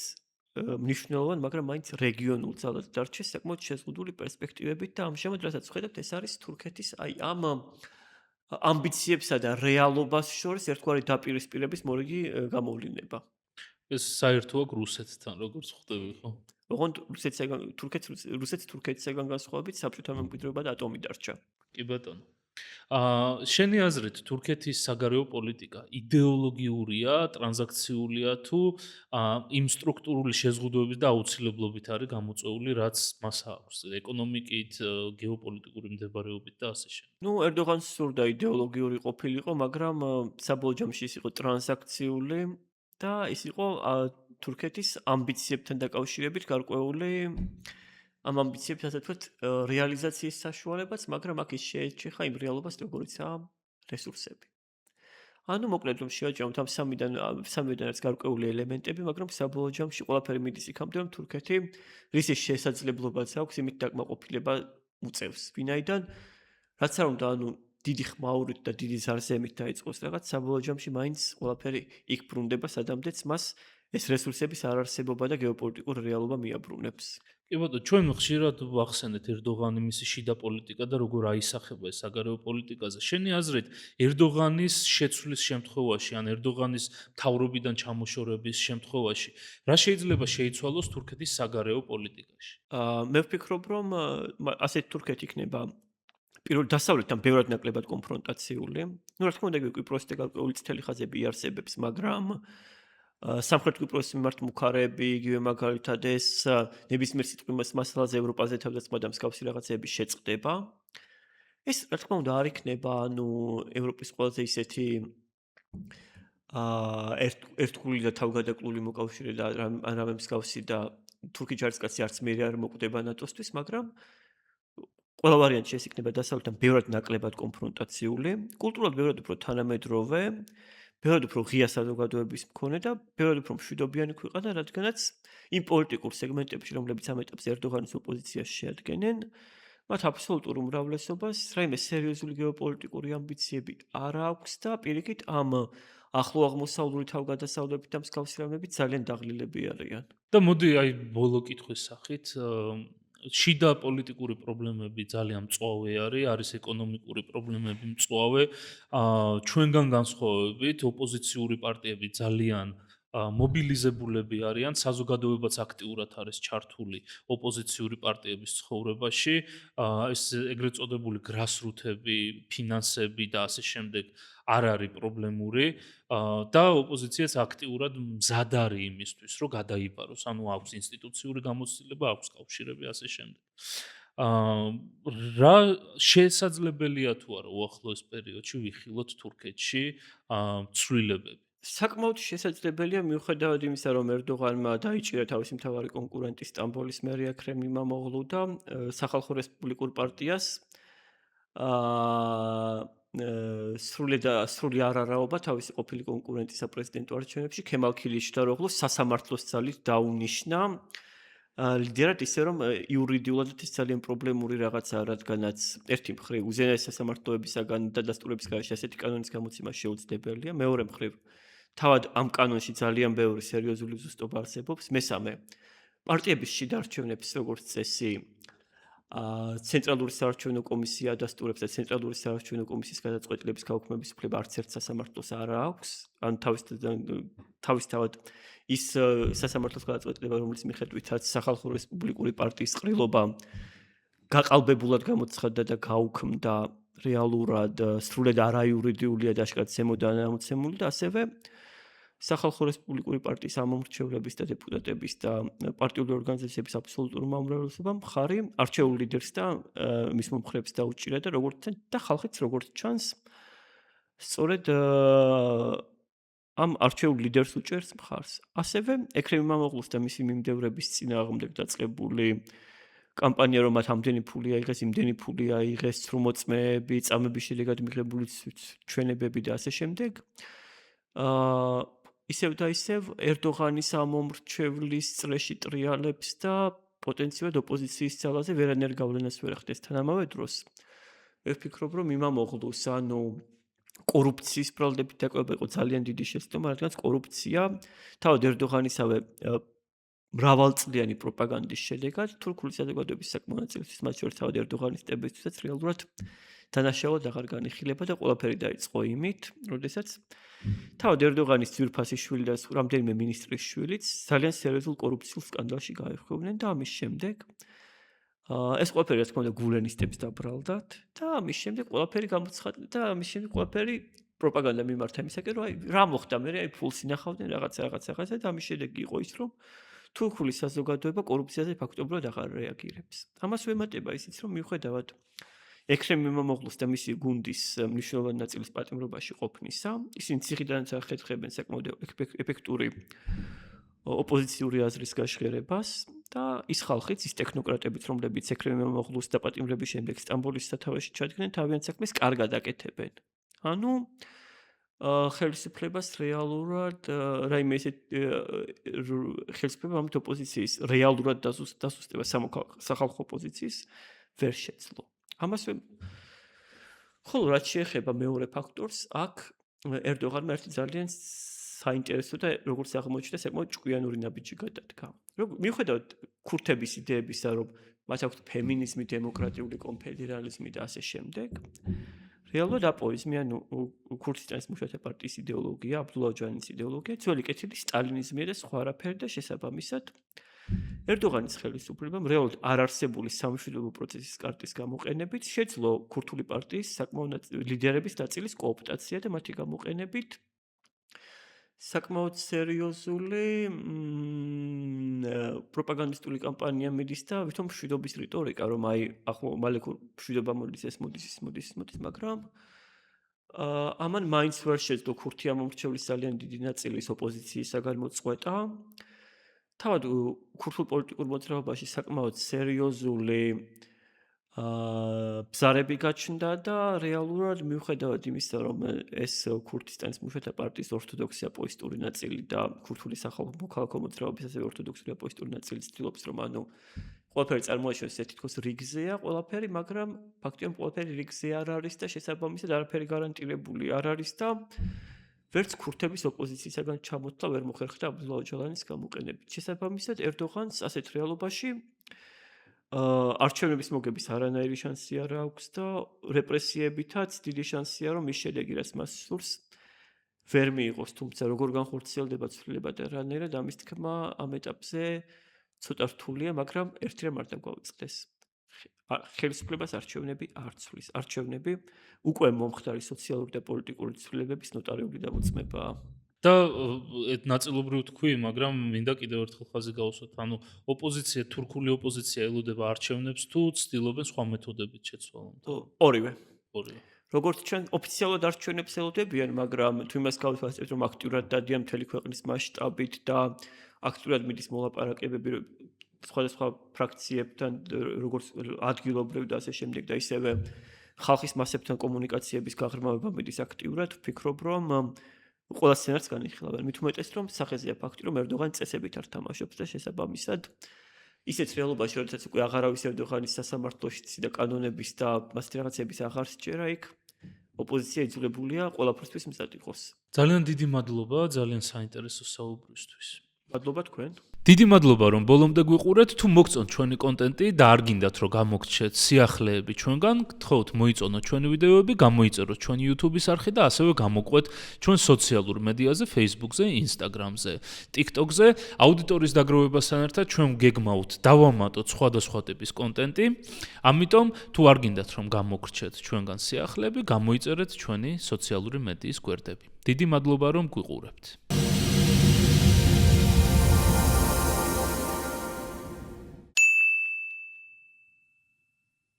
მნიშვნელოვან, მაგრამ მაინც რეგიონულ ძალად დარჩეს საკმაოდ შეზღუდული პერსპექტივებით და ამჟამად, რასაც ვხედავთ, ეს არის თურქეთის ამ ამბიციებსა და რეალობას შორის ერთგვარი დაპირისპირების მორიგი გამოვლინება. ეს საერთოა რუსეთთან, როგორც ხვდები, ხო? ოღონდ რუსეთს თურქეთისაგან განსხვავებით საბჭოთა მემკვიდრეობა და ატომი დარჩა. კი ბატონო. შენი აზრით თურქეთის საგარეო პოლიტიკა იდეოლოგიურია, ტრანზაქციულია თუ იმ სტრუქტურული შეზღუდვების და აუცილებლობით არის გამოწვეული, რაც მას აქვს ეკონომიკით, გეოპოლიტიკური მდებარეობით და ასე შემდეგ. ნუ ერდოღანს სურდა იდეოლოგიური ყოფილიყო, მაგრამ საბოლოო ჯამში ის იყო ტრანზაქციული და ის იყო თურქეთის ამბიციებთან დაკავშირებით გარკვეული ამ ამბიციებს ასე ვთქვათ რეალიზაციის საშუალებაც, მაგრამ აქ ის შეეჩეხა იმ რეალობას, როგორიცაა რესურსები. ანუ მოკლედ რომ შევაჭამოთ ამ სამიდან არის გარკვეული ელემენტები, მაგრამ საბოლოო ჯამში ყველაფერი მიდის იქამდე, რომ თურქეთი რისი შესაძლებლობაც აქვს იმით დაკმაყოფილება უწევს. ვინაიდან რაც არ უნდა, ანუ დიდი ხმაურით და დიდი ზარზემით დაიწყოს რაღაც, საბოლოო ჯამში მაინც ყველაფერი იქ ბრუნდება, სადამდეც მას ეს რესურსების არარსებობა და გეოპოლიტიკური რეალობა მიაბრუნებს. კი ბატონო, ჩვენ ხშირად ვახსენეთ ერდოღანი მისი შიდა პოლიტიკა და როგორ აისახება ეს საგარეო პოლიტიკაზე. შენი აზრით, ერდოღანის შეცვლის შემთხვევაში, ან ერდოღანის მთავრობიდან ჩამოშორების შემთხვევაში, რა შეიძლება შეიცვალოს თურქეთის საგარეო პოლიტიკაში? მე ვფიქრობ, რომ ასეთ თურქეთი იქნება პირველ დასავლეთთან ბევრად ნაკლებად კონფრონტაციული. ნუ რა თქმა უნდა, კვიპროსი და გარკვეული წითელი ხაზები იარსებებს, მაგრამ სამხრეთ კვიპროსის მიმართ მუქარები, იგივე მაგალითად ეს ნებისმიერ სიტყვის მასალაზე ევროპაზე თავდასხმა და მსგავსი რაღაცები შეწყდება. ეს რა თქმა უნდა არ იქნება, ანუ ევროპის ყველაზე ისეთი ერთგული და თავგადაკლული მოკავშირე და რამე მსგავსი და თურქი ჯარისკაცი არც მე არ მოკვდება ნატოსთვის, მაგრამ ყველა ვარიანტში ეს იქნება დასავლეთთან ბევრად ნაკლებად კონფრონტაციული, კულტურულად ბევრად უფრო თანამედროვე, ბევრად უფრო ღია საზოგადოების მქონე და ბევრად უფრო მშვიდობიანი ქვეყანა, რადგანაც იმ პოლიტიკურ სეგმენტებში, რომლებიც ამ ეტაპზე ერდოღანის ოპოზიციას შეადგენენ, მათ აბსოლუტურ უმრავლესობას რაიმე სერიოზული გეოპოლიტიკური ამბიციები არ აქვს და პირიქით ამ ახლო აღმოსავლური თავგადასავლებით და მსგავსი რამებით ძალიან დაღლილები არიან. და მოდი აი ბოლო კითხვის სახით შიდა პოლიტიკური პრობლემები ძალიან მწვავე არის ეკონომიკური პრობლემები მწვავე. ჩვენგან განსხვავებით ოპოზიციური პარტიები ძალიან მობილიზებულები არიან, საზოგადოებაც აქტიურად არის ჩართული ოპოზიციური პარტიების ცხოვრებაში. ეს ეგრეთ წოდებული გრასრუთები, ფინანსები და ასე შემდეგ არ არის პრობლემური და ოპოზიციაც აქტიურად მზად არის იმისთვის, რომ გადაიბაროს, ანუ აქვს ინსტიტუციური გამოცდილება, აქვს კავშირები ასე შემდეგ. რა შესაძლებელია თუ არა უახლოეს პერიოდში ვიხილოთ თურქეთში ცვლილებები? საკმაოდ შესაძლებელია მიუხედავად იმისა, რომ ერდოღანმა დაიჭირა თავისი მთავარი კონკურენტი სტამბოლის მერია ექრემ იმამოღლუ და სახალხო რესპუბლიკურ პარტიას სრული არარაობა თავისი ყოფილი კონკურენტის საპრეზიდენტო არჩევნებში ქემალ ქილიშდაროღლუ სასამართლოს ძალით დაუნიშნა ლიდერად ისე რომ იურიდიულად ის ძალიან პრობლემური რაღაცაა, რადგანაც ერთი მხრივ უზენაესი სასამართლოებისაგან და დასტურების გარეშე ასეთი კანონის გამოცემა შეუძლებელია, მეორე მხრივ თავად ამ კანონში ძალიან ბევრი სერიოზული ზუსტობა არსებობს, მესამე პარტიების შიდა არჩევნებს როგორც წესი ცენტრალური საარჩევნო კომისია დასტურებს და ცენტრალური საარჩევნო კომისიის გადაწყვეტილების გაუქმების უფლება არც ერთ სასამართლოს არ აქვს. ან თავისთავად ის სასამართლოს გადაწყვეტილება, რომლის მიხედვითაც სახალხო რესპუბლიკური პარტიის ყრილობა გაყალბებულად გამოცხადდა და გაუქმდა რეალურად სრულად არაიურიდიულია და აშკარად ზემოდან ამოცემული და ასევე სახალხო რესპუბლიკური პარტიის ამომრჩევლების და დეპუტატების და პარტიული ორგანიზაციების აბსოლუტურმა უმრავლესობამ მხარი არჩეულ ლიდერს და მის მომხრეებს დაუჭირა და როგორც და ხალხიც როგორც ჩანს სწორედ ამ არჩეულ ლიდერს უჭერს მხარს. ასევე ექრემ იმამოღლუს და მისი მიმდევრების წინააღმდეგ დაწყებული კამპანია, რომ მათ ამდენი ფული აიღეს, იმდენი ფული აიღეს, ცრუმოწმეები, წამების შედეგად მიღებული ჩვენებები და ასე შემდეგ. ისევ და ისევ ერდოღანის ამომრჩევლის წრეში ტრიალებს და პოტენციურად ოპოზიციის ძალაზე ვერანაირ გავლენას ვერ ახდენს. თანამედროვე დროს მე ვფიქრობ, რომ იმამოღლუს, ანუ კორუფციის პრობლემებით დაკავება იყო ძალიან დიდი შეცდომა, რადგან კორუფცია თავად ერდოღანისავე მრავალწლიანი პროპაგანდის შედეგად თურქული საზოგადოების საკმონაწილეთვის, მათ შორის თავად ერდოღანის ტებისთვისაც რეალურად დანაშაულად აღარ განიხილება და ყველაფერი დაიწყო იმით, როდესაც თავად ერდოღანის ძვირფასი შვილი და რამდენიმე მინისტრის შვილიც ძალიან სერიოზულ კორუფციულ სკანდალში გაიხსენებდნენ და ამის შემდეგ ეს ყველაფერი რა თქმა უნდა გულენისტებს დაბრალდათ და ამის შემდეგ ყველაფერი გამოცხადდა და ამის შემდეგ ყველაფერი პროპაგანდა მიმართა იმისაკენ, რომ აი რა მოხდა მე, აი ფულს ინახავდნენ რაღაცა და ამის შედეგი იყო ის, რომ თურქული საზოგადოება კორუფციაზე ფაქტობრივად აღარ რეაგირებს. ამას ვემატება ისიც, რომ მიუხედავად ექრემ იმამოღლუს და მისი გუნდის მნიშვნელოვანი ნაწილის პატიმრობაში ყოფნისა, ისინი ციხიდანაც ახერხებენ საკმაოდ ეფექტური ოპოზიციური აზრის გაშღერებას და ის ხალხიც, ის ტექნოკრატებიც, რომლებიც ექრემ იმამოღლუს დაპატიმრების შემდეგ სტამბოლის სათავეში ჩადგნენ, თავიანთ საქმეს კარგად აკეთებენ. ანუ ხელისუფლებას რეალურად რაიმე ესეთ ხელისუფლება ამით ოპოზიციის რეალურად დასუსტება სახალხო ოპოზიციის ვერ შეძლო. ამას ხოლო რაც შეეხება მეორე ფაქტორს, აქ ერდოღანმა ერთი ძალიან საინტერესო და როგორც აღმოჩნდა საკმაოდ ჭკვიანური ნაბიჯი გადადგა. მიუხედავად ქურთების იდეებისა, რომ მათ აქვთ ფემინიზმი, დემოკრატიული კონფედერალიზმი და ასე შემდეგ, რეალურად აპოიზმი, ანუ ქურთისტანის მუშათა პარტიის იდეოლოგია, აბდულლა ოჯანის იდეოლოგია, ძველი კეთილი სტალინიზმია და სხვა არაფერი და შესაბამისად ერდოღანის ხელისუფლებამ რეალურად არარსებული სამშვიდობო პროცესის კარტის გამოყენებით შეძლო ქურთული პარტიის საკმაოდ ლიდერების ნაწილის კოოპტაცია და მათი გამოყენებით საკმაოდ სერიოზული პროპაგანდისტული კამპანია მიდის და ვითომ მშვიდობის რიტორიკა, რომ აი ახლა მალე მშვიდობა მოდის, ეს მოდის, მაგრამ ამან მაინც ვერ შეძლო ქურთი ამომრჩევლის ძალიან დიდი ნაწილის ოპოზიციისაგან მოწყვეტა. თავად ქურთულ პოლიტიკურ მოძრაობაში საკმაოდ სერიოზული ბზარები გაჩნდა და რეალურად მიუხედავად იმისა, რომ ეს ქურთისტანის მუშათა პარტიის ორთოდოქსი აპოისტური ნაწილი და ქურთული სახალხო მოქალაქო მოძრაობის ასევე ორთოდოქსი აპოისტური ნაწილი ცდილობს, რომ ანუ ყველაფერი წარმოაჩინოს ეს თითქოს რიგზეა ყველაფერი, მაგრამ ფაქტია, რომ ყველაფერი რიგზე არ არის და შესაბამისად არაფერი გარანტირებული არ არის და ვერც ქურთების ოპოზიციისაგან ჩამოთვლა ვერ მოხერხდა აბდულლა ოჯალანის გამოყენებით. შესაბამისად ერდოღანს ასეთ რეალობაში არჩევნების მოგების არანაირი შანსი არ აქვს და რეპრესიებითაც დიდი შანსია, რომ ის შედეგი, რაც მას სურს, ვერ მიიღოს, თუმცა როგორ განხორციელდება ცვლილება და რანაირად ამის თქმა ამ ეტაპზე ცოტა რთულია, მაგრამ ერთი რამ არ დაგვაუწყდეს. ხელისუფლებას არჩევნები არ ცვლის. არჩევნები უკვე მომხდარი სოციალური და პოლიტიკური ცვლილებების ნოტარიული დამოწმებაა. და ნაწილობრივ თქვი, მაგრამ მინდა კიდევ ერთხელ ხაზი გავუსვათ, ანუ ოპოზიცია, თურქული ოპოზიცია ელოდება არჩევნებს თუ ცდილობენ სხვა მეთოდებით შეცვალონ? ორივე. როგორც ჩვენ ოფიციალურად არჩევნებს ელოდებიან, მაგრამ თუ იმას გავუსვათ, რომ აქტიურად დადიან მთელი ქვეყნის მასშტაბით და აქტიურად მიდის მოლაპარაკებები სხვადასხვა ფრაქციებთან, როგორც ადგილობრივ და ასე შემდეგ და ისევე ხალხის მასებთან კომუნიკაციების გაღრმავება მიდის აქტიურად, ვფიქრობ, რომ ყველა სცენარს განიხილავენ. მით უმეტეს, რომ სახეზეა ფაქტი, რომ ერდოღანი წესებით არ თამაშობს და შესაბამისად ისეთ რეალობაში, როდესაც უკვე აღარავის ერდოღანის სასამართლოში და კანონების და მასეთი რაღაცების აღარ სჯერა იქ, ოპოზიცია იძულებულია ყველაფრისთვის მზად იყოს. ძალიან დიდი მადლობა, ძალიან საინტერესო საუბრისთვის. მადლობა თქვენ. დიდი მადლობა, რომ ბოლომდე გვიყურეთ. თუ მოგწონთ ჩვენი კონტენტი და არ გინდათ, რომ გამოგჩეთ სიახლეები ჩვენგან, გთხოვთ მოიწონოთ ჩვენი ვიდეოები, გამოიწეროთ ჩვენი YouTube-ის არხი და ასევე გამოყვეთ ჩვენ სოციალურ მედიაზე, Facebook-ზე, Instagram-ზე, TikTok-ზე. აუდიტორიის დაგროვებასთან ერთად ჩვენ გეგმავთ დავამატოთ სხვადასხვა ტიპის კონტენტი. ამიტომ თუ არ გინდათ, რომ გამოგრჩეთ ჩვენგან სიახლეები, გამოიწერეთ ჩვენი სოციალური მედიის გვერდები. დიდი მადლობა, რომ გვიყურებთ.